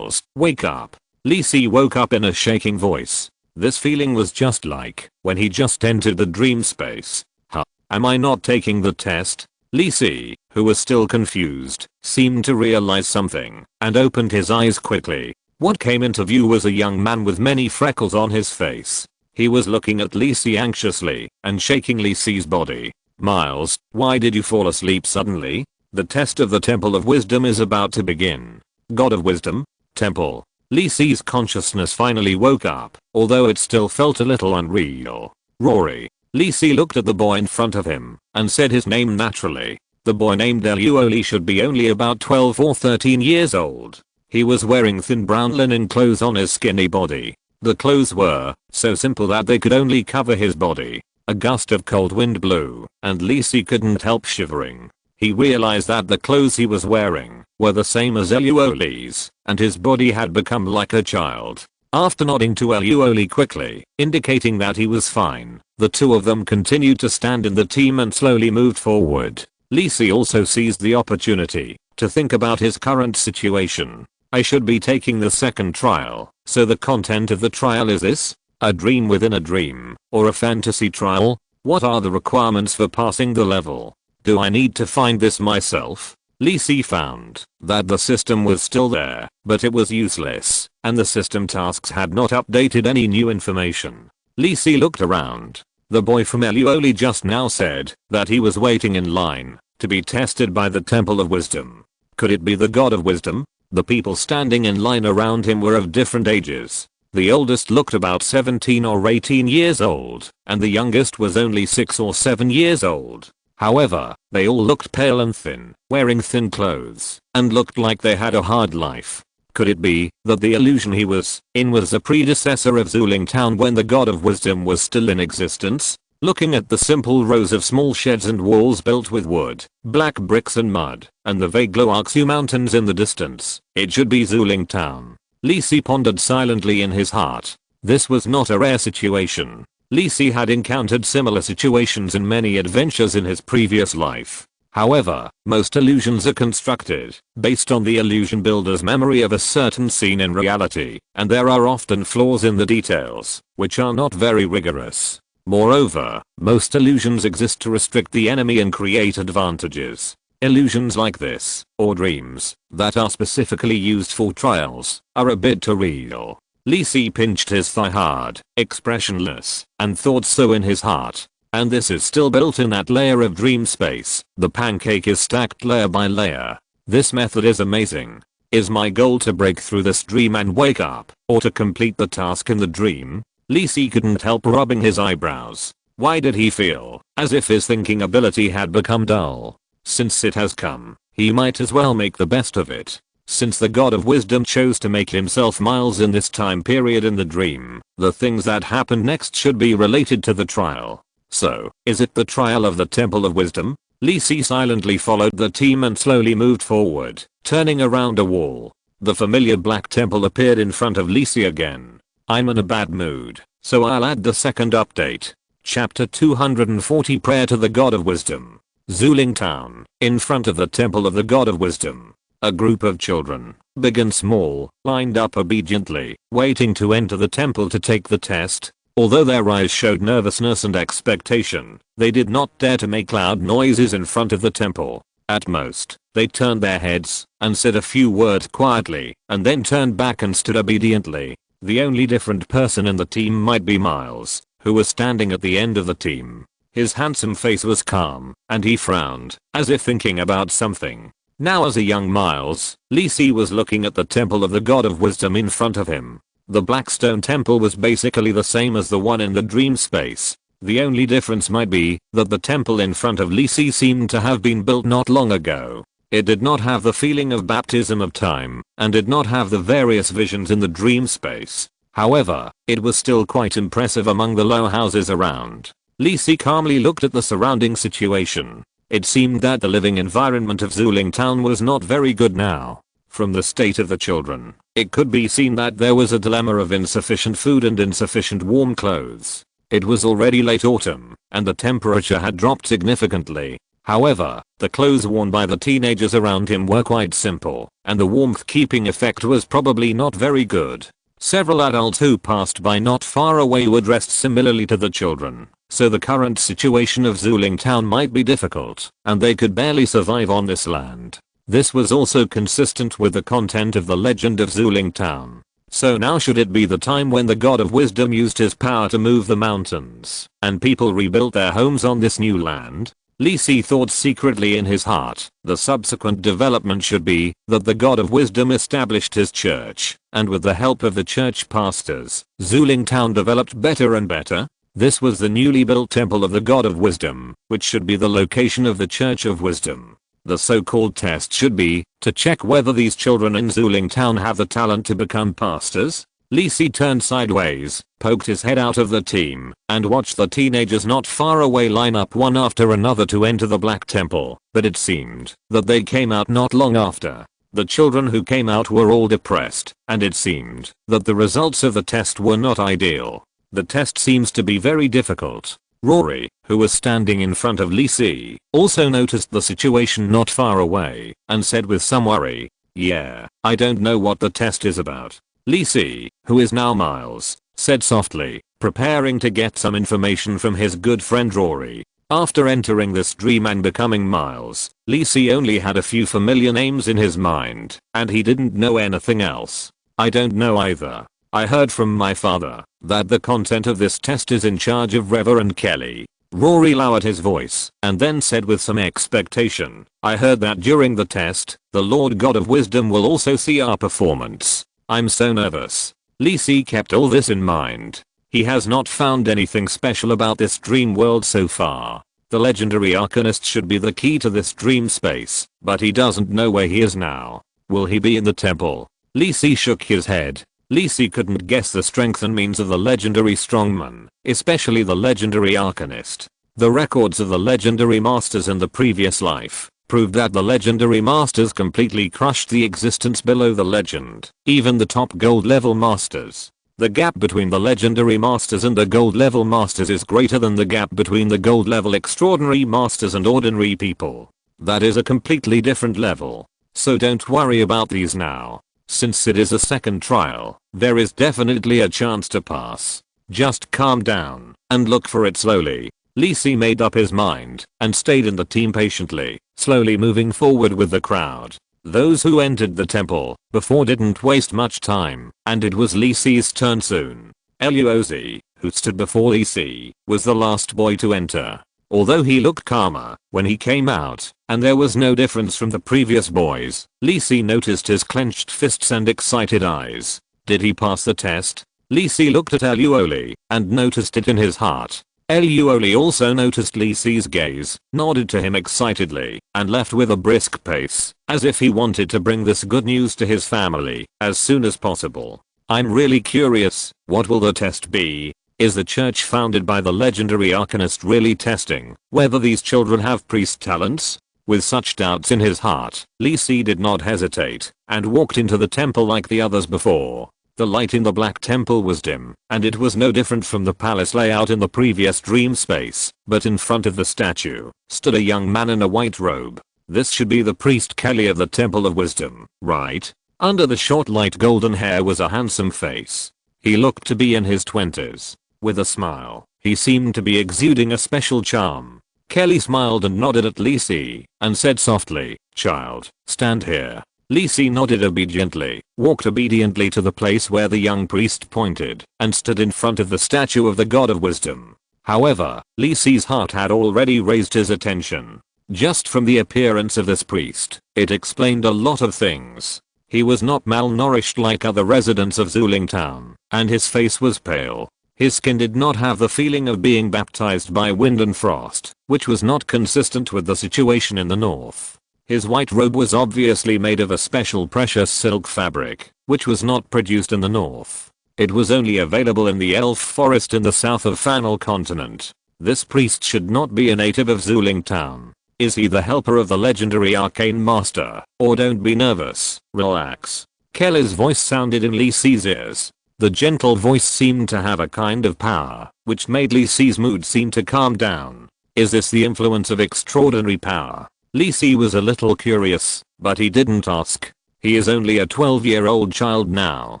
wake up. Lisi woke up in a shaking voice. This feeling was just like when he just entered the dream space. Huh? Am I not taking the test? Lisi, who was still confused, seemed to realize something and opened his eyes quickly. What came into view was a young man with many freckles on his face. He was looking at Lisi anxiously and shaking Lisi's body. Miles, why did you fall asleep suddenly? The test of the Temple of Wisdom is about to begin. God of Wisdom? Temple. Lisi's consciousness finally woke up, although it still felt a little unreal. Rory. Lisi looked at the boy in front of him and said his name naturally. The boy named Eluoli should be only about 12 or 13 years old. He was wearing thin brown linen clothes on his skinny body. The clothes were so simple that they could only cover his body. A gust of cold wind blew, and Lisi couldn't help shivering. He realized that the clothes he was wearing were the same as Eluoli's, and his body had become like a child. After nodding to Eluoli quickly, indicating that he was fine, the two of them continued to stand in the team and slowly moved forward. Lisi also seized the opportunity to think about his current situation. I should be taking the second trial, so the content of the trial is this? A dream within a dream, or a fantasy trial? What are the requirements for passing the level? Do I need to find this myself? Lisi found that the system was still there, but it was useless, and the system tasks had not updated any new information. Lisi looked around. The boy from Eluoli just now said that he was waiting in line to be tested by the Temple of Wisdom. Could it be the God of Wisdom? The people standing in line around him were of different ages. The oldest looked about 17 or 18 years old, and the youngest was only 6 or 7 years old. However, they all looked pale and thin, wearing thin clothes, and looked like they had a hard life. Could it be that the illusion he was in was a predecessor of Zuling Town when the God of Wisdom was still in existence? Looking at the simple rows of small sheds and walls built with wood, black bricks and mud, and the vague Loaksu mountains in the distance, it should be Zuling Town. Lisi pondered silently in his heart. This was not a rare situation. Lisi had encountered similar situations in many adventures in his previous life. However, most illusions are constructed based on the illusion builder's memory of a certain scene in reality, and there are often flaws in the details, which are not very rigorous. Moreover, most illusions exist to restrict the enemy and create advantages. Illusions like this, or dreams, that are specifically used for trials, are a bit too real. Lisi pinched his thigh hard, expressionless, and thought so in his heart. And this is still built in that layer of dream space. The pancake is stacked layer by layer. This method is amazing. Is my goal to break through this dream and wake up, or to complete the task in the dream? Lisi couldn't help rubbing his eyebrows. Why did he feel as if his thinking ability had become dull? Since it has come, he might as well make the best of it. Since the God of Wisdom chose to make himself Miles in this time period in the dream, the things that happened next should be related to the trial. So, is it the trial of the Temple of Wisdom? Lisi silently followed the team and slowly moved forward, turning around a wall. The familiar black temple appeared in front of Lisi again. I'm in a bad mood, so I'll add the second update. Chapter 240 Prayer to the God of Wisdom. Zuling Town, in front of the Temple of the God of Wisdom. A group of children, big and small, lined up obediently, waiting to enter the temple to take the test. Although their eyes showed nervousness and expectation, they did not dare to make loud noises in front of the temple. At most, they turned their heads and said a few words quietly, and then turned back and stood obediently. The only different person in the team might be Miles, who was standing at the end of the team. His handsome face was calm, and he frowned, as if thinking about something. Now as a young Miles, Lisi was looking at the Temple of the God of Wisdom in front of him. The Blackstone temple was basically the same as the one in the dream space. The only difference might be that the temple in front of Lisi seemed to have been built not long ago. It did not have the feeling of baptism of time, and did not have the various visions in the dream space. However, it was still quite impressive among the low houses around. Lisi calmly looked at the surrounding situation. It seemed that the living environment of Zuling Town was not very good now. From the state of the children, it could be seen that there was a dilemma of insufficient food and insufficient warm clothes. It was already late autumn, and the temperature had dropped significantly. However, the clothes worn by the teenagers around him were quite simple, and the warmth-keeping effect was probably not very good. Several adults who passed by not far away were dressed similarly to the children, so the current situation of Zuling Town might be difficult, and they could barely survive on this land. This was also consistent with the content of the legend of Zuling Town. So now should it be the time when the god of wisdom used his power to move the mountains, and people rebuilt their homes on this new land? Lisi thought secretly in his heart. The subsequent development should be that the god of wisdom established his church, and with the help of the church pastors, Zuling Town developed better and better. This was the newly built temple of the god of wisdom, which should be the location of the church of wisdom. The so-called test should be to check whether these children in Zuling Town have the talent to become pastors. Lisi turned sideways, poked his head out of the team, and watched the teenagers not far away line up one after another to enter the Black Temple, but it seemed that they came out not long after. The children who came out were all depressed, and it seemed that the results of the test were not ideal. The test seems to be very difficult. Rory, who was standing in front of Lisi, also noticed the situation not far away, and said with some worry, "Yeah, I don't know what the test is about." Lisi, who is now Miles, said softly, preparing to get some information from his good friend Rory. After entering this dream and becoming Miles, Lisi only had a few familiar names in his mind, and he didn't know anything else. "I don't know either. I heard from my father that the content of this test is in charge of Reverend Kelly." Rory lowered his voice and then said with some expectation, "I heard that during the test, the Lord God of Wisdom will also see our performance. I'm so nervous." Lisi kept all this in mind. He has not found anything special about this dream world so far. The legendary Arcanist should be the key to this dream space, but he doesn't know where he is now. Will he be in the temple? Lisi shook his head. Lisi couldn't guess the strength and means of the legendary strongman, especially the legendary Arcanist. The records of the legendary masters in the previous life proved that the legendary masters completely crushed the existence below the legend, even the top gold level masters. The gap between the legendary masters and the gold level masters is greater than the gap between the gold level extraordinary masters and ordinary people. That is a completely different level. So don't worry about these now. Since it is a second trial, there is definitely a chance to pass. Just calm down and look for it slowly. Lisi made up his mind and stayed in the team patiently, slowly moving forward with the crowd. Those who entered the temple before didn't waste much time, and it was Lisi's turn soon. Eluozi, who stood before Lisi, was the last boy to enter. Although he looked calmer when he came out, and there was no difference from the previous boys, Lisi noticed his clenched fists and excited eyes. Did he pass the test? Lisi looked at Eluoli and noticed it in his heart. Eluoli also noticed Lisi's gaze, nodded to him excitedly, and left with a brisk pace, as if he wanted to bring this good news to his family as soon as possible. "I'm really curious, what will the test be? Is the church founded by the legendary Arcanist really testing whether these children have priest talents?" With such doubts in his heart, Lisi did not hesitate and walked into the temple like the others before. The light in the Black Temple was dim, and it was no different from the palace layout in the previous dream space, but in front of the statue stood a young man in a white robe. This should be the priest Kelly of the Temple of Wisdom, right? Under the short light golden hair was a handsome face. He looked to be in his 20s. With a smile, he seemed to be exuding a special charm. Kelly smiled and nodded at Lisi, and said softly, "Child, stand here." Lisi nodded obediently, walked obediently to the place where the young priest pointed, and stood in front of the statue of the God of Wisdom. However, Lisi's heart had already raised his attention. Just from the appearance of this priest, it explained a lot of things. He was not malnourished like other residents of Zuling Town, and his face was pale. His skin did not have the feeling of being baptized by wind and frost, which was not consistent with the situation in the north. His white robe was obviously made of a special precious silk fabric, which was not produced in the north. It was only available in the elf forest in the south of Fanal continent. This priest should not be a native of Zuling Town. Is he the helper of the legendary Arcane Master? Or don't be nervous, relax. Kelly's voice sounded in Lee Si's ears. The gentle voice seemed to have a kind of power, which made Lee Si's mood seem to calm down. Is this the influence of extraordinary power? Lee Si was a little curious, but he didn't ask. He is only a 12-year-old child now.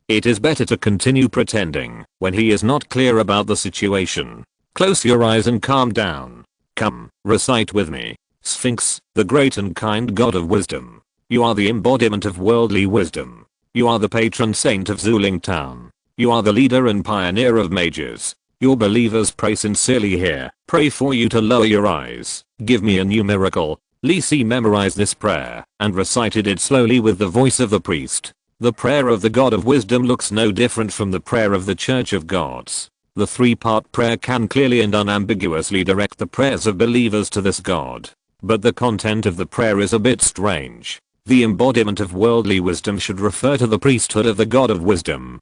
It is better to continue pretending when he is not clear about the situation. Close your eyes and calm down. Come, recite with me. Sphinx, the great and kind god of wisdom. You are the embodiment of worldly wisdom. You are the patron saint of Zuling Town. You are the leader and pioneer of mages. Your believers pray sincerely here. Pray for you to lower your eyes. Give me a new miracle. Lee Si memorized this prayer and recited it slowly with the voice of the priest. The prayer of the God of Wisdom looks no different from the prayer of the Church of Gods. The three-part prayer can clearly and unambiguously direct the prayers of believers to this God. But the content of the prayer is a bit strange. The embodiment of worldly wisdom should refer to the priesthood of the God of Wisdom.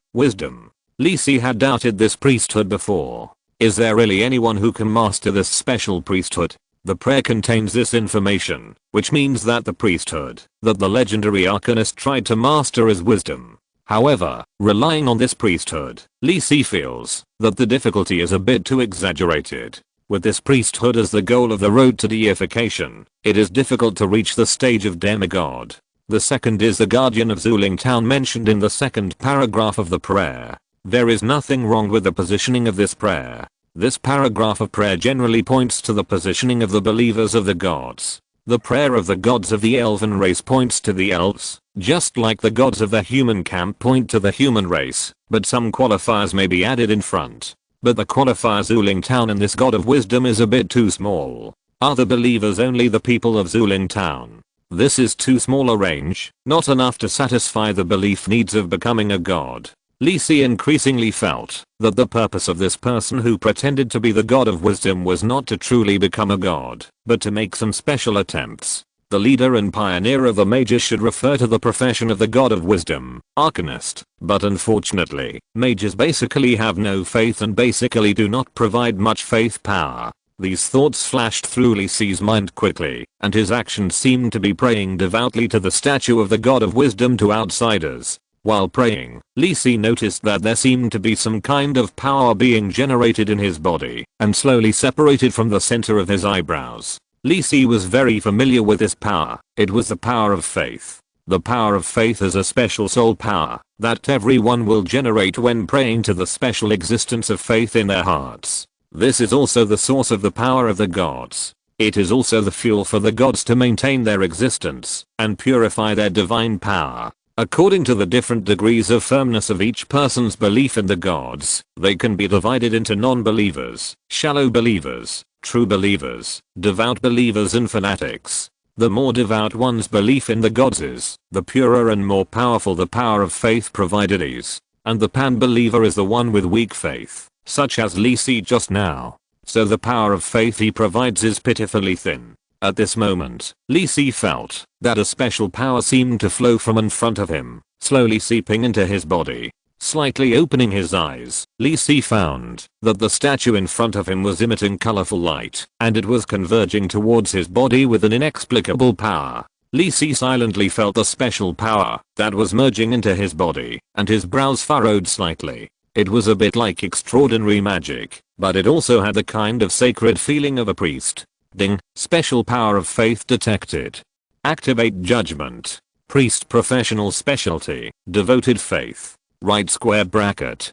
Lee Si had doubted this priesthood before. Is there really anyone who can master this special priesthood? The prayer contains this information, which means that the priesthood that the legendary Arcanist tried to master is wisdom. However, relying on this priesthood, Lee Si feels that the difficulty is a bit too exaggerated. With this priesthood as the goal of the road to deification, it is difficult to reach the stage of demigod. The second is the guardian of Zuling Town mentioned in the second paragraph of the prayer. There is nothing wrong with the positioning of this prayer. This paragraph of prayer generally points to the positioning of the believers of the gods. The prayer of the gods of the elven race points to the elves, just like the gods of the human camp point to the human race, but some qualifiers may be added in front. But the qualifier Zuling Town in this God of Wisdom is a bit too small. Are the believers only the people of Zuling Town? This is too small a range, not enough to satisfy the belief needs of becoming a god. Lee Si increasingly felt that the purpose of this person who pretended to be the God of Wisdom was not to truly become a god, but to make some special attempts. The leader and pioneer of the mages should refer to the profession of the God of Wisdom, Arcanist, but unfortunately, mages basically have no faith and basically do not provide much faith power. These thoughts flashed through Lee Si's mind quickly, and his actions seemed to be praying devoutly to the statue of the God of Wisdom to outsiders. While praying, Lee Si noticed that there seemed to be some kind of power being generated in his body, and slowly separated from the center of his eyebrows. Lee Si was very familiar with this power. It was the power of faith. The power of faith is a special soul power that everyone will generate when praying to the special existence of faith in their hearts. This is also the source of the power of the gods. It is also the fuel for the gods to maintain their existence and purify their divine power. According to the different degrees of firmness of each person's belief in the gods, they can be divided into non-believers, shallow believers, true believers, devout believers and fanatics. The more devout one's belief in the gods is, the purer and more powerful the power of faith provided is. And the pan-believer is the one with weak faith, such as Lee Si just now. So the power of faith he provides is pitifully thin. At this moment, Lee Si felt that a special power seemed to flow from in front of him, slowly seeping into his body. Slightly opening his eyes, Lee Si found that the statue in front of him was emitting colorful light, and it was converging towards his body with an inexplicable power. Lee Si silently felt the special power that was merging into his body, and his brows furrowed slightly. It was a bit like extraordinary magic, but it also had the kind of sacred feeling of a priest. Ding, special power of faith detected. Activate judgment. Priest professional specialty, devoted faith. Right square bracket.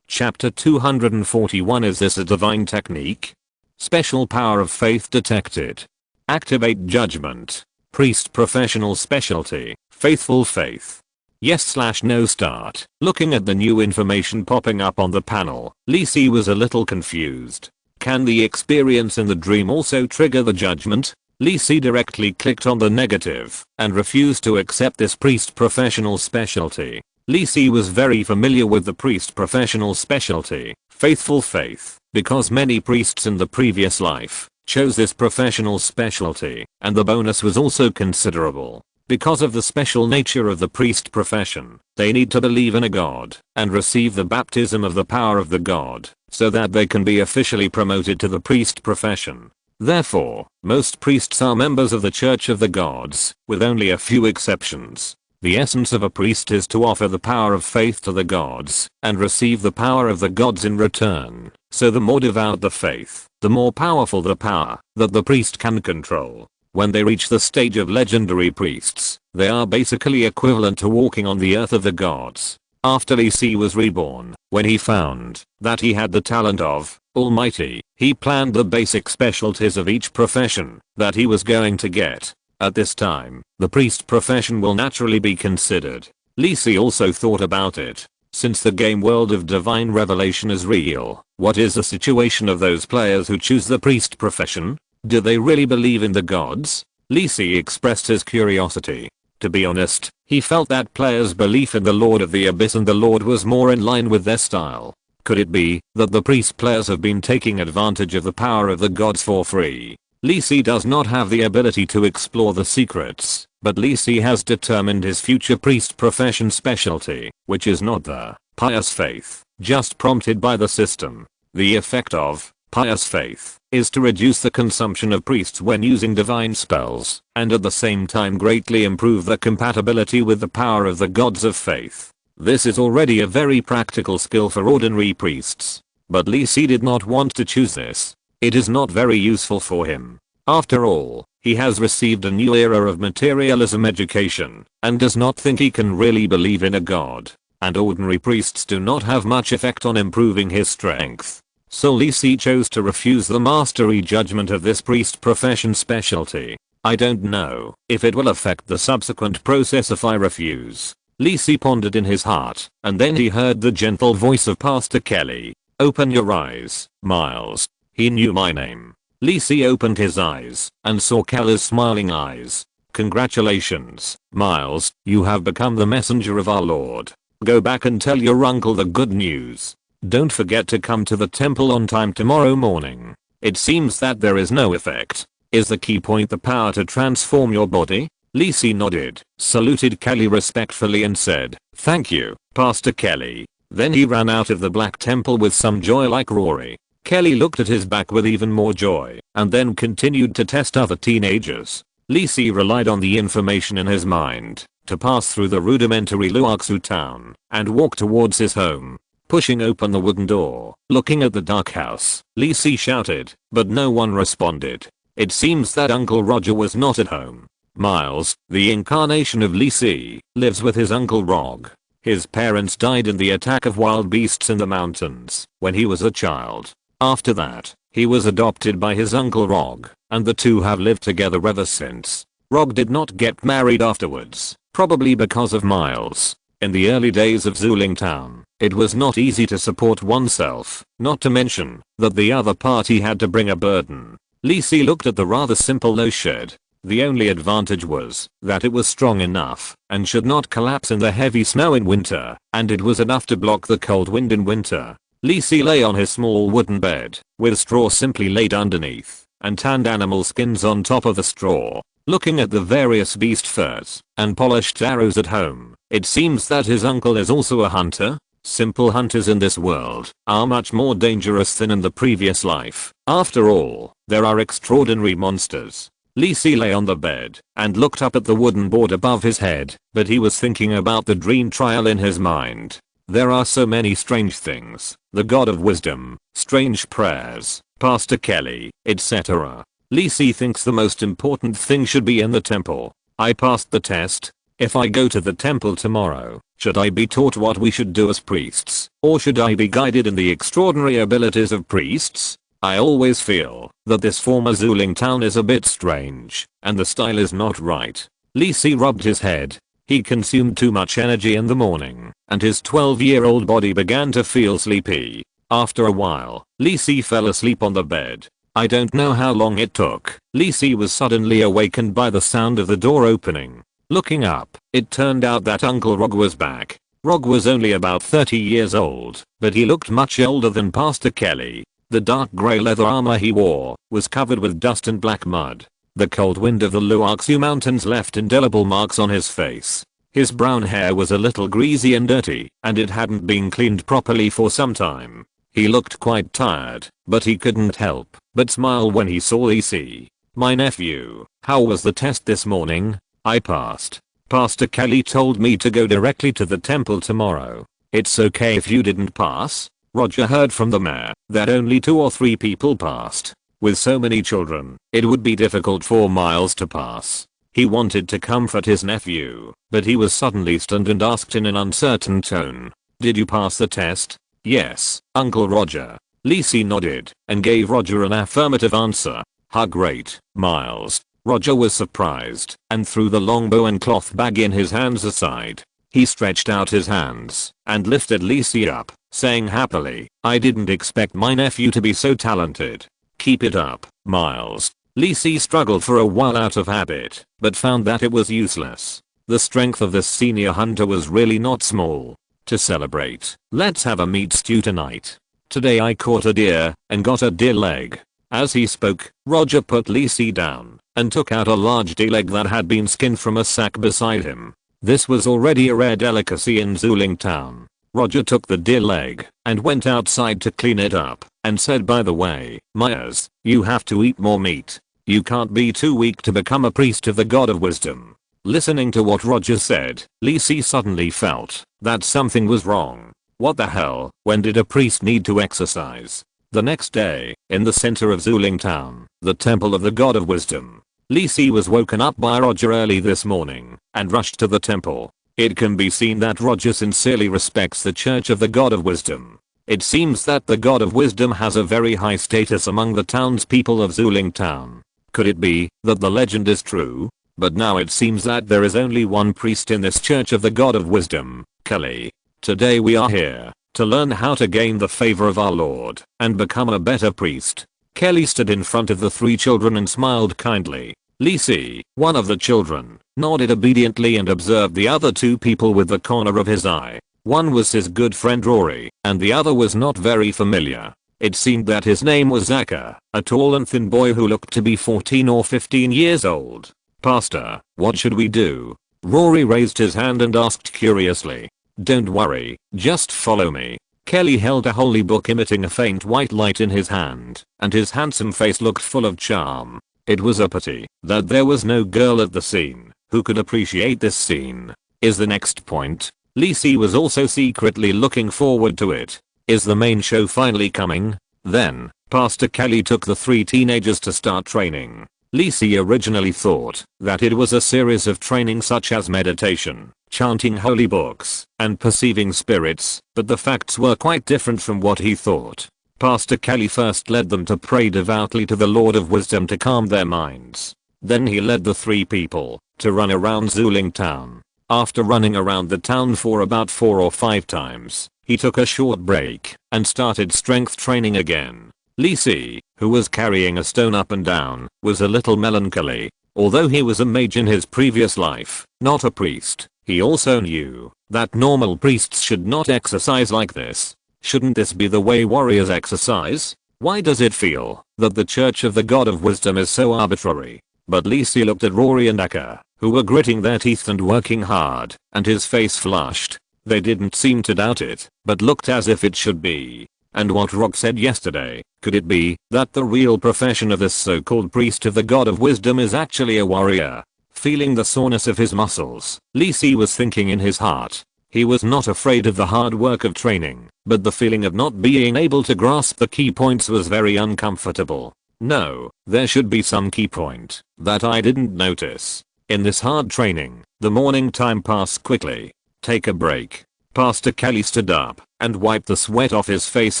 Chapter 241. Is this a divine technique? Special power of faith detected. Activate judgment. Priest professional specialty, faithful faith. Yes/no start. Looking at the new information popping up on the panel, Lee Si was a little confused. Can the experience in the dream also trigger the judgment? Lee Si directly clicked on the negative and refused to accept this priest professional specialty. Lee Si was very familiar with the priest professional specialty, faithful faith, because many priests in the previous life chose this professional specialty, and the bonus was also considerable. Because of the special nature of the priest profession, they need to believe in a god and receive the baptism of the power of the god so that they can be officially promoted to the priest profession. Therefore, most priests are members of the Church of the Gods, with only a few exceptions. The essence of a priest is to offer the power of faith to the gods and receive the power of the gods in return. So the more devout the faith, the more powerful the power that the priest can control. When they reach the stage of legendary priests, they are basically equivalent to walking on the earth of the gods. After Lee Si was reborn, when he found that he had the talent of Almighty, he planned the basic specialties of each profession that he was going to get. At this time, the priest profession will naturally be considered. Lee Si also thought about it. Since the game world of divine revelation is real, what is the situation of those players who choose the priest profession? Do they really believe in the gods? Lee Si expressed his curiosity. To be honest, he felt that players' belief in the Lord of the Abyss and the Lord was more in line with their style. Could it be that the priest players have been taking advantage of the power of the gods for free? Lee Si does not have the ability to explore the secrets, but Lee Si has determined his future priest profession specialty, which is not the pious faith, just prompted by the system. The effect of pious faith is to reduce the consumption of priests when using divine spells, and at the same time greatly improve the compatibility with the power of the gods of faith. This is already a very practical skill for ordinary priests. But Lee Si did not want to choose this. It is not very useful for him. After all, he has received a new era of materialism education, and does not think he can really believe in a god. And ordinary priests do not have much effect on improving his strength. So Lee Si chose to refuse the mastery judgment of this priest profession specialty. I don't know if it will affect the subsequent process if I refuse. Lee Si pondered in his heart, and then he heard the gentle voice of Pastor Kelly. Open your eyes, Miles. He knew my name. Lee Si opened his eyes and saw Kelly's smiling eyes. Congratulations, Miles, you have become the messenger of our Lord. Go back and tell your uncle the good news. Don't forget to come to the temple on time tomorrow morning. It seems that there is no effect. Is the key point the power to transform your body? Lee Si nodded, saluted Kelly respectfully and said, "Thank you, Pastor Kelly." Then he ran out of the Black Temple with some joy like Rory. Kelly looked at his back with even more joy, and then continued to test other teenagers. Lee Si relied on the information in his mind to pass through the rudimentary Luoxu town and walk towards his home. Pushing open the wooden door, looking at the dark house, Lee Si shouted, but no one responded. It seems that Uncle Roger was not at home. Miles, the incarnation of Lee Si, lives with his Uncle Rog. His parents died in the attack of wild beasts in the mountains when he was a child. After that, he was adopted by his Uncle Rog, and the two have lived together ever since. Rog did not get married afterwards, probably because of Miles. In the early days of Zuling Town, it was not easy to support oneself, not to mention that the other party had to bring a burden. Lee Si looked at the rather simple low shed. The only advantage was that it was strong enough and should not collapse in the heavy snow in winter, and it was enough to block the cold wind in winter. Lee Si lay on his small wooden bed, with straw simply laid underneath, and tanned animal skins on top of the straw, looking at the various beast furs and polished arrows at home. It seems that his uncle is also a hunter. Simple hunters in this world are much more dangerous than in the previous life. After all, there are extraordinary monsters. Lee Si lay on the bed and looked up at the wooden board above his head, but he was thinking about the dream trial in his mind. There are so many strange things. The God of Wisdom, strange prayers, Pastor Kelly, etc. Lee Si thinks the most important thing should be in the temple. I passed the test. If I go to the temple tomorrow, should I be taught what we should do as priests, or should I be guided in the extraordinary abilities of priests? I always feel that this former Zuling town is a bit strange, and the style is not right. Lee Si rubbed his head. He consumed too much energy in the morning, and his 12-year-old body began to feel sleepy. After a while, Lee Si fell asleep on the bed. I don't know how long it took. Lisi was suddenly awakened by the sound of the door opening. Looking up, it turned out that Uncle Rog was back. Rog was only about 30 years old, but he looked much older than Pastor Kelly. The dark grey leather armor he wore was covered with dust and black mud. The cold wind of the Luoxu Mountains left indelible marks on his face. His brown hair was a little greasy and dirty, and it hadn't been cleaned properly for some time. He looked quite tired, but he couldn't help but smile when he saw Lisi. "My nephew, how was the test this morning?" "I passed. Pastor Kelly told me to go directly to the temple tomorrow." "It's okay if you didn't pass." Roger heard from the mayor that only 2 or 3 people passed. With so many children, it would be difficult for Miles to pass. He wanted to comfort his nephew, but he was suddenly stunned and asked in an uncertain tone, "Did you pass the test?" "Yes, Uncle Roger." Lisi nodded and gave Roger an affirmative answer. "How great, Miles." Roger was surprised and threw the longbow and cloth bag in his hands aside. He stretched out his hands and lifted Lisi up, saying happily, "I didn't expect my nephew to be so talented. Keep it up, Miles." Lisi struggled for a while out of habit, but found that it was useless. The strength of this senior hunter was really not small. "To celebrate, let's have a meat stew tonight. Today I caught a deer and got a deer leg." As he spoke, Roger put Lisi down and took out a large deer leg that had been skinned from a sack beside him. This was already a rare delicacy in Zuling Town. Roger took the deer leg and went outside to clean it up and said, "By the way, Myers, you have to eat more meat. You can't be too weak to become a priest of the God of Wisdom." Listening to what Roger said, Lisi suddenly felt that something was wrong. What the hell? When did a priest need to exercise? The next day, in the center of Zuling Town, the temple of the God of Wisdom, Lisi was woken up by Roger early this morning and rushed to the temple. It can be seen that Roger sincerely respects the Church of the God of Wisdom. It seems that the God of Wisdom has a very high status among the townspeople of Zuling Town. Could it be that the legend is true? But now it seems that there is only one priest in this Church of the God of Wisdom, Kelly. Today we are here to learn how to gain the favor of our Lord and become a better priest. Kelly stood in front of the 3 children and smiled kindly. Lisi, one of the children, nodded obediently and observed the other 2 people with the corner of his eye. One was his good friend Rory, and the other was not very familiar. It seemed that his name was Zaka, a tall and thin boy who looked to be 14 or 15 years old. "Pastor, what should we do?" Rory raised his hand and asked curiously. "Don't worry, just follow me." Kelly held a holy book emitting a faint white light in his hand, and his handsome face looked full of charm. It was a pity that there was no girl at the scene who could appreciate this scene. Is the next point. Lisi was also secretly looking forward to it. Is the main show finally coming? Then, Pastor Kelly took the 3 teenagers to start training. Lisi originally thought that it was a series of training such as meditation, chanting holy books, and perceiving spirits, but the facts were quite different from what he thought. Pastor Kelly first led them to pray devoutly to the Lord of Wisdom to calm their minds. Then he led the 3 people to run around Zuling Town. After running around the town for about 4 or 5 times, he took a short break and started strength training again. Lisi, who was carrying a stone up and down, was a little melancholy. Although he was a mage in his previous life, not a priest, he also knew that normal priests should not exercise like this. Shouldn't this be the way warriors exercise? Why does it feel that the Church of the God of Wisdom is so arbitrary? But Lisi looked at Rory and Aka, who were gritting their teeth and working hard, and his face flushed. They didn't seem to doubt it, but looked as if it should be. And what Rock said yesterday, could it be that the real profession of this so-called priest of the God of Wisdom is actually a warrior? Feeling the soreness of his muscles, Lisi was thinking in his heart. He was not afraid of the hard work of training, but the feeling of not being able to grasp the key points was very uncomfortable. No, there should be some key point that I didn't notice. In this hard training, the morning time passed quickly. Take a break. Pastor Kelly stood up and wiped the sweat off his face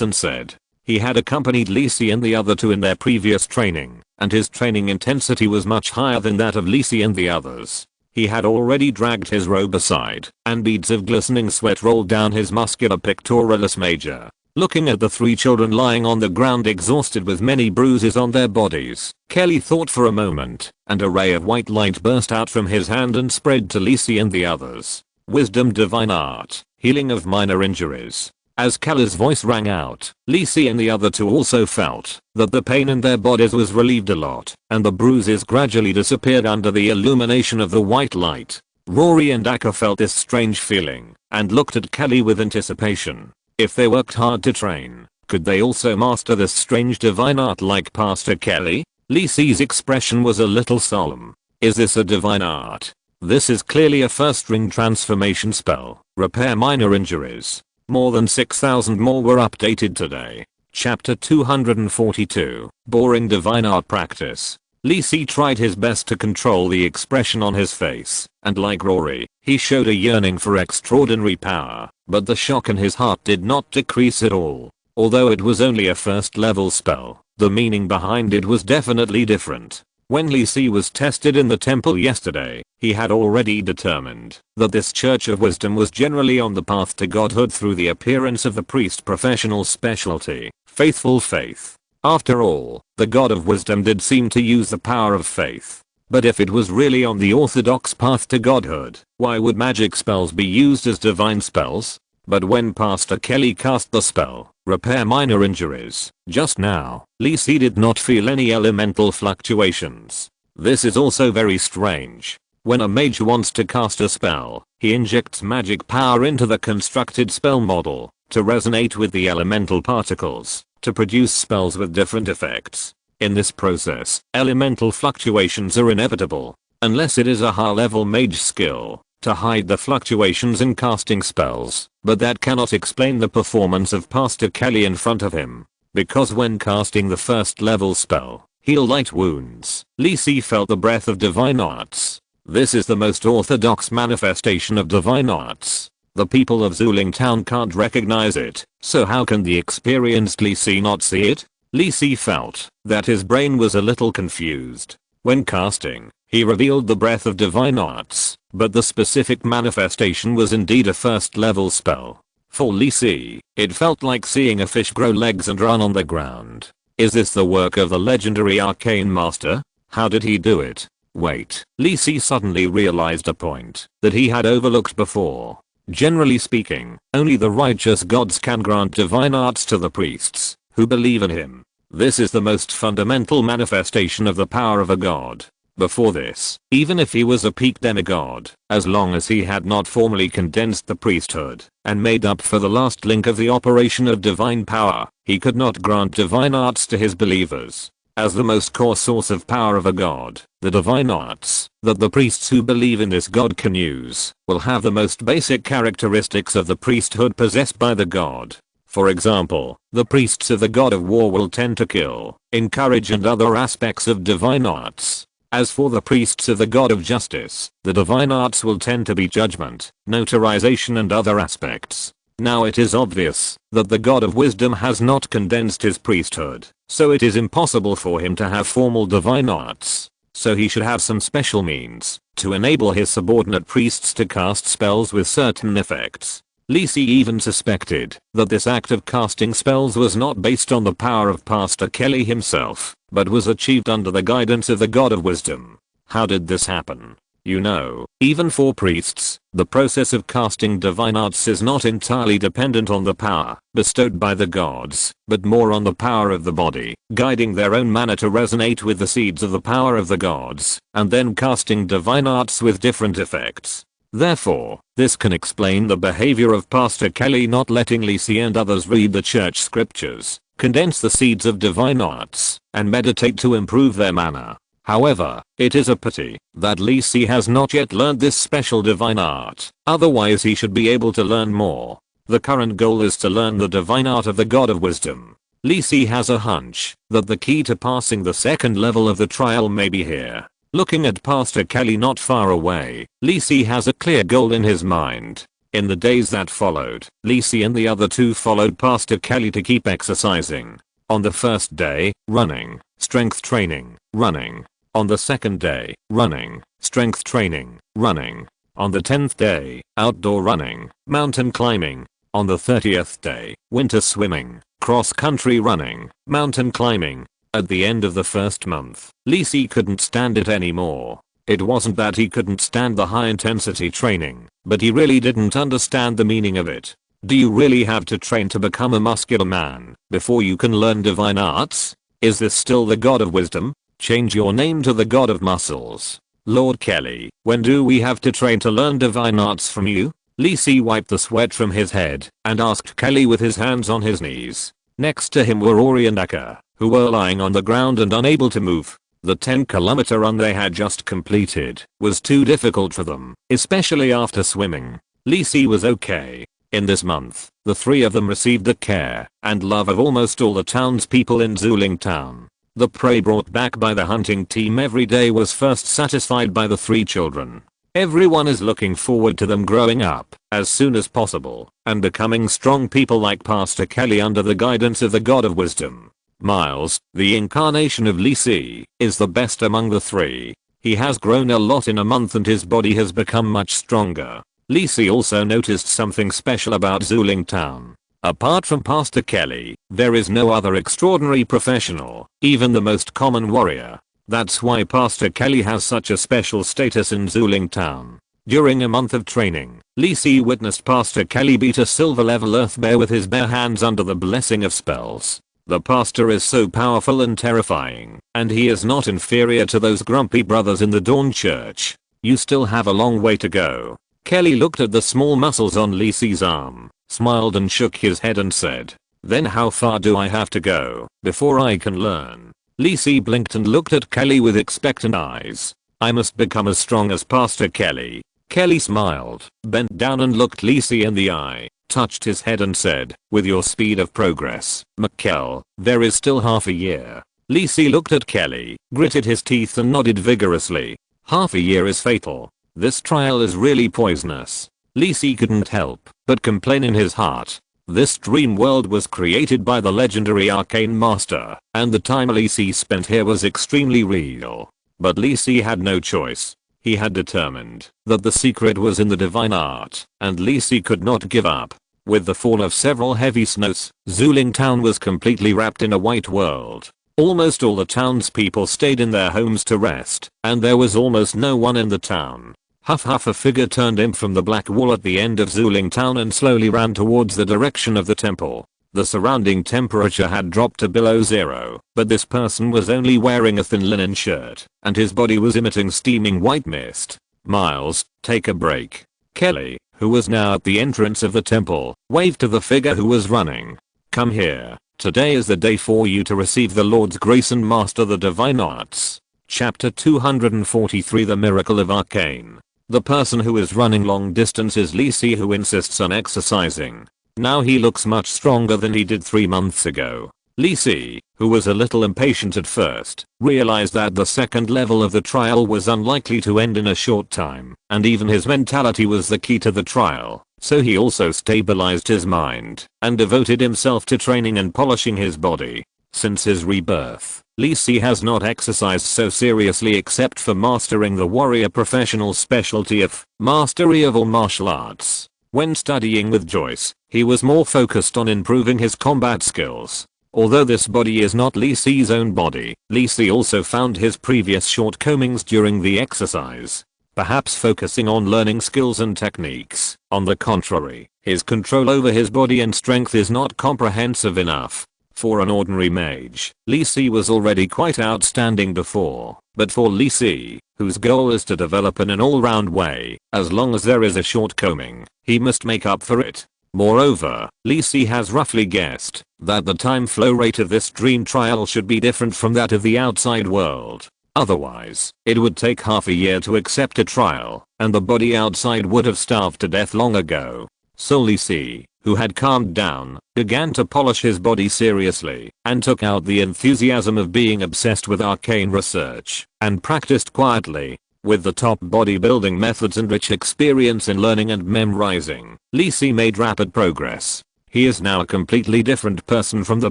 and said he had accompanied Lisi and the other 2 in their previous training, and his training intensity was much higher than that of Lisi and the others. He had already dragged his robe aside, and beads of glistening sweat rolled down his muscular pectoralis major. Looking at the three children lying on the ground exhausted with many bruises on their bodies, Kelly thought for a moment, and a ray of white light burst out from his hand and spread to Lisi and the others. Wisdom, divine art, healing of minor injuries. As Kelly's voice rang out, Lisi and the other two also felt that the pain in their bodies was relieved a lot, and the bruises gradually disappeared under the illumination of the white light. Rory and Akka felt this strange feeling, and looked at Kelly with anticipation. If they worked hard to train, could they also master this strange divine art like Pastor Kelly? Lisi's expression was a little solemn. Is this a divine art? This is clearly a first ring transformation spell. Repair minor injuries. More than 6,000 more were updated today. Chapter 242. Boring divine art practice. Lisi tried his best to control the expression on his face, and like Rory, he showed a yearning for extraordinary power, but the shock in his heart did not decrease at all. Although it was only a first level spell, the meaning behind it was definitely different. When Lisi was tested in the temple yesterday, he had already determined that this Church of Wisdom was generally on the path to godhood through the appearance of the priest professional specialty, faithful faith. After all, the God of Wisdom did seem to use the power of faith. But if it was really on the orthodox path to godhood, why would magic spells be used as divine spells? But when Pastor Kelly cast the spell, repair minor injuries, just now, Lisi did not feel any elemental fluctuations. This is also very strange. When a mage wants to cast a spell, he injects magic power into the constructed spell model to resonate with the elemental particles, to produce spells with different effects. In this process, elemental fluctuations are inevitable, unless it is a high-level mage skill to hide the fluctuations in casting spells, but that cannot explain the performance of Pastor Kelly in front of him, because when casting the first level spell, Heal Light Wounds, Lisi felt the breath of divine arts. This is the most orthodox manifestation of divine arts. The people of Zuling Town can't recognize it, so how can the experienced Lisi not see it? Lisi felt that his brain was a little confused. When casting, he revealed the breath of divine arts, but the specific manifestation was indeed a first level spell. For Lisi, it felt like seeing a fish grow legs and run on the ground. Is this the work of the legendary Arcane Master? How did he do it? Wait, Lisi suddenly realized a point that he had overlooked before. Generally speaking, only the righteous gods can grant divine arts to the priests who believe in him. This is the most fundamental manifestation of the power of a god. Before this, even if he was a peak demigod, as long as he had not formally condensed the priesthood and made up for the last link of the operation of divine power, he could not grant divine arts to his believers. As the most core source of power of a god, the divine arts that the priests who believe in this god can use will have the most basic characteristics of the priesthood possessed by the god. For example, the priests of the god of war will tend to kill, encourage and other aspects of divine arts. As for the priests of the god of justice, the divine arts will tend to be judgment, notarization and other aspects. Now it is obvious that the god of wisdom has not condensed his priesthood, so it is impossible for him to have formal divine arts. So he should have some special means to enable his subordinate priests to cast spells with certain effects. Lisi even suspected that this act of casting spells was not based on the power of Pastor Kelly himself, but was achieved under the guidance of the God of Wisdom. How did this happen? You know, even for priests, the process of casting divine arts is not entirely dependent on the power bestowed by the gods, but more on the power of the body, guiding their own mana to resonate with the seeds of the power of the gods, and then casting divine arts with different effects. Therefore, this can explain the behavior of Pastor Kelly not letting Lisi and others read the church scriptures, condense the seeds of divine arts, and meditate to improve their mana. However, it is a pity that Lisi has not yet learned this special divine art, otherwise he should be able to learn more. The current goal is to learn the divine art of the God of Wisdom. Lisi has a hunch that the key to passing the second level of the trial may be here. Looking at Pastor Kelly not far away, Lisi has a clear goal in his mind. In the days that followed, Lisi and the other two followed Pastor Kelly to keep exercising. On the first day, running, strength training, running. On the second day, running, strength training, running. On the 10th day, outdoor running, mountain climbing. On the 30th day, winter swimming, cross-country running, mountain climbing. At the end of the first month, Lee Si couldn't stand it anymore. It wasn't that he couldn't stand the high-intensity training, but he really didn't understand the meaning of it. Do you really have to train to become a muscular man before you can learn divine arts? Is this still the god of wisdom? Change your name to the god of muscles. Lord Kelly, when do we have to train to learn divine arts from you? Lee Si wiped the sweat from his head and asked Kelly with his hands on his knees. Next to him were Ori and Aka, who were lying on the ground and unable to move. The 10-kilometer run they had just completed was too difficult for them, especially after swimming. Lee Si was okay. In this month, the three of them received the care and love of almost all the townspeople in Zuling Town. The prey brought back by the hunting team every day was first satisfied by the three children. Everyone is looking forward to them growing up as soon as possible and becoming strong people like Pastor Kelly under the guidance of the God of Wisdom. Miles, the incarnation of Lee Si, is the best among the three. He has grown a lot in a month and his body has become much stronger. Lee Si also noticed something special about Zuling Town. Apart from Pastor Kelly, there is no other extraordinary professional, even the most common warrior. That's why Pastor Kelly has such a special status in Zuling Town. During a month of training, Lee Si witnessed Pastor Kelly beat a silver-level earth bear with his bare hands under the blessing of spells. The pastor is so powerful and terrifying, and he is not inferior to those grumpy brothers in the Dawn Church. You still have a long way to go. Kelly looked at the small muscles on Lee Si's arm, smiled and shook his head and said, "Then how far do I have to go before I can learn?" Lee Si blinked and looked at Kelly with expectant eyes. "I must become as strong as Pastor Kelly." Kelly smiled, bent down and looked Lee Si in the eye, touched his head and said, "With your speed of progress, Mikkel, there is still half a year." Lee Si looked at Kelly, gritted his teeth and nodded vigorously. "Half a year is fatal. This trial is really poisonous." Lee Si couldn't help but complain in his heart. This dream world was created by the legendary Arcane Master, and the time Lee Si spent here was extremely real. But Lee Si had no choice. He had determined that the secret was in the divine art, and Lee Si could not give up. With the fall of several heavy snows, Zuling Town was completely wrapped in a white world. Almost all the townspeople stayed in their homes to rest, and there was almost no one in the town. Huff huff, a figure turned in from the black wall at the end of Zuling Town and slowly ran towards the direction of the temple. The surrounding temperature had dropped to below zero, but this person was only wearing a thin linen shirt, and his body was emitting steaming white mist. "Miles, take a break." Kelly, who was now at the entrance of the temple, waved to the figure who was running. "Come here. Today is the day for you to receive the Lord's grace and master the divine arts." Chapter 243, The Miracle of Arcane. The person who is running long distance is Lee Si, who insists on exercising. Now he looks much stronger than he did 3 months ago. Lee Si, who was a little impatient at first, realized that the second level of the trial was unlikely to end in a short time, and even his mentality was the key to the trial, so he also stabilized his mind and devoted himself to training and polishing his body. Since his rebirth, Lee Si has not exercised so seriously except for mastering the warrior professional specialty of mastery of all martial arts. When studying with Joyce, he was more focused on improving his combat skills. Although this body is not Lee Si's own body, Lee Si also found his previous shortcomings during the exercise. Perhaps focusing on learning skills and techniques. On the contrary, his control over his body and strength is not comprehensive enough. For an ordinary mage, Lee Si was already quite outstanding before, but for Lee Si, whose goal is to develop in an all-round way, as long as there is a shortcoming, he must make up for it. Moreover, Lee Si has roughly guessed that the time flow rate of this dream trial should be different from that of the outside world. Otherwise, it would take half a year to accept a trial, and the body outside would have starved to death long ago. So Lee Si, who had calmed down, began to polish his body seriously, and took out the enthusiasm of being obsessed with arcane research, and practiced quietly. With the top bodybuilding methods and rich experience in learning and memorizing, Lee Si made rapid progress. He is now a completely different person from the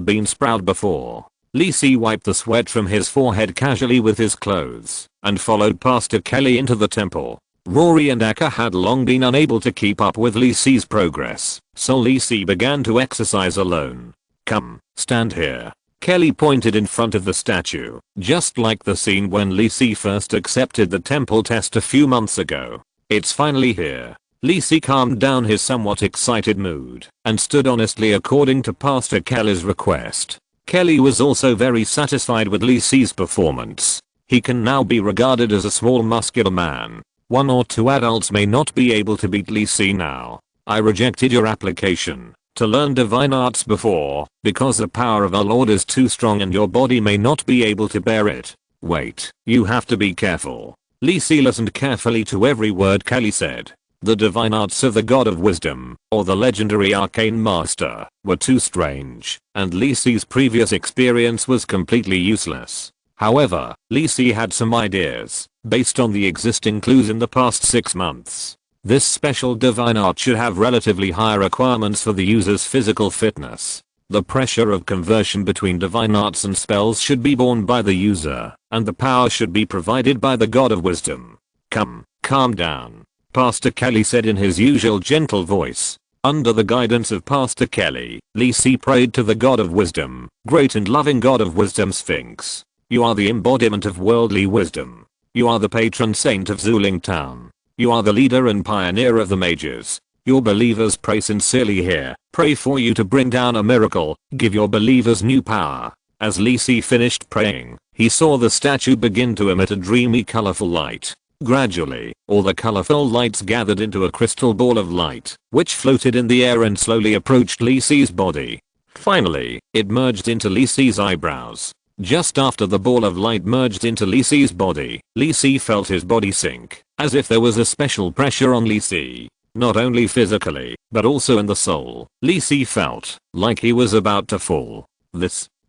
beansprout before. Lee Si wiped the sweat from his forehead casually with his clothes, and followed Pastor Kelly into the temple. Rory and Akka had long been unable to keep up with Lisi's progress, so Lisi began to exercise alone. "Come, stand here." Kelly pointed in front of the statue, just like the scene when Lisi first accepted the temple test a few months ago. "It's finally here." Lisi calmed down his somewhat excited mood and stood honestly according to Pastor Kelly's request. Kelly was also very satisfied with Lisi's performance. He can now be regarded as a small muscular man. One or two adults may not be able to beat Lisi now. "I rejected your application to learn divine arts before because the power of our Lord is too strong and your body may not be able to bear it." "Wait, you have to be careful." Lisi listened carefully to every word Kelly said. The divine arts of the God of Wisdom, or the legendary Arcane Master, were too strange, and Lisi's previous experience was completely useless. However, Lisi had some ideas, based on the existing clues in the past 6 months. This special divine art should have relatively high requirements for the user's physical fitness. The pressure of conversion between divine arts and spells should be borne by the user, and the power should be provided by the God of Wisdom. "Come, calm down," Pastor Kelly said in his usual gentle voice. Under the guidance of Pastor Kelly, Lisi prayed to the God of Wisdom, "Great and loving God of Wisdom Sphinx. You are the embodiment of worldly wisdom. You are the patron saint of Zuling Town. You are the leader and pioneer of the mages. Your believers pray sincerely here. Pray for you to bring down a miracle. Give your believers new power." As Lisi finished praying, he saw the statue begin to emit a dreamy colorful light. Gradually, all the colorful lights gathered into a crystal ball of light, which floated in the air and slowly approached Lisi's body. Finally, it merged into Lisi's eyebrows. Just after the ball of light merged into Lisi's body, Lisi felt his body sink, as if there was a special pressure on Lisi. Not only physically, but also in the soul. Lisi felt like he was about to fall.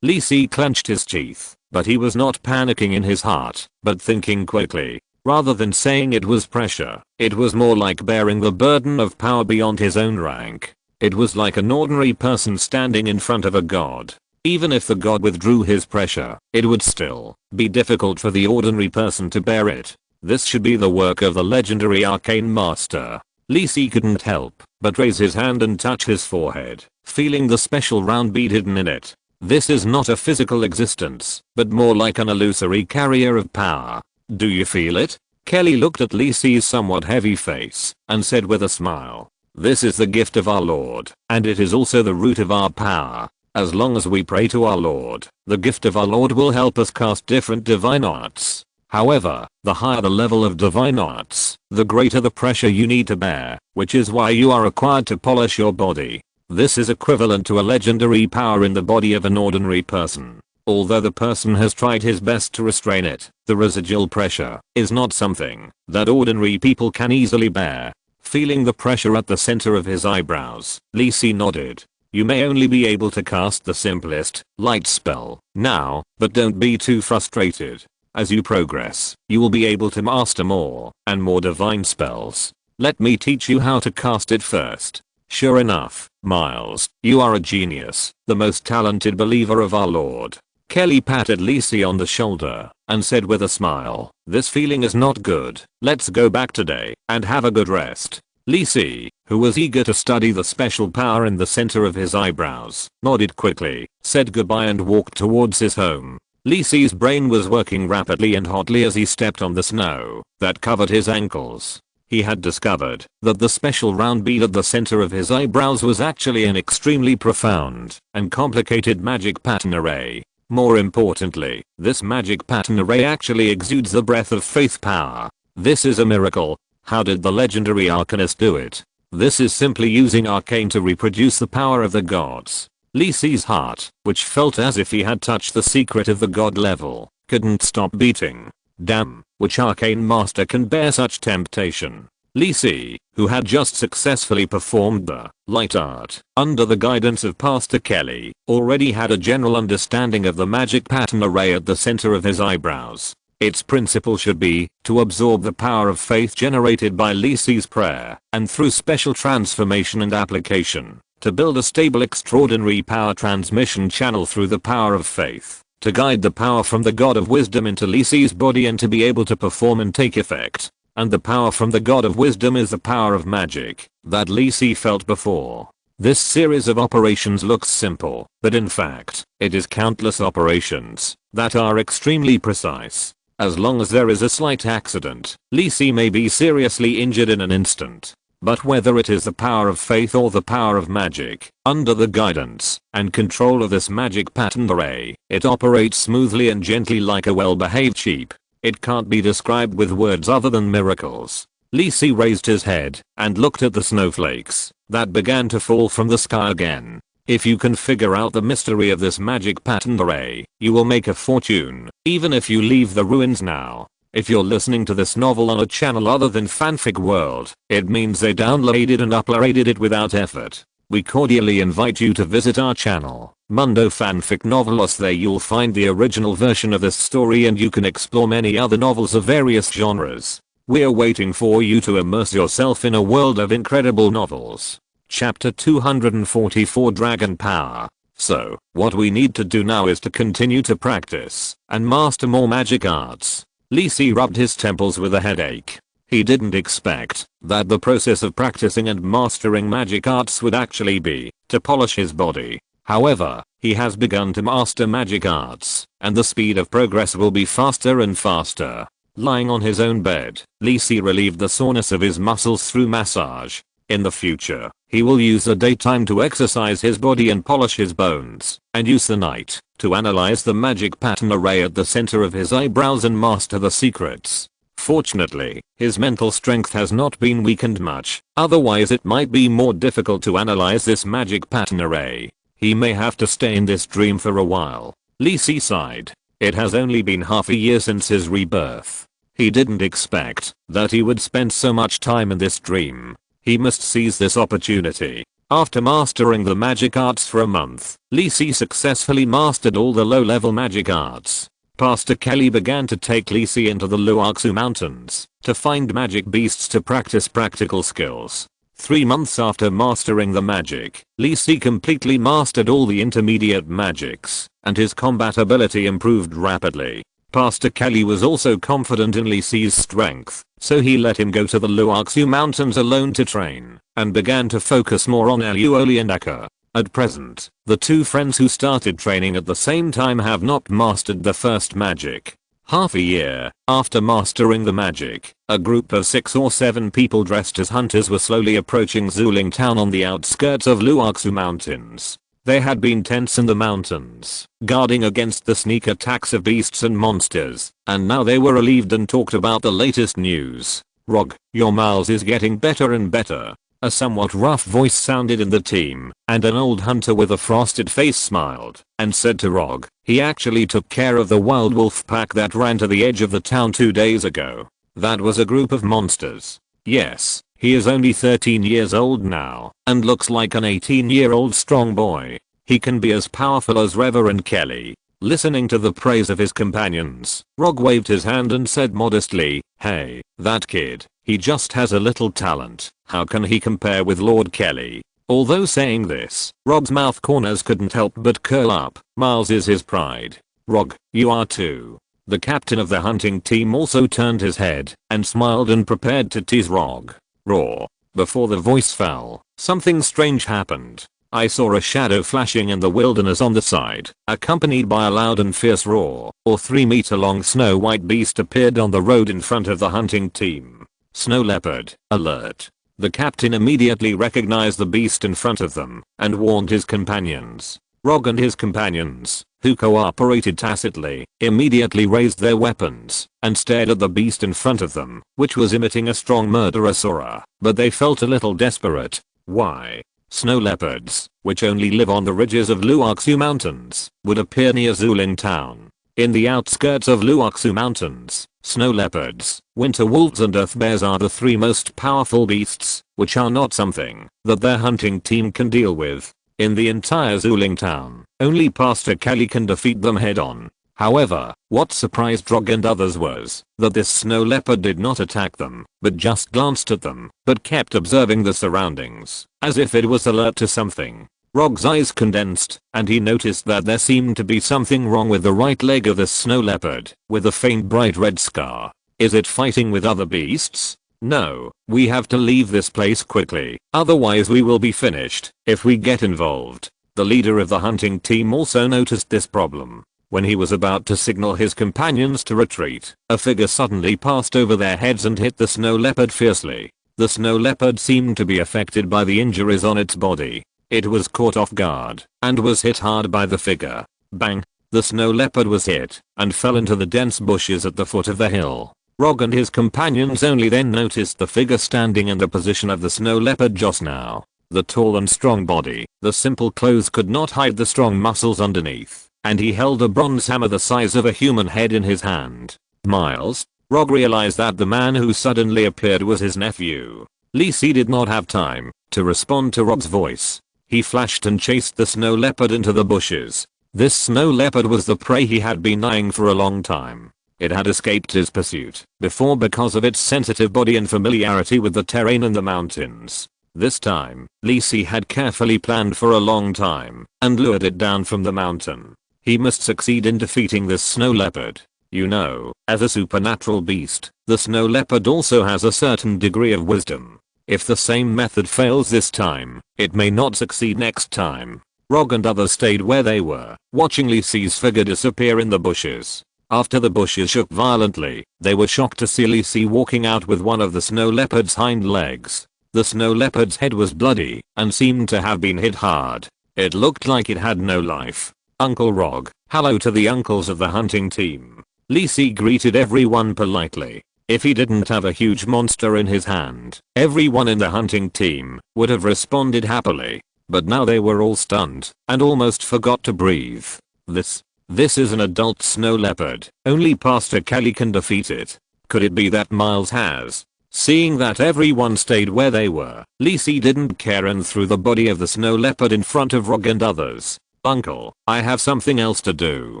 Lisi clenched his teeth, but he was not panicking in his heart, but thinking quickly. Rather than saying it was pressure, it was more like bearing the burden of power beyond his own rank. It was like an ordinary person standing in front of a god. Even if the god withdrew his pressure, it would still be difficult for the ordinary person to bear it. This should be the work of the legendary Arcane Master. Lisi couldn't help but raise his hand and touch his forehead, feeling the special round bead hidden in it. This is not a physical existence, but more like an illusory carrier of power. "Do you feel it?" Kelly looked at Lisi's somewhat heavy face and said with a smile, "This is the gift of our Lord, and it is also the root of our power. As long as we pray to our Lord, the gift of our Lord will help us cast different divine arts. However, the higher the level of divine arts, the greater the pressure you need to bear, which is why you are required to polish your body. This is equivalent to a legendary power in the body of an ordinary person. Although the person has tried his best to restrain it, the residual pressure is not something that ordinary people can easily bear." Feeling the pressure at the center of his eyebrows, Lisi nodded. "You may only be able to cast the simplest, light spell now, but don't be too frustrated. As you progress, you will be able to master more and more divine spells. Let me teach you how to cast it first." Sure enough, Miles, you are a genius, the most talented believer of our Lord. Kelly patted Lisi on the shoulder and said with a smile, "This feeling is not good. Let's go back today and have a good rest." Lisi, who was eager to study the special power in the center of his eyebrows, nodded quickly, said goodbye and walked towards his home. Lisi's brain was working rapidly and hotly as he stepped on the snow that covered his ankles. He had discovered that the special round bead at the center of his eyebrows was actually an extremely profound and complicated magic pattern array. More importantly, this magic pattern array actually exudes the breath of faith power. This is a miracle. How did the legendary Arcanist do it? This is simply using Arcane to reproduce the power of the gods. Lisi's heart, which felt as if he had touched the secret of the god level, couldn't stop beating. Damn, which Arcane Master can bear such temptation? Lisi, who had just successfully performed the light art under the guidance of Pastor Kelly, already had a general understanding of the magic pattern array at the center of his eyebrows. Its principle should be to absorb the power of faith generated by Lisi's prayer, and through special transformation and application, to build a stable extraordinary power transmission channel through the power of faith, to guide the power from the God of Wisdom into Lisi's body and to be able to perform and take effect. and the power from the god of wisdom is the power of magic that Lee Si felt before. This series of operations looks simple, but in fact, it is countless operations that are extremely precise. As long as there is a slight accident, Lee Si may be seriously injured in an instant. But whether it is the power of faith or the power of magic, under the guidance and control of this magic pattern array, it operates smoothly and gently like a well-behaved sheep. It can't be described with words other than miracles. Lee Si raised his head and looked at the snowflakes that began to fall from the sky again. If you can figure out the mystery of this magic pattern array, you will make a fortune, even if you leave the ruins now. If you're listening to this novel on a channel other than Fanfic World, it means they downloaded and uploaded it without effort. We cordially invite you to visit our channel, Mundo Fanfic Novelos. There you'll find the original version of this story and you can explore many other novels of various genres. We're waiting for you to immerse yourself in a world of incredible novels. Chapter 244 Dragon Power. So, what we need to do now is to continue to practice and master more magic arts. Lee Si rubbed his temples with a headache. He didn't expect that the process of practicing and mastering magic arts would actually be to polish his body. However, he has begun to master magic arts, and the speed of progress will be faster and faster. Lying on his own bed, Lee Si relieved the soreness of his muscles through massage. In the future, he will use the daytime to exercise his body and polish his bones, and use the night to analyze the magic pattern array at the center of his eyebrows and master the secrets. Fortunately, his mental strength has not been weakened much, otherwise it might be more difficult to analyze this magic pattern array. He may have to stay in this dream for a while. Lee Si sighed. It has only been half a year since his rebirth. He didn't expect that he would spend so much time in this dream. He must seize this opportunity. After mastering the magic arts for a month, Lee Si successfully mastered all the low-level magic arts. Pastor Kelly began to take Lee Si into the Luoxu Mountains to find magic beasts to practice practical skills. 3 months after mastering the magic, Lee Si completely mastered all the intermediate magics, and his combat ability improved rapidly. Pastor Kelly was also confident in Lee Si's strength, so he let him go to the Luoxu Mountains alone to train, and began to focus more on Eluoli and Aka. At present, the two friends who started training at the same time have not mastered the first magic. Half a year after mastering the magic, a group of 6 or 7 people dressed as hunters were slowly approaching Zuling Town on the outskirts of Luoxu Mountains. They had been tents in the mountains, guarding against the sneak attacks of beasts and monsters, and now they were relieved and talked about the latest news. "Rog, your mouse is getting better and better." A somewhat rough voice sounded in the team, and an old hunter with a frosted face smiled and said to Rog, "He actually took care of the wild wolf pack that ran to the edge of the town 2 days ago. That was a group of monsters." Yes, he is only 13 years old now, and looks like an 18-year-old strong boy. He can be as powerful as Reverend Kelly. Listening to the praise of his companions, Rog waved his hand and said modestly, "Hey, that kid, he just has a little talent. How can he compare with Lord Kelly?" Although saying this, Rog's mouth corners couldn't help but curl up. Miles is his pride. "Rog, you are too." The captain of the hunting team also turned his head and smiled and prepared to tease Rog. Roar. Before the voice fell, something strange happened. I saw a shadow flashing in the wilderness on the side, accompanied by a loud and fierce roar. A 3-meter long snow white beast appeared on the road in front of the hunting team. Snow leopard, alert. The captain immediately recognized the beast in front of them and warned his companions. Rog and his companions, who cooperated tacitly, immediately raised their weapons and stared at the beast in front of them, which was emitting a strong murderous aura, but they felt a little desperate. Why? Snow leopards, which only live on the ridges of Luoxu Mountains, would appear near Zuling Town. In the outskirts of Luoxu Mountains, snow leopards, winter wolves and earth bears are the 3 most powerful beasts, which are not something that their hunting team can deal with. In the entire Zuling Town, only Pastor Kelly can defeat them head on. However, what surprised Rog and others was that this snow leopard did not attack them, but just glanced at them, but kept observing the surroundings, as if it was alert to something. Rog's eyes condensed, and he noticed that there seemed to be something wrong with the right leg of the snow leopard, with a faint bright red scar. Is it fighting with other beasts? No, we have to leave this place quickly, otherwise we will be finished if we get involved. The leader of the hunting team also noticed this problem. When he was about to signal his companions to retreat, a figure suddenly passed over their heads and hit the snow leopard fiercely. The snow leopard seemed to be affected by the injuries on its body. It was caught off guard and was hit hard by the figure. Bang! The snow leopard was hit and fell into the dense bushes at the foot of the hill. Rog and his companions only then noticed the figure standing in the position of the snow leopard just now. The tall and strong body, the simple clothes could not hide the strong muscles underneath, and he held a bronze hammer the size of a human head in his hand. Miles? Rog realized that the man who suddenly appeared was his nephew. Lisi did not have time to respond to Rog's voice. He flashed and chased the snow leopard into the bushes. This snow leopard was the prey he had been eyeing for a long time. It had escaped his pursuit before because of its sensitive body and familiarity with the terrain in the mountains. This time, Lisi had carefully planned for a long time and lured it down from the mountain. He must succeed in defeating this snow leopard. You know, as a supernatural beast, the snow leopard also has a certain degree of wisdom. If the same method fails this time, it may not succeed next time. Rog and others stayed where they were, watching Lisi's figure disappear in the bushes. After the bushes shook violently, they were shocked to see Lisi walking out with one of the snow leopard's hind legs. The snow leopard's head was bloody and seemed to have been hit hard. It looked like it had no life. Uncle Rog, hello to the uncles of the hunting team. Lisi greeted everyone politely. If he didn't have a huge monster in his hand, everyone in the hunting team would have responded happily. But now they were all stunned and almost forgot to breathe. This is an adult snow leopard. Only Pastor Kelly can defeat it. Could it be that Miles has? Seeing that everyone stayed where they were, Lisi didn't care and threw the body of the snow leopard in front of Rog and others. Uncle, I have something else to do.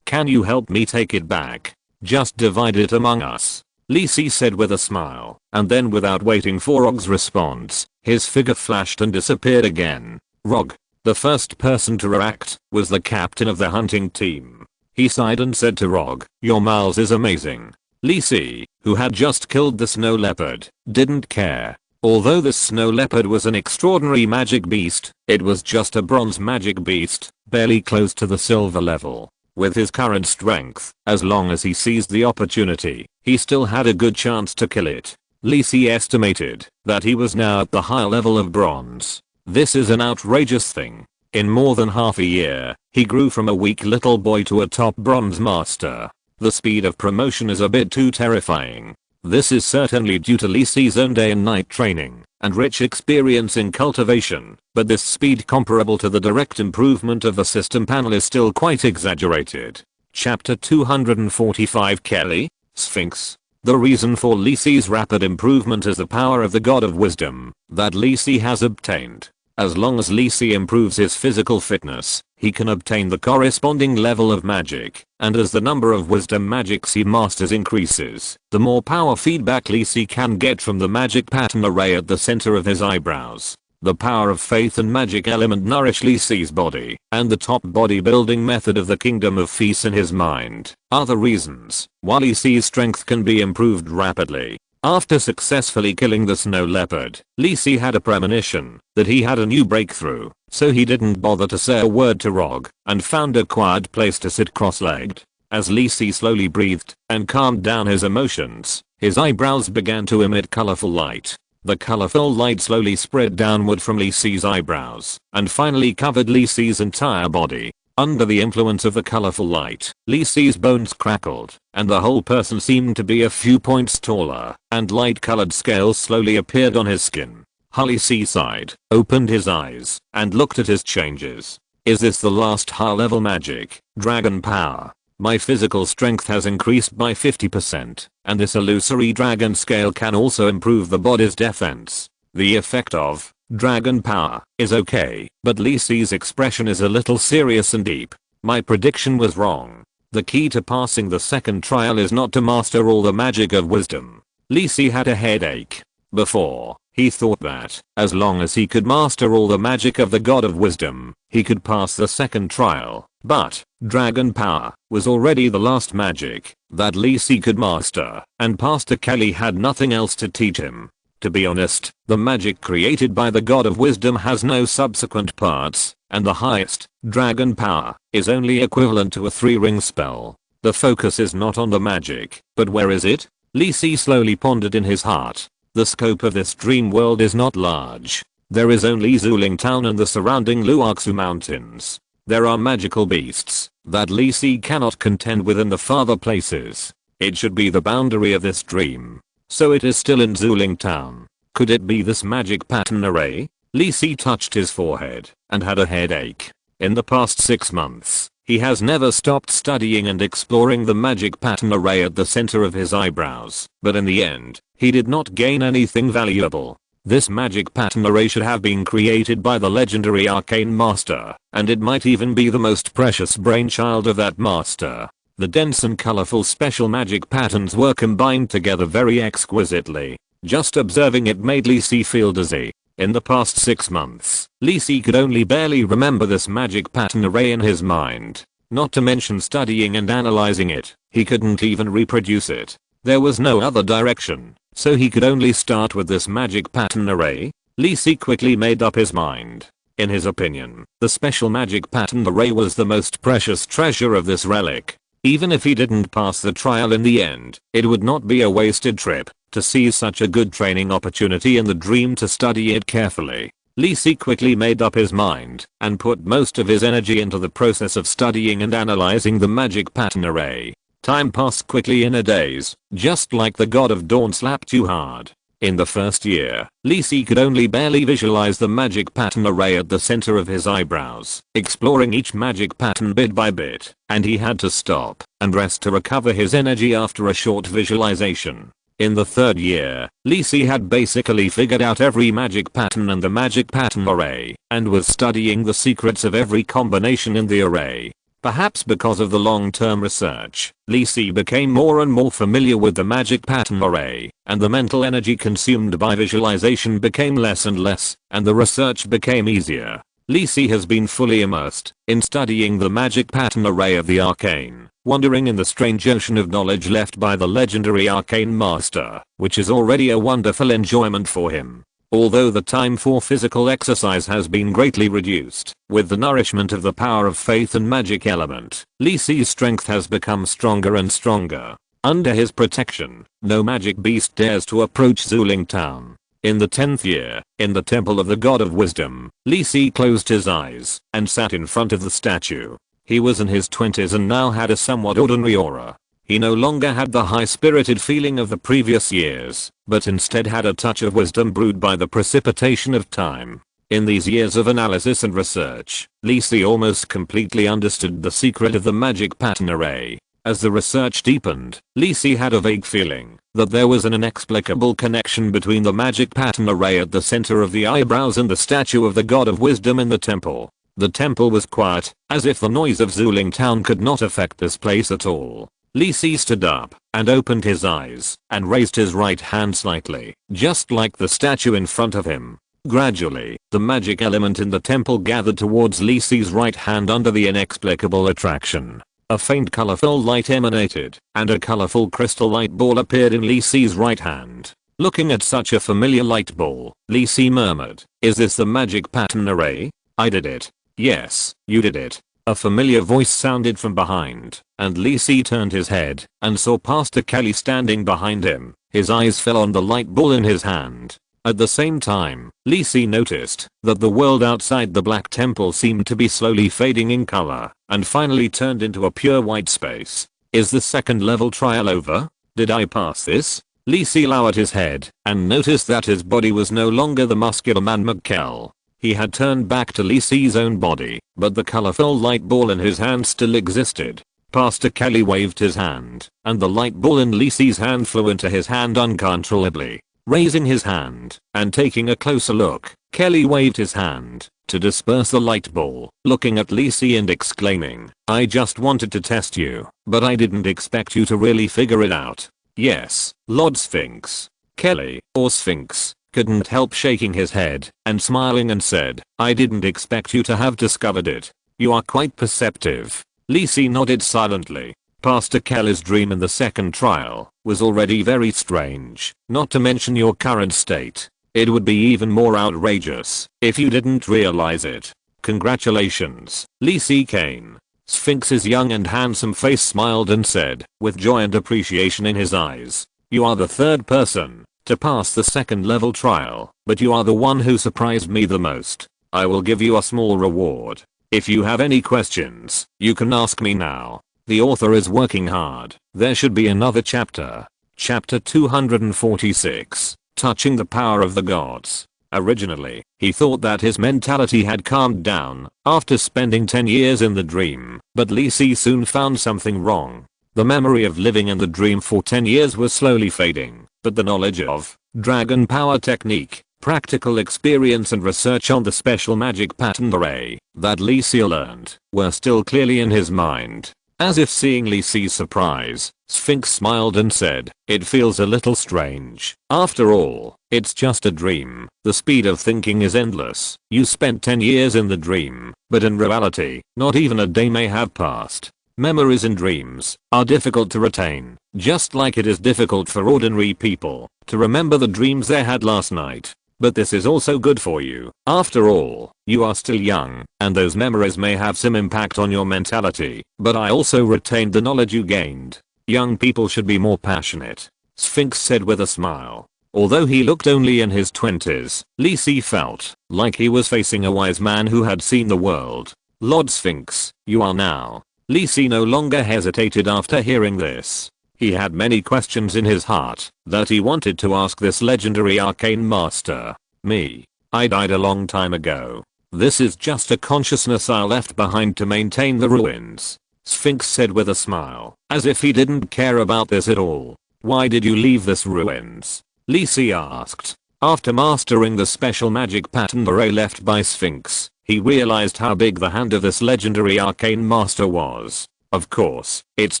Can you help me take it back? Just divide it among us. Lisi said with a smile, and then without waiting for Rog's response, his figure flashed and disappeared again. Rog, the first person to react, was the captain of the hunting team. He sighed and said to Rog, your Miles is amazing. Lisi, who had just killed the snow leopard, didn't care. Although this snow leopard was an extraordinary magic beast, it was just a bronze magic beast, barely close to the silver level. With his current strength, as long as he seized the opportunity, he still had a good chance to kill it. Lisi estimated that he was now at the high level of bronze. This is an outrageous thing. In more than half a year, he grew from a weak little boy to a top bronze master. The speed of promotion is a bit too terrifying. This is certainly due to Lisi's own day and night training and rich experience in cultivation, but this speed comparable to the direct improvement of the system panel is still quite exaggerated. Chapter 245 Kelly, Sphinx. The reason for Lisi's rapid improvement is the power of the God of Wisdom that Lisi has obtained. As long as Lisi improves his physical fitness, he can obtain the corresponding level of magic, and as the number of wisdom magics he masters increases, the more power feedback Lisi can get from the magic pattern array at the center of his eyebrows. The power of faith and magic element nourish Lisi's body, and the top bodybuilding method of the kingdom of feast in his mind are the reasons why Lisi's strength can be improved rapidly. After successfully killing the snow leopard, Lisi had a premonition that he had a new breakthrough, so he didn't bother to say a word to Rog and found a quiet place to sit cross-legged. As Lisi slowly breathed and calmed down his emotions, his eyebrows began to emit colorful light. The colorful light slowly spread downward from Lisi's eyebrows and finally covered Lisi's entire body. Under the influence of the colorful light, Lisi's bones crackled, and the whole person seemed to be a few points taller, and light-colored scales slowly appeared on his skin. Lisi sighed, opened his eyes, and looked at his changes. Is this the last high-level magic, dragon power? My physical strength has increased by 50%, and this illusory dragon scale can also improve the body's defense. The effect of dragon power is okay, but Lisi's expression is a little serious and deep. My prediction was wrong. The key to passing the second trial is not to master all the magic of wisdom. Lisi had a headache. Before He thought that, as long as he could master all the magic of the God of Wisdom, he could pass the second trial. But, dragon power was already the last magic that Lee Si could master, and Pastor Kelly had nothing else to teach him. To be honest, the magic created by the God of Wisdom has no subsequent parts, and the highest, dragon power, is only equivalent to a 3-ring spell. The focus is not on the magic, but where is it? Lee Si slowly pondered in his heart. The scope of this dream world is not large. There is only Zuling Town and the surrounding Luoxu Mountains. There are magical beasts that Lee Si cannot contend with in the farther places. It should be the boundary of this dream. So it is still in Zuling Town. Could it be this magic pattern array? Lee Si touched his forehead and had a headache. In the past 6 months, he has never stopped studying and exploring the magic pattern array at the center of his eyebrows, but in the end, he did not gain anything valuable. This magic pattern array should have been created by the legendary Arcane Master, and it might even be the most precious brainchild of that master. The dense and colorful special magic patterns were combined together very exquisitely. Just observing it made Lee Si feel dizzy. In the past 6 months, Lee Si could only barely remember this magic pattern array in his mind. Not to mention studying and analyzing it, he couldn't even reproduce it. There was no other direction, so he could only start with this magic pattern array. Lee Si quickly made up his mind. In his opinion, the special magic pattern array was the most precious treasure of this relic. Even if he didn't pass the trial in the end, it would not be a wasted trip to seize such a good training opportunity in the dream to study it carefully. Lee Si quickly made up his mind and put most of his energy into the process of studying and analyzing the magic pattern array. Time passed quickly in a daze, just like the God of Dawn slapped you hard. In the first year, Lee Si could only barely visualize the magic pattern array at the center of his eyebrows, exploring each magic pattern bit by bit, and he had to stop and rest to recover his energy after a short visualization. In the third year, Lee Si had basically figured out every magic pattern in the magic pattern array, and was studying the secrets of every combination in the array. Perhaps because of the long-term research, Lee Si became more and more familiar with the magic pattern array, and the mental energy consumed by visualization became less and less, and the research became easier. Lee Si has been fully immersed in studying the magic pattern array of the Arcane, wandering in the strange ocean of knowledge left by the legendary Arcane Master, which is already a wonderful enjoyment for him. Although the time for physical exercise has been greatly reduced, with the nourishment of the power of faith and magic element, Lee Si's strength has become stronger and stronger. Under his protection, no magic beast dares to approach Zuling Town. In the 10th year, in the Temple of the God of Wisdom, Lee Si closed his eyes and sat in front of the statue. He was in his 20s and now had a somewhat ordinary aura. He no longer had the high-spirited feeling of the previous years, but instead had a touch of wisdom brewed by the precipitation of time. In these years of analysis and research, Lee Si almost completely understood the secret of the magic pattern array. As the research deepened, Lee Si had a vague feeling that there was an inexplicable connection between the magic pattern array at the center of the eyebrows and the statue of the God of Wisdom in the temple. The temple was quiet, as if the noise of Zuling Town could not affect this place at all. Lee Si stood up and opened his eyes and raised his right hand slightly, just like the statue in front of him. Gradually, the magic element in the temple gathered towards Lee Si's right hand under the inexplicable attraction. A faint colorful light emanated, and a colorful crystal light ball appeared in Lee Si's right hand. Looking at such a familiar light ball, Lee Si murmured, "Is this the magic pattern array? I did it." "Yes, you did it." A familiar voice sounded from behind, and Lee Si turned his head and saw Pastor Kelly standing behind him. His eyes fell on the light ball in his hand. At the same time, Lee Si noticed that the world outside the Black Temple seemed to be slowly fading in color, and finally turned into a pure white space. Is the second level trial over? Did I pass this? Lee Si lowered his head and noticed that his body was no longer the muscular man Mikkel. He had turned back to Lee Si's own body, but the colorful light ball in his hand still existed. Pastor Kelly waved his hand, and the light ball in Lee Si's hand flew into his hand uncontrollably. Raising his hand and taking a closer look, Kelly waved his hand to disperse the light ball, looking at Lee Si and exclaiming, "I just wanted to test you, but I didn't expect you to really figure it out." "Yes, Lord Sphinx." Kelly, or Sphinx, couldn't help shaking his head and smiling and said, I didn't expect you to have discovered it. You are quite perceptive. Li Si nodded silently. Pastor Kelly's dream in the second trial was already very strange, not to mention your current state. It would be even more outrageous if you didn't realize it. Congratulations, Li Si Kane. Sphinx's young and handsome face smiled and said, with joy and appreciation in his eyes, you are the third person to pass the second level trial, but you are the one who surprised me the most. I will give you a small reward. If you have any questions, you can ask me now. The author is working hard. There should be another chapter. Chapter 246, Touching the Power of the Gods. Originally, he thought that his mentality had calmed down after spending 10 years in the dream, but Li Si soon found something wrong. The memory of living in the dream for 10 years was slowly fading, but the knowledge of dragon power technique, practical experience and research on the special magic pattern array that Li Si learned were still clearly in his mind. As if seeing Li Si's surprise, Sphinx smiled and said, it feels a little strange. After all, it's just a dream. The speed of thinking is endless. You spent 10 years in the dream, but in reality, not even a day may have passed. Memories in dreams are difficult to retain, just like it is difficult for ordinary people to remember the dreams they had last night. But this is also good for you. After all, you are still young, and those memories may have some impact on your mentality, but I also retained the knowledge you gained. Young people should be more passionate, Sphinx said with a smile. Although he looked only in his 20s, Li Si felt like he was facing a wise man who had seen the world. Lord Sphinx, you are now. Li Si no longer hesitated after hearing this. He had many questions in his heart that he wanted to ask this legendary arcane master. Me. I died a long time ago. This is just a consciousness I left behind to maintain the ruins, Sphinx said with a smile, as if he didn't care about this at all. Why did you leave this ruins? Li Si asked. After mastering the special magic pattern array left by Sphinx, he realized how big the hand of this legendary arcane master was. Of course, it's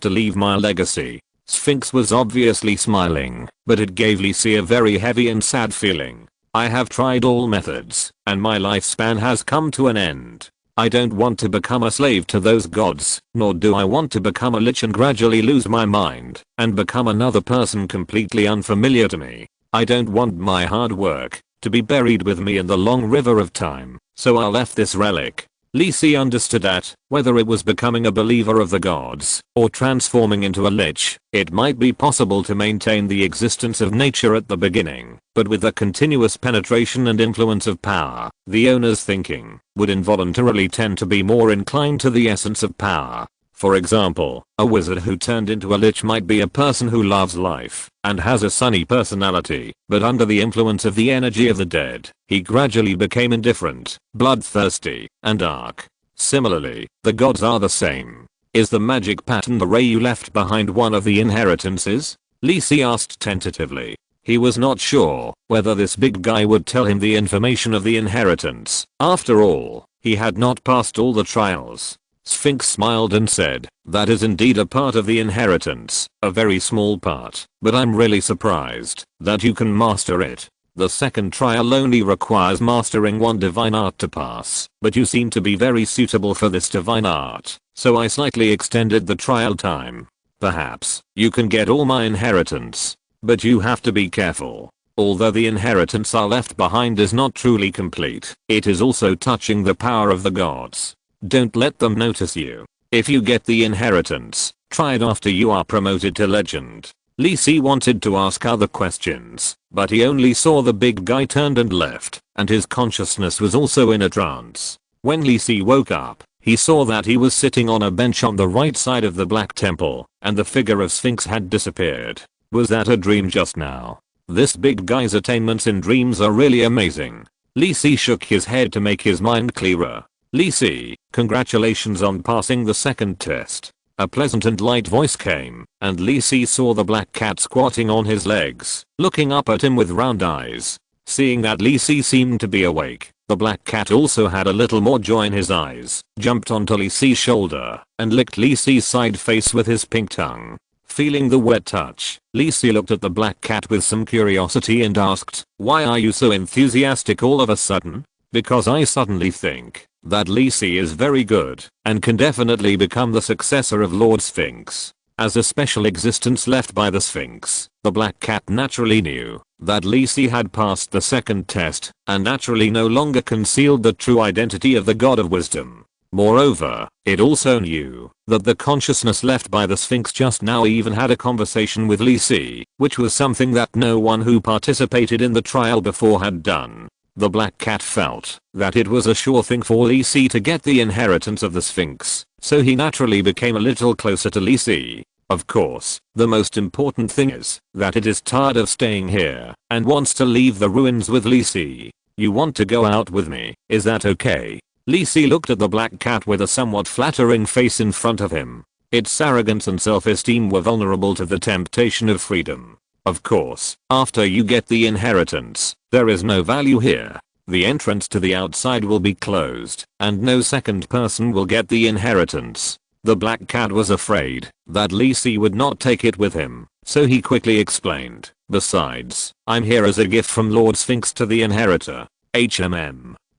to leave my legacy. Sphinx was obviously smiling, but it gave Li Si a very heavy and sad feeling. I have tried all methods, and my lifespan has come to an end. I don't want to become a slave to those gods, nor do I want to become a lich and gradually lose my mind and become another person completely unfamiliar to me. I don't want my hard work to be buried with me in the long river of time, so I left this relic. Li Si understood that, whether it was becoming a believer of the gods or transforming into a lich, it might be possible to maintain the existence of nature at the beginning, but with the continuous penetration and influence of power, the owner's thinking would involuntarily tend to be more inclined to the essence of power. For example, a wizard who turned into a lich might be a person who loves life and has a sunny personality, but under the influence of the energy of the dead, he gradually became indifferent, bloodthirsty, and dark. Similarly, the gods are the same. Is the magic pattern array you left behind one of the inheritances? Li Si asked tentatively. He was not sure whether this big guy would tell him the information of the inheritance. After all, he had not passed all the trials. Sphinx smiled and said, that is indeed a part of the inheritance, a very small part, but I'm really surprised that you can master it. The second trial only requires mastering one divine art to pass, but you seem to be very suitable for this divine art, so I slightly extended the trial time. Perhaps you can get all my inheritance, but you have to be careful. Although the inheritance I left behind is not truly complete, it is also touching the power of the gods. Don't let them notice you. If you get the inheritance, try it after you are promoted to legend. Li Si wanted to ask other questions, but he only saw the big guy turned and left, and his consciousness was also in a trance. When Li Si woke up, he saw that he was sitting on a bench on the right side of the Black Temple, and the figure of Sphinx had disappeared. Was that a dream just now? This big guy's attainments in dreams are really amazing. Li Si shook his head to make his mind clearer. Li Si, congratulations on passing the second test. A pleasant and light voice came, and Li Si saw the black cat squatting on his legs, looking up at him with round eyes. Seeing that Li Si seemed to be awake, the black cat also had a little more joy in his eyes, jumped onto Li Si's shoulder, and licked Li Si's side face with his pink tongue. feeling the wet touch, Lisi looked at the black cat with some curiosity and asked, "Why are you so enthusiastic all of a sudden?" "Because I suddenly think that Lisi is very good and can definitely become the successor of Lord Sphinx. As a special existence left by the Sphinx, the black cat naturally knew that Lisi had passed the second test and naturally no longer concealed the true identity of the God of Wisdom. Moreover, it also knew that the consciousness left by the Sphinx just now even had a conversation with Lisi, which was something that no one who participated in the trial before had done. The black cat felt that it was a sure thing for Lisi to get the inheritance of the Sphinx, so he naturally became a little closer to Lisi. Of course, the most important thing is that it is tired of staying here and wants to leave the ruins with Lisi. "You want to go out with me, is that okay?" Lisi looked at the black cat with a somewhat flattering face in front of him. Its arrogance and self-esteem were vulnerable to the temptation of freedom. Of course, after you get the inheritance, there is no value here. The entrance to the outside will be closed, and no second person will get the inheritance. The black cat was afraid that Lisi would not take it with him, so he quickly explained, "Besides, I'm here as a gift from Lord Sphinx to the inheritor."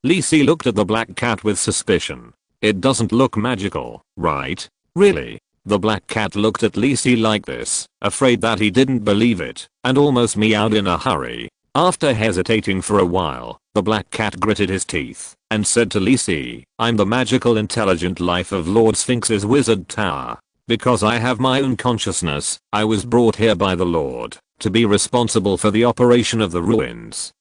Lisi looked at the black cat with suspicion. "It doesn't look magical, right?" "Really?" The black cat looked at Lisi like this, afraid that he didn't believe it, and almost meowed in a hurry. After hesitating for a while, the black cat gritted his teeth and said to Lisi, "I'm the magical intelligent life of Lord Sphinx's wizard tower. Because I have my own consciousness, I was brought here by the Lord to be responsible for the operation of the ruins."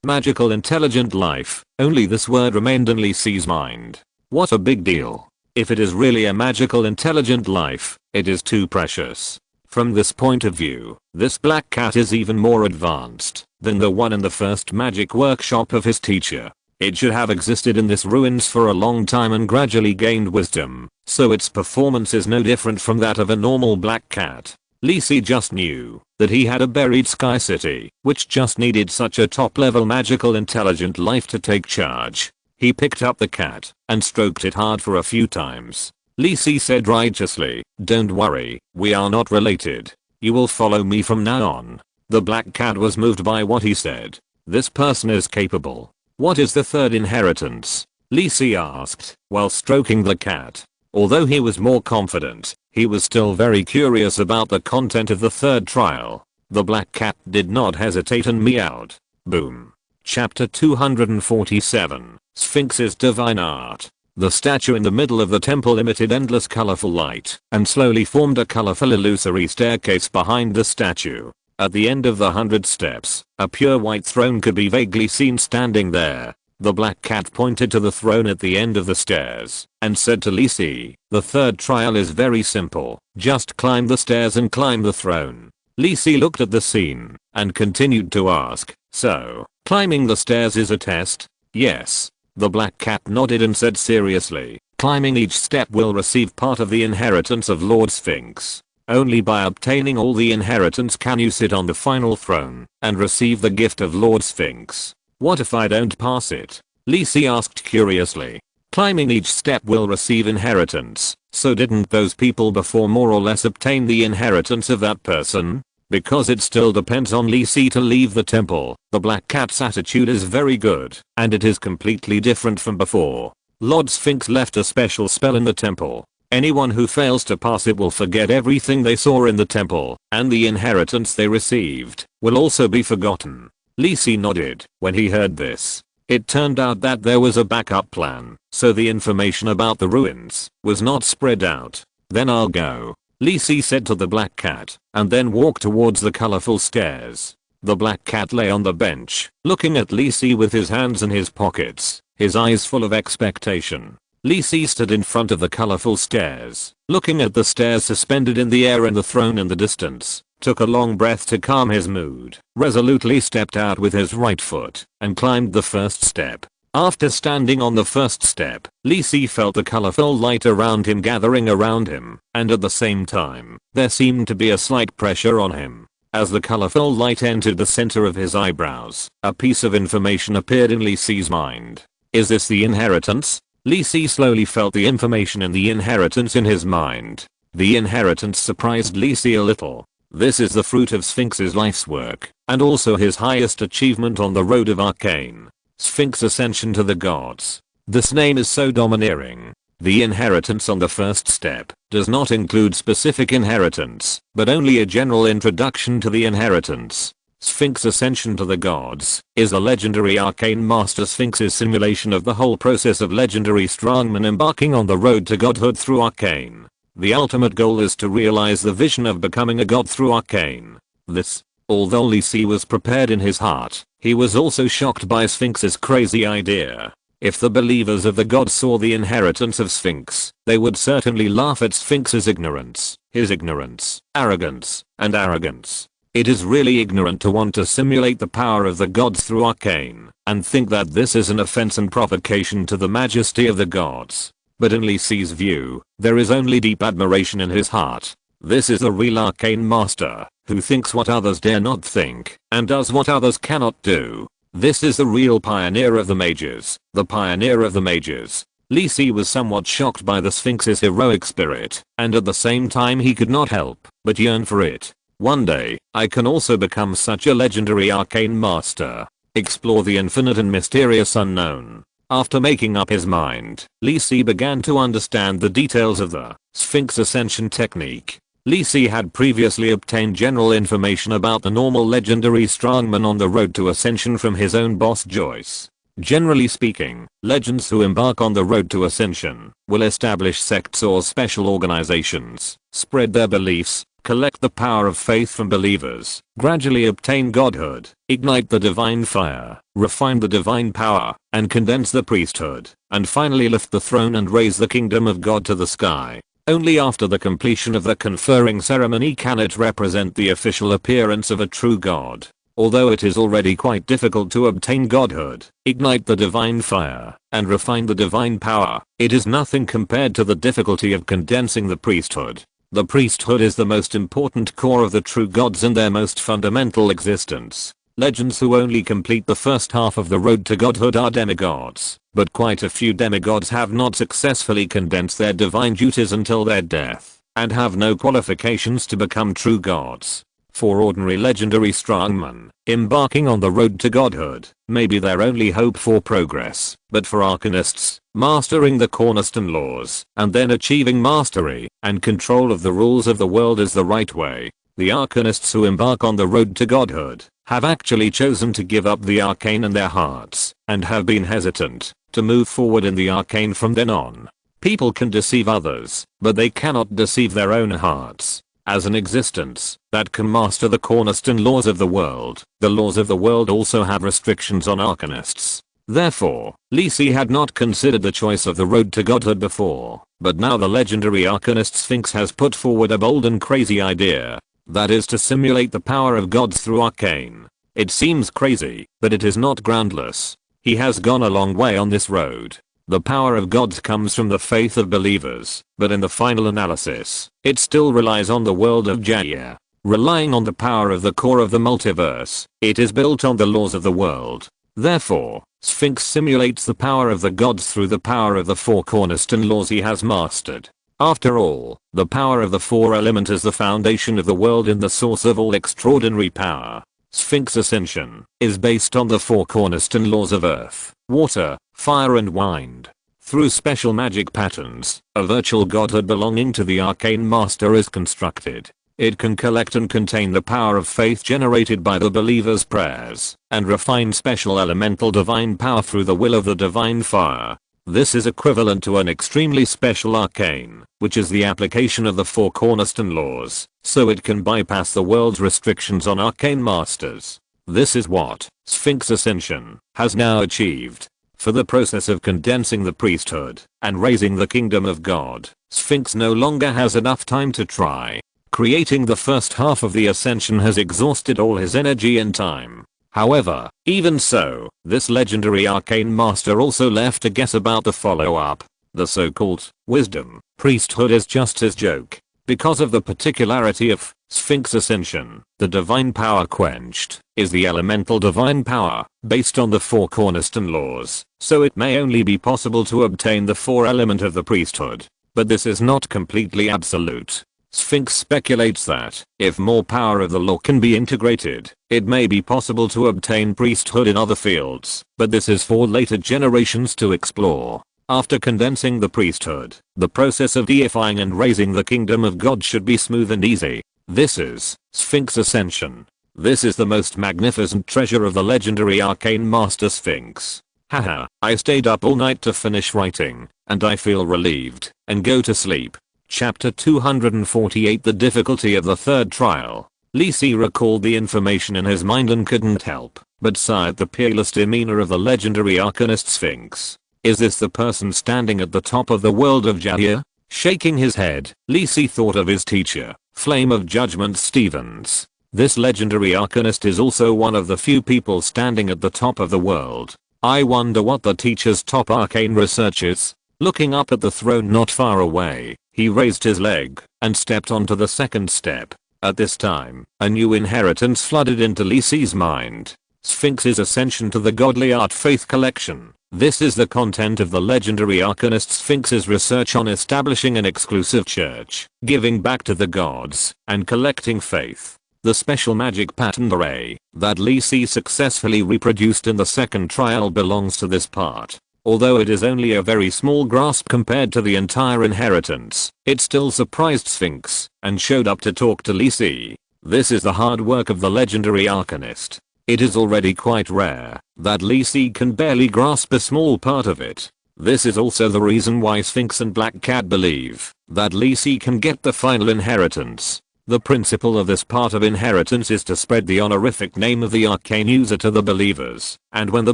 Magical intelligent life, only this word remained in Lisi's mind. What a big deal. If it is really a magical intelligent life, it is too precious. From this point of view, this black cat is even more advanced than the one in the first magic workshop of his teacher. It should have existed in this ruins for a long time and gradually gained wisdom, so its performance is no different from that of a normal black cat. Lisi just knew that he had a buried sky city, which just needed such a top-level magical intelligent life to take charge. He picked up the cat and stroked it hard for a few times. Lisi said righteously, "Don't worry, we are not related. You will follow me from now on." The black cat was moved by what he said. This person is capable. "What is the third inheritance?" Lisi asked, while stroking the cat. Although he was more confident, he was still very curious about the content of the third trial. The black cat did not hesitate and meowed. Boom. Chapter 247, Sphinx's Divine Art. The statue in the middle of the temple emitted endless colorful light and slowly formed a colorful illusory staircase behind the statue. At the end of the 100 steps, a pure white throne could be vaguely seen standing there. The black cat pointed to the throne at the end of the stairs and said to Lisi, "The third trial is very simple. Just climb the stairs and climb the throne." Lisi looked at the scene and continued to ask, "So, climbing the stairs is a test?" "Yes." The black cat nodded and said seriously, "Climbing each step will receive part of the inheritance of Lord Sphinx. Only by obtaining all the inheritance can you sit on the final throne and receive the gift of Lord Sphinx." "What if I don't pass it?" Lisi asked curiously. "Climbing each step will receive inheritance, so didn't those people before more or less obtain the inheritance of that person?" Because it still depends on Lisi to leave the temple, the black cat's attitude is very good, and it is completely different from before. Lord Sphinx left a special spell in the temple. Anyone who fails to pass it will forget everything they saw in the temple, and the inheritance they received will also be forgotten. Lisi nodded when he heard this. It turned out that there was a backup plan, so the information about the ruins was not spread out. "Then I'll go," Lisi said to the black cat, and then walked towards the colorful stairs. The black cat lay on the bench, looking at Lisi with his hands in his pockets, his eyes full of expectation. Lisi stood in front of the colorful stairs, looking at the stairs suspended in the air and the throne in the distance, took a long breath to calm his mood, resolutely stepped out with his right foot, and climbed the first step. After standing on the first step, Lisi felt the colorful light around him gathering around him, and at the same time, there seemed to be a slight pressure on him. As the colorful light entered the center of his eyebrows, a piece of information appeared in Lisi's mind. "Is this the inheritance?" Lisi slowly felt the information in the inheritance in his mind. The inheritance surprised Lee Si a little. This is the fruit of Sphinx's life's work, and also his highest achievement on the road of Arcane. Sphinx Ascension to the Gods. This name is so domineering. The inheritance on the first step does not include specific inheritance, but only a general introduction to the inheritance. Sphinx Ascension to the Gods is a legendary arcane master Sphinx's simulation of the whole process of legendary strongmen embarking on the road to godhood through Arcane. The ultimate goal is to realize the vision of becoming a god through Arcane. This, although Lee Si was prepared in his heart, he was also shocked by Sphinx's crazy idea. If the believers of the gods saw the inheritance of Sphinx, they would certainly laugh at Sphinx's ignorance, his ignorance, arrogance, and arrogance. It is really ignorant to want to simulate the power of the gods through Arcane, and think that this is an offense and provocation to the majesty of the gods. But in Lee Si's view, there is only deep admiration in his heart. This is the real Arcane master, who thinks what others dare not think, and does what others cannot do. This is the real pioneer of the mages, the pioneer of the mages. Lee Si was somewhat shocked by the Sphinx's heroic spirit, and at the same time he could not help but yearn for it. One day, I can also become such a legendary arcane master. Explore the infinite and mysterious unknown. After making up his mind, Lee Si began to understand the details of the Sphinx Ascension technique. Lee Si had previously obtained general information about the normal legendary strongman on the road to ascension from his own boss Joyce. Generally speaking, legends who embark on the road to ascension will establish sects or special organizations, spread their beliefs, collect the power of faith from believers, gradually obtain godhood, ignite the divine fire, refine the divine power, and condense the priesthood, and finally lift the throne and raise the kingdom of God to the sky. Only after the completion of the conferring ceremony can it represent the official appearance of a true god. Although it is already quite difficult to obtain godhood, ignite the divine fire, and refine the divine power, it is nothing compared to the difficulty of condensing the priesthood. The priesthood is the most important core of the true gods and their most fundamental existence. Legends who only complete the first half of the road to godhood are demigods, but quite a few demigods have not successfully condensed their divine duties until their death, and have no qualifications to become true gods. For ordinary legendary strongmen, embarking on the road to godhood may be their only hope for progress, but for Arcanists, mastering the cornerstone laws and then achieving mastery and control of the rules of the world is the right way. The Arcanists who embark on the road to godhood have actually chosen to give up the arcane in their hearts and have been hesitant to move forward in the arcane from then on. People can deceive others, but they cannot deceive their own hearts. As an existence that can master the cornerstone laws of the world, the laws of the world also have restrictions on Arcanists. Therefore, Lee Si had not considered the choice of the road to godhood before, but now the legendary Arcanist Sphinx has put forward a bold and crazy idea. That is to simulate the power of gods through Arcane. It seems crazy, but it is not groundless. He has gone a long way on this road. The power of gods comes from the faith of believers, but in the final analysis, it still relies on the world of Jaya. Relying on the power of the core of the multiverse, it is built on the laws of the world. Therefore, Sphinx simulates the power of the gods through the power of the four cornerstone laws he has mastered. After all, the power of the four element is the foundation of the world and the source of all extraordinary power. Sphinx Ascension is based on the four cornerstone laws of earth, water, fire and wind. Through special magic patterns, a virtual godhood belonging to the arcane master is constructed. It can collect and contain the power of faith generated by the believer's prayers, and refine special elemental divine power through the will of the divine fire. This is equivalent to an extremely special arcane, which is the application of the four cornerstone laws, so it can bypass the world's restrictions on arcane masters. This is what Sphinx Ascension has now achieved. For the process of condensing the priesthood and raising the kingdom of God, Sphinx no longer has enough time to try. Creating the first half of the ascension has exhausted all his energy and time. However, even so, this legendary arcane master also left a guess about the follow-up. The so-called wisdom priesthood is just his joke. Because of the particularity of Sphinx Ascension, the divine power quenched is the elemental divine power based on the four cornerstone laws, so it may only be possible to obtain the four element of the priesthood. But this is not completely absolute. Sphinx speculates that, if more power of the law can be integrated, it may be possible to obtain priesthood in other fields, but this is for later generations to explore. After condensing the priesthood, the process of deifying and raising the kingdom of God should be smooth and easy. This is Sphinx Ascension. This is the most magnificent treasure of the legendary Arcane Master Sphinx. Haha, I stayed up all night to finish writing, and I feel relieved, and go to sleep. Chapter 248 The difficulty of the third trial. Li Si recalled the information in his mind and couldn't help but sigh at the peerless demeanor of the legendary Arcanist Sphinx. Is this the person standing at the top of the world of Jahir? Shaking his head, Li Si thought of his teacher, Flame of Judgment Stevens. This legendary Arcanist is also one of the few people standing at the top of the world. I wonder what the teacher's top arcane research is. Looking up at the throne not far away, he raised his leg and stepped onto the second step. At this time, a new inheritance flooded into Li Si's mind. Sphinx's Ascension to the Godly Art Faith Collection. This is the content of the legendary Arcanist Sphinx's research on establishing an exclusive church, giving back to the gods, and collecting faith. The special magic pattern array that Li Si successfully reproduced in the second trial belongs to this part. Although it is only a very small grasp compared to the entire inheritance, it still surprised Sphinx and showed up to talk to Li Si. This is the hard work of the legendary Arcanist. It is already quite rare that Li Si can barely grasp a small part of it. This is also the reason why Sphinx and Black Cat believe that Li Si can get the final inheritance. The principle of this part of inheritance is to spread the honorific name of the arcane user to the believers, and when the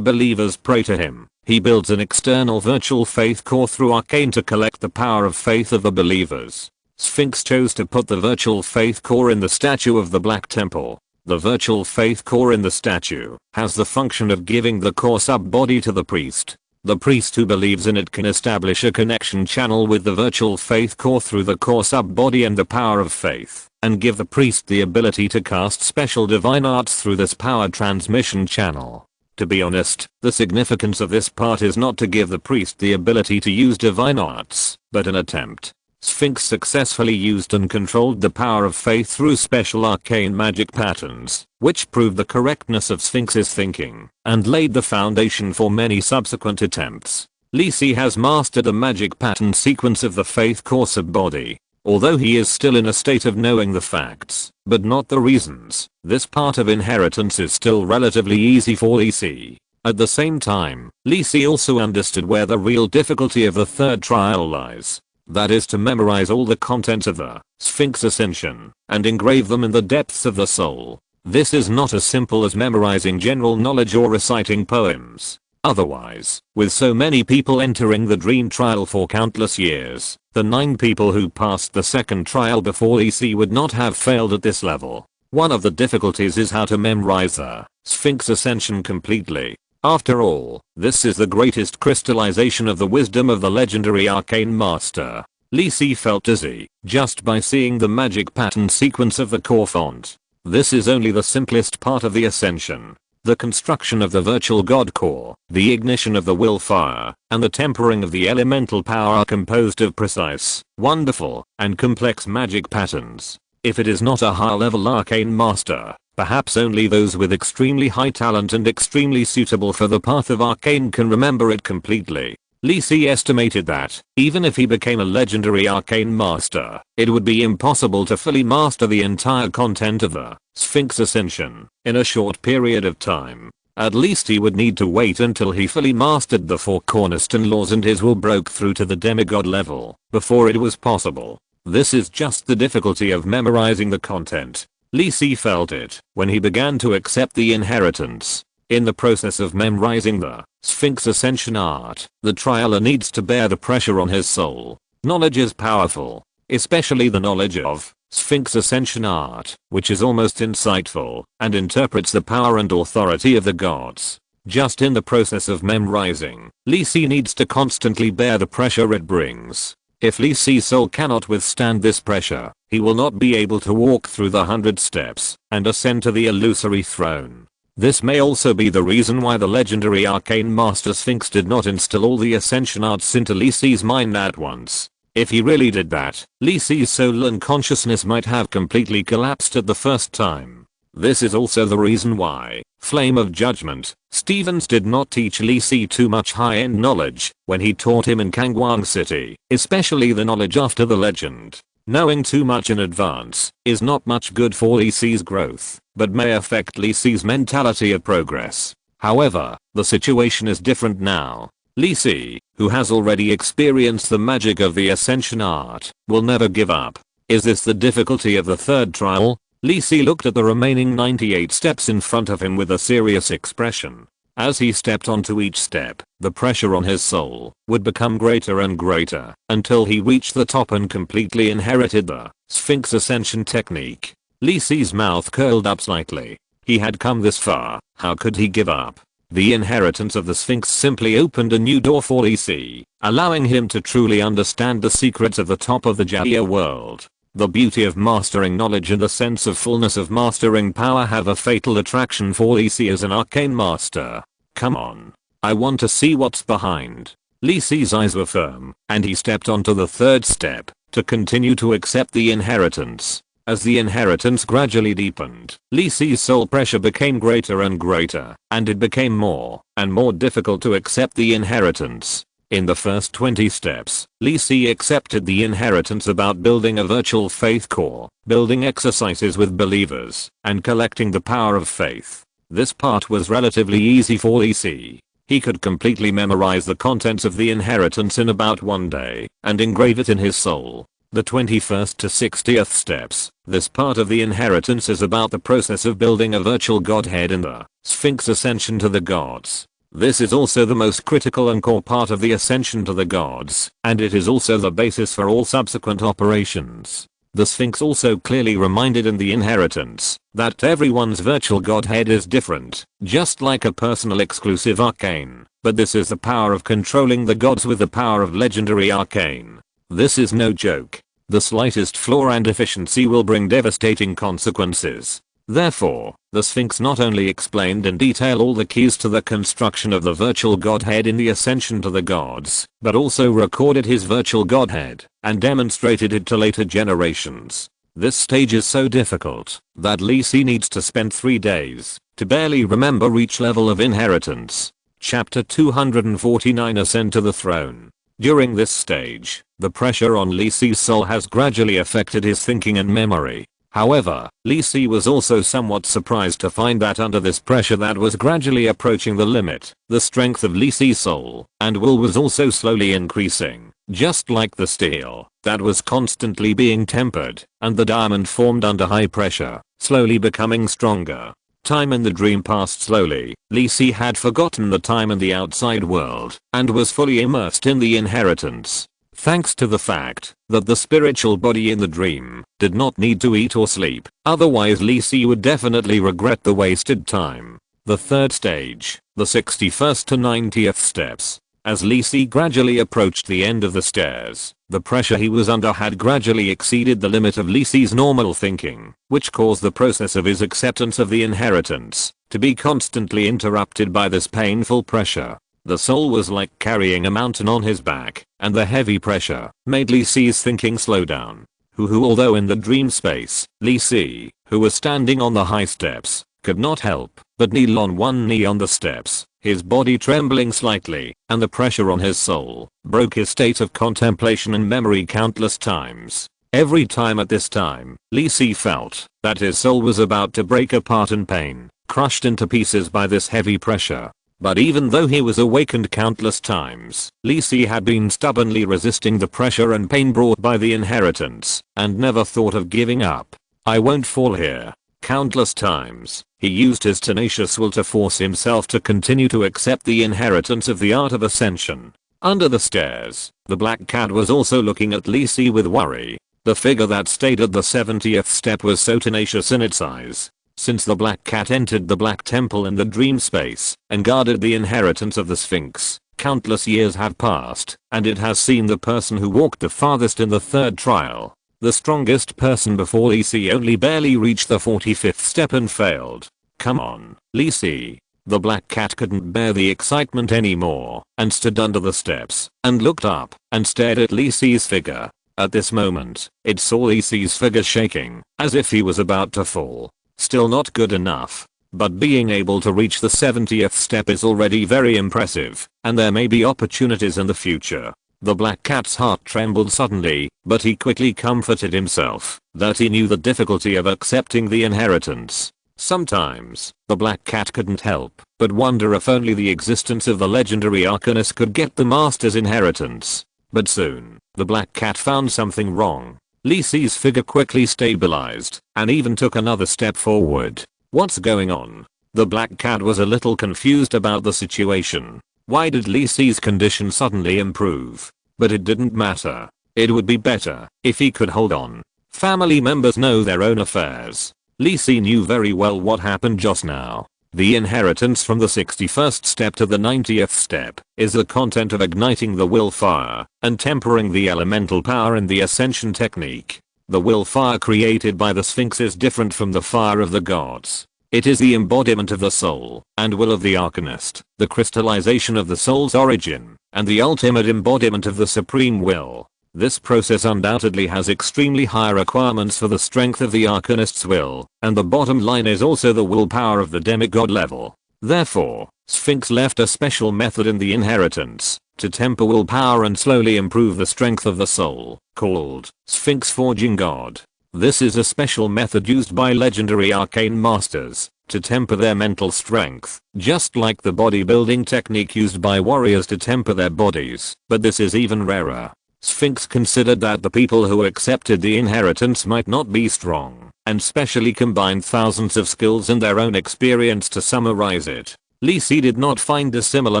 believers pray to him, he builds an external virtual faith core through Arcane to collect the power of faith of the believers. Sphinx chose to put the virtual faith core in the statue of the Black Temple. The virtual faith core in the statue has the function of giving the core sub-body to the priest. The priest who believes in it can establish a connection channel with the virtual faith core through the core sub-body and the power of faith, and give the priest the ability to cast special divine arts through this power transmission channel. To be honest, the significance of this part is not to give the priest the ability to use divine arts, but an attempt. Sphinx successfully used and controlled the power of faith through special arcane magic patterns, which proved the correctness of Sphinx's thinking, and laid the foundation for many subsequent attempts. Li Si has mastered the magic pattern sequence of the faith core sub-body. Although he is still in a state of knowing the facts, but not the reasons, this part of inheritance is still relatively easy for Li Si. At the same time, Li Si also understood where the real difficulty of the third trial lies. That is to memorize all the contents of the Sphinx Ascension and engrave them in the depths of the soul. This is not as simple as memorizing general knowledge or reciting poems. Otherwise, with so many people entering the dream trial for countless years, the 9 people who passed the second trial before Li Si would not have failed at this level. One of the difficulties is how to memorize the Sphinx Ascension completely. After all, this is the greatest crystallization of the wisdom of the legendary Arcane Master. Li Si felt dizzy just by seeing the magic pattern sequence of the core font. This is only the simplest part of the Ascension. The construction of the virtual god core, the ignition of the will fire, and the tempering of the elemental power are composed of precise, wonderful, and complex magic patterns. If it is not a high-level arcane master, perhaps only those with extremely high talent and extremely suitable for the path of arcane can remember it completely. Li Si estimated that, even if he became a legendary arcane master, it would be impossible to fully master the entire content of the Sphinx Ascension in a short period of time. At least he would need to wait until he fully mastered the 4 cornerstone laws and his will broke through to the demigod level before it was possible. This is just the difficulty of memorizing the content. Li Si felt it when he began to accept the inheritance. In the process of memorizing the Sphinx Ascension art, the trialer needs to bear the pressure on his soul. Knowledge is powerful, especially the knowledge of Sphinx Ascension art, which is almost insightful and interprets the power and authority of the gods. Just in the process of memorizing, Li Si needs to constantly bear the pressure it brings. If Li Si's soul cannot withstand this pressure, he will not be able to walk through the 100 steps and ascend to the illusory throne. This may also be the reason why the legendary Arcane Master Sphinx did not instill all the Ascension arts into Li Si's mind at once. If he really did that, Lee Si's soul and consciousness might have completely collapsed at the first time. This is also the reason why, Flame of Judgment, Stevens did not teach Lee Si too much high-end knowledge when he taught him in Kangwang City, especially the knowledge after the legend. Knowing too much in advance is not much good for Lee Si's growth, but may affect Lee Si's mentality of progress. However, the situation is different now. Lee Si, who has already experienced the magic of the Ascension art, will never give up. Is this the difficulty of the third trial? Lee Si looked at the remaining 98 steps in front of him with a serious expression. As he stepped onto each step, the pressure on his soul would become greater and greater until he reached the top and completely inherited the Sphinx Ascension technique. Lee Si's mouth curled up slightly. He had come this far, how could he give up? The inheritance of the Sphinx simply opened a new door for Lee Si, allowing him to truly understand the secrets of the top of the Jaya world. The beauty of mastering knowledge and the sense of fullness of mastering power have a fatal attraction for Lee Si as an arcane master. Come on. I want to see what's behind. Lee Si's eyes were firm, and he stepped onto the third step to continue to accept the inheritance. As the inheritance gradually deepened, Lee Si's soul pressure became greater and greater, and it became more and more difficult to accept the inheritance. In the first 20 steps, Lee Si accepted the inheritance about building a virtual faith core, building exercises with believers, and collecting the power of faith. This part was relatively easy for Lee Si. He could completely memorize the contents of the inheritance in about one day, and engrave it in his soul. The 21st to 60th steps. This part of the inheritance is about the process of building a virtual godhead in the Sphinx Ascension to the Gods. This is also the most critical and core part of the Ascension to the Gods, and it is also the basis for all subsequent operations. The Sphinx also clearly reminded in the inheritance that everyone's virtual godhead is different, just like a personal exclusive arcane, but this is the power of controlling the gods with the power of legendary arcane. This is no joke. The slightest flaw and deficiency will bring devastating consequences. Therefore, the Sphinx not only explained in detail all the keys to the construction of the virtual godhead in the Ascension to the Gods, but also recorded his virtual godhead and demonstrated it to later generations. This stage is so difficult that Lee Si needs to spend 3 days to barely remember each level of inheritance. Chapter 249 Ascend to the Throne. During this stage, the pressure on Lee Si's soul has gradually affected his thinking and memory. However, Lee Si was also somewhat surprised to find that under this pressure that was gradually approaching the limit, the strength of Lee Si's soul and will was also slowly increasing, just like the steel that was constantly being tempered, and the diamond formed under high pressure, slowly becoming stronger. Time in the dream passed slowly. Lee Si had forgotten the time in the outside world and was fully immersed in the inheritance. Thanks to the fact that the spiritual body in the dream did not need to eat or sleep, otherwise Lee Si would definitely regret the wasted time. The third stage, the 61st to 90th steps. As Lee Si gradually approached the end of the stairs, the pressure he was under had gradually exceeded the limit of Lee Si's normal thinking, which caused the process of his acceptance of the inheritance to be constantly interrupted by this painful pressure. The soul was like carrying a mountain on his back, and the heavy pressure made Lee Si's thinking slow down. Although in the dream space, Lee Si, who was standing on the high steps, could not help but kneel on one knee on the steps, his body trembling slightly, and the pressure on his soul broke his state of contemplation and memory countless times. Every time at this time, Lee Si felt that his soul was about to break apart in pain, crushed into pieces by this heavy pressure. But even though he was awakened countless times, Lee Si had been stubbornly resisting the pressure and pain brought by the inheritance, and never thought of giving up. I won't fall here. Countless times, he used his tenacious will to force himself to continue to accept the inheritance of the art of ascension. Under the stairs, the black cat was also looking at Lee Si with worry. The figure that stayed at the 70th step was so tenacious in its eyes. Since the black cat entered the black temple in the dream space and guarded the inheritance of the Sphinx, countless years have passed, and it has seen the person who walked the farthest in the third trial. The strongest person before Lee Si only barely reached the 45th step and failed. Come on, Lee Si. The black cat couldn't bear the excitement anymore and stood under the steps and looked up and stared at Lisi's figure. At this moment, it saw Lisi's figure shaking as if he was about to fall. Still not good enough. But being able to reach the 70th step is already very impressive, and there may be opportunities in the future. The black cat's heart trembled suddenly, but he quickly comforted himself that he knew the difficulty of accepting the inheritance. Sometimes, the black cat couldn't help but wonder if only the existence of the legendary Arcanist could get the master's inheritance. But soon, the black cat found something wrong. Lisi's figure quickly stabilized and even took another step forward. What's going on? The black cat was a little confused about the situation. Why did Lisi's condition suddenly improve? But it didn't matter. It would be better if he could hold on. Family members know their own affairs. Lisi knew very well what happened just now. The inheritance from the 61st step to the 90th step is the content of igniting the will fire and tempering the elemental power in the ascension technique. The will fire created by the Sphinx is different from the fire of the gods. It is the embodiment of the soul and will of the Arcanist, the crystallization of the soul's origin, and the ultimate embodiment of the supreme will. This process undoubtedly has extremely high requirements for the strength of the Arcanist's will, and the bottom line is also the willpower of the demigod level. Therefore, Sphinx left a special method in the inheritance to temper willpower and slowly improve the strength of the soul, called Sphinx Forging God. This is a special method used by legendary arcane masters to temper their mental strength, just like the bodybuilding technique used by warriors to temper their bodies, but this is even rarer. Sphinx considered that the people who accepted the inheritance might not be strong, and specially combined thousands of skills in their own experience to summarize it. Lisi did not find a similar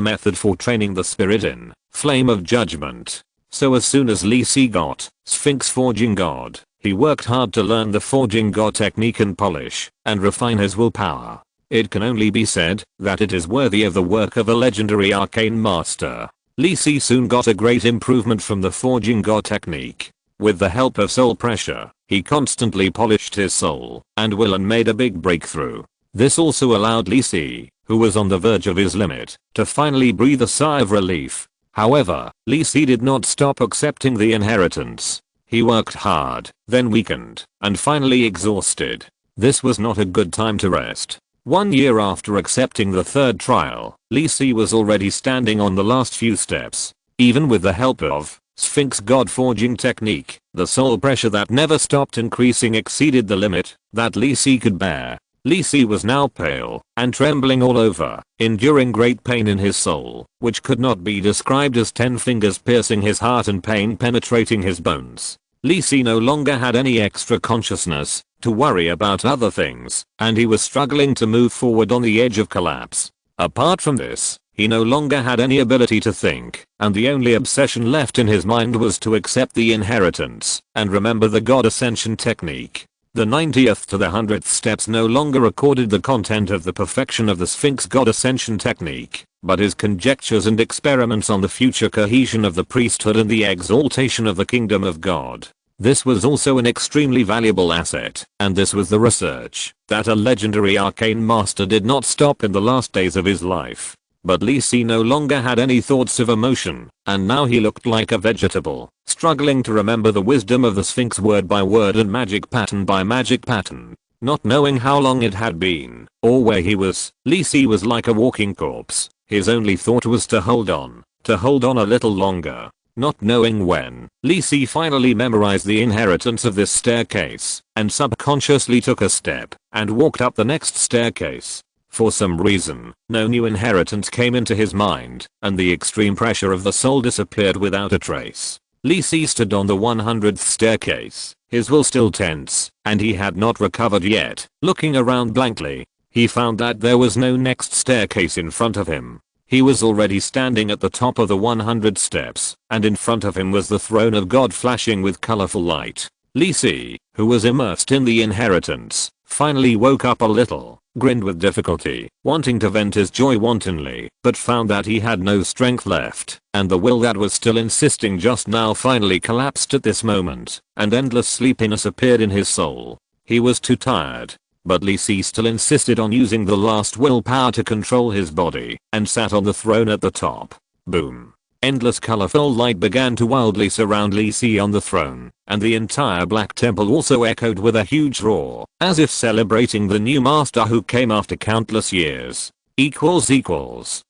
method for training the spirit in Flame of Judgment. So as soon as Lisi got Sphinx Forging God, he worked hard to learn the Forging God technique and polish and refine his willpower. It can only be said that it is worthy of the work of a legendary arcane master. Lisi soon got a great improvement from the Forging God technique. With the help of soul pressure, he constantly polished his soul and will and made a big breakthrough. This also allowed Lisi, who was on the verge of his limit, to finally breathe a sigh of relief. However, Lisi did not stop accepting the inheritance. He worked hard, then weakened, and finally exhausted. This was not a good time to rest. 1 year after accepting the third trial, Lisi was already standing on the last few steps. Even with the help of Sphinx God Forging technique, the soul pressure that never stopped increasing exceeded the limit that Lisi could bear. Lisi was now pale and trembling all over, enduring great pain in his soul, which could not be described as 10 fingers piercing his heart and pain penetrating his bones. Lisi no longer had any extra consciousness to worry about other things, and he was struggling to move forward on the edge of collapse. Apart from this, he no longer had any ability to think, and the only obsession left in his mind was to accept the inheritance and remember the God Ascension technique. The 90th to the 100th steps no longer recorded the content of the perfection of the Sphinx God Ascension technique, but his conjectures and experiments on the future cohesion of the priesthood and the exaltation of the kingdom of God. This was also an extremely valuable asset, and this was the research that a legendary arcane master did not stop in the last days of his life. But Lisi no longer had any thoughts of emotion, and now he looked like a vegetable, struggling to remember the wisdom of the Sphinx word by word and magic pattern by magic pattern. Not knowing how long it had been, or where he was, Lisi was like a walking corpse. His only thought was to hold on a little longer. Not knowing when, Lisi finally memorized the inheritance of this staircase, and subconsciously took a step, and walked up the next staircase. For some reason, no new inheritance came into his mind, and the extreme pressure of the soul disappeared without a trace. Lisi stood on the 100th staircase, his will still tense, and he had not recovered yet. Looking around blankly, he found that there was no next staircase in front of him. He was already standing at the top of the 100 steps, and in front of him was the throne of God flashing with colorful light. Lisi, who was immersed in the inheritance, finally woke up a little, grinned with difficulty, wanting to vent his joy wantonly, but found that he had no strength left, and the will that was still insisting just now finally collapsed at this moment, and endless sleepiness appeared in his soul. He was too tired. but Li Si still insisted on using the last willpower to control his body and sat on the throne at the top. Boom. Endless colorful light began to wildly surround Li Si on the throne, and the entire Black Temple also echoed with a huge roar, as if celebrating the new master who came after countless years.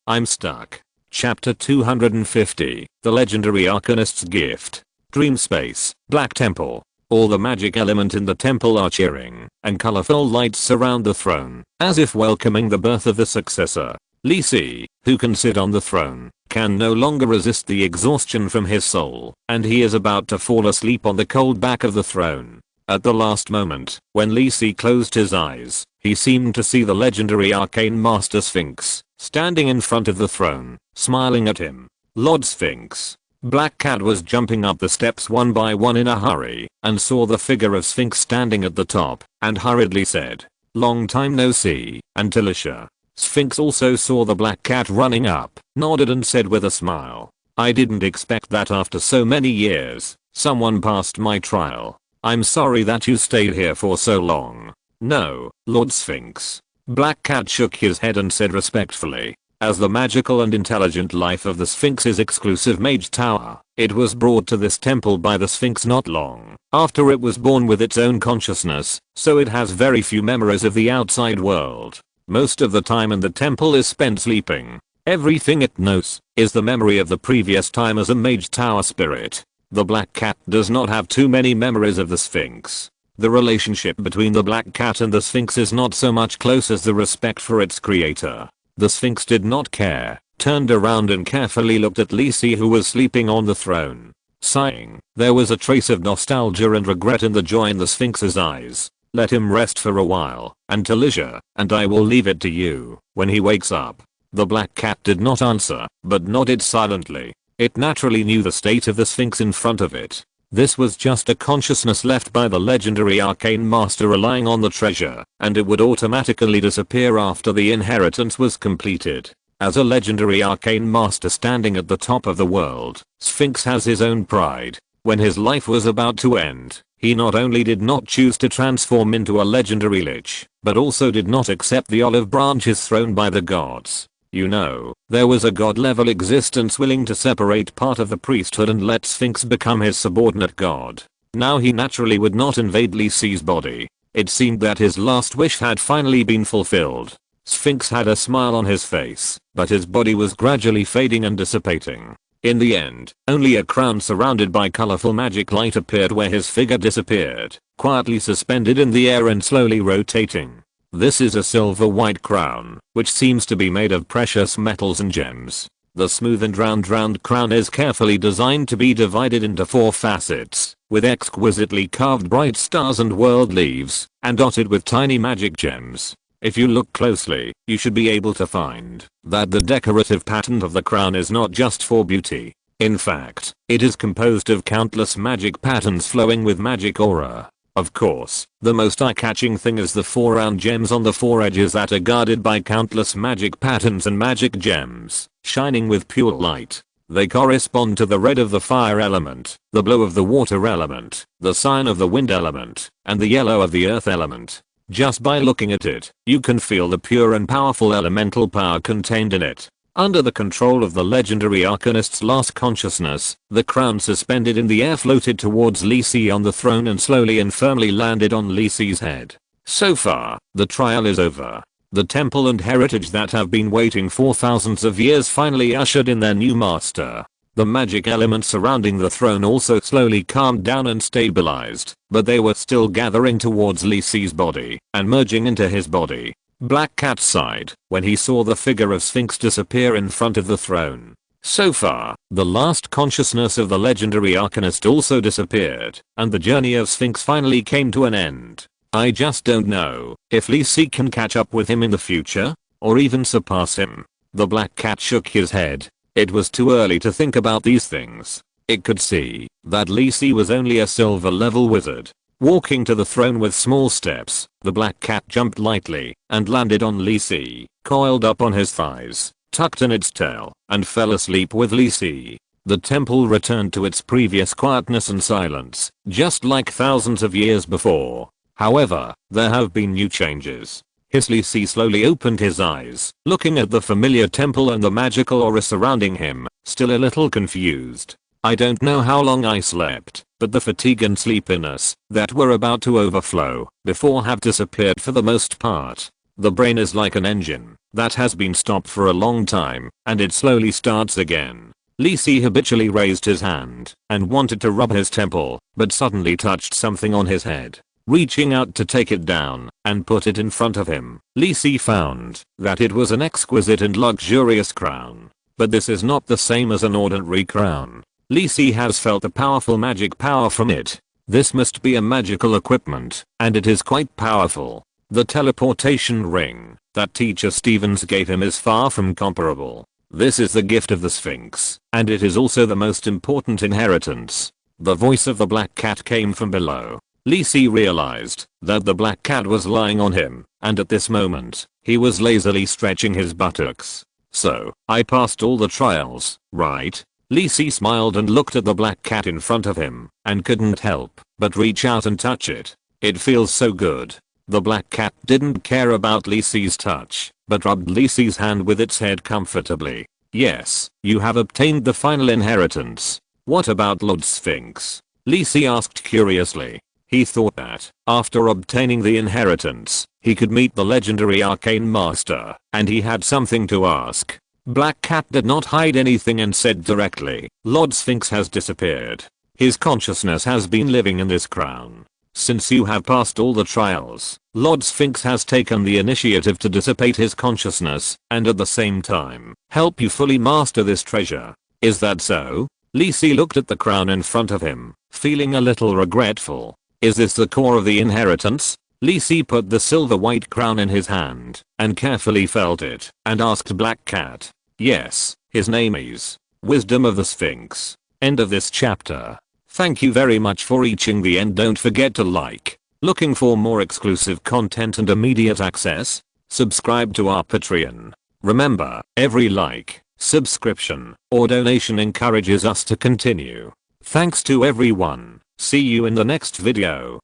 I'm stuck. Chapter 250, The Legendary Arcanist's Gift. Dream Space, Black Temple. All the magic element in the temple are cheering, and colorful lights surround the throne, as if welcoming the birth of the successor. Li Si, who can sit on the throne, can no longer resist the exhaustion from his soul, and he is about to fall asleep on the cold back of the throne. At the last moment, when Li Si closed his eyes, he seemed to see the legendary Arcane Master Sphinx, standing in front of the throne, smiling at him. Lord Sphinx. Black Cat was jumping up the steps one by one in a hurry, and saw the figure of Sphinx standing at the top, and hurriedly said, "Long time no see, Antilisha." Sphinx also saw the Black Cat running up, nodded and said with a smile, "I didn't expect that after so many years, someone passed my trial. I'm sorry that you stayed here for so long." "No, Lord Sphinx." Black Cat shook his head and said respectfully, "As the magical and intelligent life of the Sphinx's exclusive mage tower, it was brought to this temple by the Sphinx not long after it was born with its own consciousness, so it has very few memories of the outside world. Most of the time in the temple is spent sleeping. Everything it knows is the memory of the previous time as a mage tower spirit. The Black Cat does not have too many memories of the Sphinx. The relationship between the Black Cat and the Sphinx is not so much close as the respect for its creator." The Sphinx did not care, turned around and carefully looked at Li Si, who was sleeping on the throne. Sighing, there was a trace of nostalgia and regret in the joy in the Sphinx's eyes. "Let him rest for a while, Antilisha, and I will leave it to you when he wakes up." The Black Cat did not answer, but nodded silently. It naturally knew the state of the Sphinx in front of it. This was just a consciousness left by the legendary Arcane Master relying on the treasure, and it would automatically disappear after the inheritance was completed. As a legendary Arcane Master standing at the top of the world, Sphinx has his own pride. When his life was about to end, he not only did not choose to transform into a legendary lich, but also did not accept the olive branches thrown by the gods. You know, there was a god-level existence willing to separate part of the priesthood and let Sphinx become his subordinate god. Now he naturally would not invade Li Si's body. It seemed that his last wish had finally been fulfilled. Sphinx had a smile on his face, but his body was gradually fading and dissipating. In the end, only a crown surrounded by colorful magic light appeared where his figure disappeared, quietly suspended in the air and slowly rotating. This is a silver white crown, which seems to be made of precious metals and gems. The smooth and round crown is carefully designed to be divided into 4 facets, with exquisitely carved bright stars and world leaves, and dotted with tiny magic gems. If you look closely, you should be able to find that the decorative pattern of the crown is not just for beauty. In fact, it is composed of countless magic patterns flowing with magic aura. Of course, the most eye-catching thing is the 4 round gems on the 4 edges that are guarded by countless magic patterns and magic gems, shining with pure light. They correspond to the red of the fire element, the blue of the water element, the cyan of the wind element, and the yellow of the earth element. Just by looking at it, you can feel the pure and powerful elemental power contained in it. Under the control of the legendary Arcanist's last consciousness, the crown suspended in the air floated towards Li Si on the throne and slowly and firmly landed on Li Si's head. So far, the trial is over. The temple and heritage that have been waiting for thousands of years finally ushered in their new master. The magic elements surrounding the throne also slowly calmed down and stabilized, but they were still gathering towards Li Si's body and merging into his body. Black Cat sighed when he saw the figure of Sphinx disappear in front of the throne. So far, the last consciousness of the legendary Arcanist also disappeared, and the journey of Sphinx finally came to an end. I just don't know if Li Si can catch up with him in the future, or even surpass him. The Black Cat shook his head. It was too early to think about these things. It could see that Li Si was only a silver level wizard. Walking to the throne with small steps, the Black Cat jumped lightly and landed on Li Si, coiled up on his thighs, tucked in its tail, and fell asleep with Li Si. The temple returned to its previous quietness and silence, just like thousands of years before. However, there have been new changes. Lee Si slowly opened his eyes, looking at the familiar temple and the magical aura surrounding him, still a little confused. I don't know how long I slept, but the fatigue and sleepiness that were about to overflow before have disappeared for the most part. The brain is like an engine that has been stopped for a long time, and it slowly starts again. Lee Si habitually raised his hand and wanted to rub his temple, but suddenly touched something on his head. Reaching out to take it down and put it in front of him, Lee Si found that it was an exquisite and luxurious crown. But this is not the same as an ordinary crown. Lee Si has felt a powerful magic power from it. This must be a magical equipment, and it is quite powerful. The teleportation ring that Teacher Stevens gave him is far from comparable. This is the gift of the Sphinx, and it is also the most important inheritance. The voice of the black cat came from below. Lee Si realized that the black cat was lying on him, and at this moment, he was lazily stretching his buttocks. So, I passed all the trials, right? Lee Si smiled and looked at the black cat in front of him, and couldn't help but reach out and touch it. It feels so good. The black cat didn't care about Lee Si's touch, but rubbed Lee Si's hand with its head comfortably. Yes, you have obtained the final inheritance. What about Lord Sphinx? Lee Si asked curiously. He thought that, after obtaining the inheritance, he could meet the legendary Arcane Master, and he had something to ask. Black Cat did not hide anything and said directly, Lord Sphinx has disappeared. His consciousness has been living in this crown. Since you have passed all the trials, Lord Sphinx has taken the initiative to dissipate his consciousness, and at the same time, help you fully master this treasure. Is that so? Lee Si looked at the crown in front of him, feeling a little regretful. Is this the core of the inheritance? Lee Si put the silver white crown in his hand and carefully felt it and asked Black Cat. Yes, his name is Wisdom of the Sphinx. End of this chapter. Thank you very much for reaching the end. Don't forget to like. Looking for more exclusive content and immediate access? Subscribe to our Patreon. Remember, every like, subscription, or donation encourages us to continue. Thanks to everyone. See you in the next video.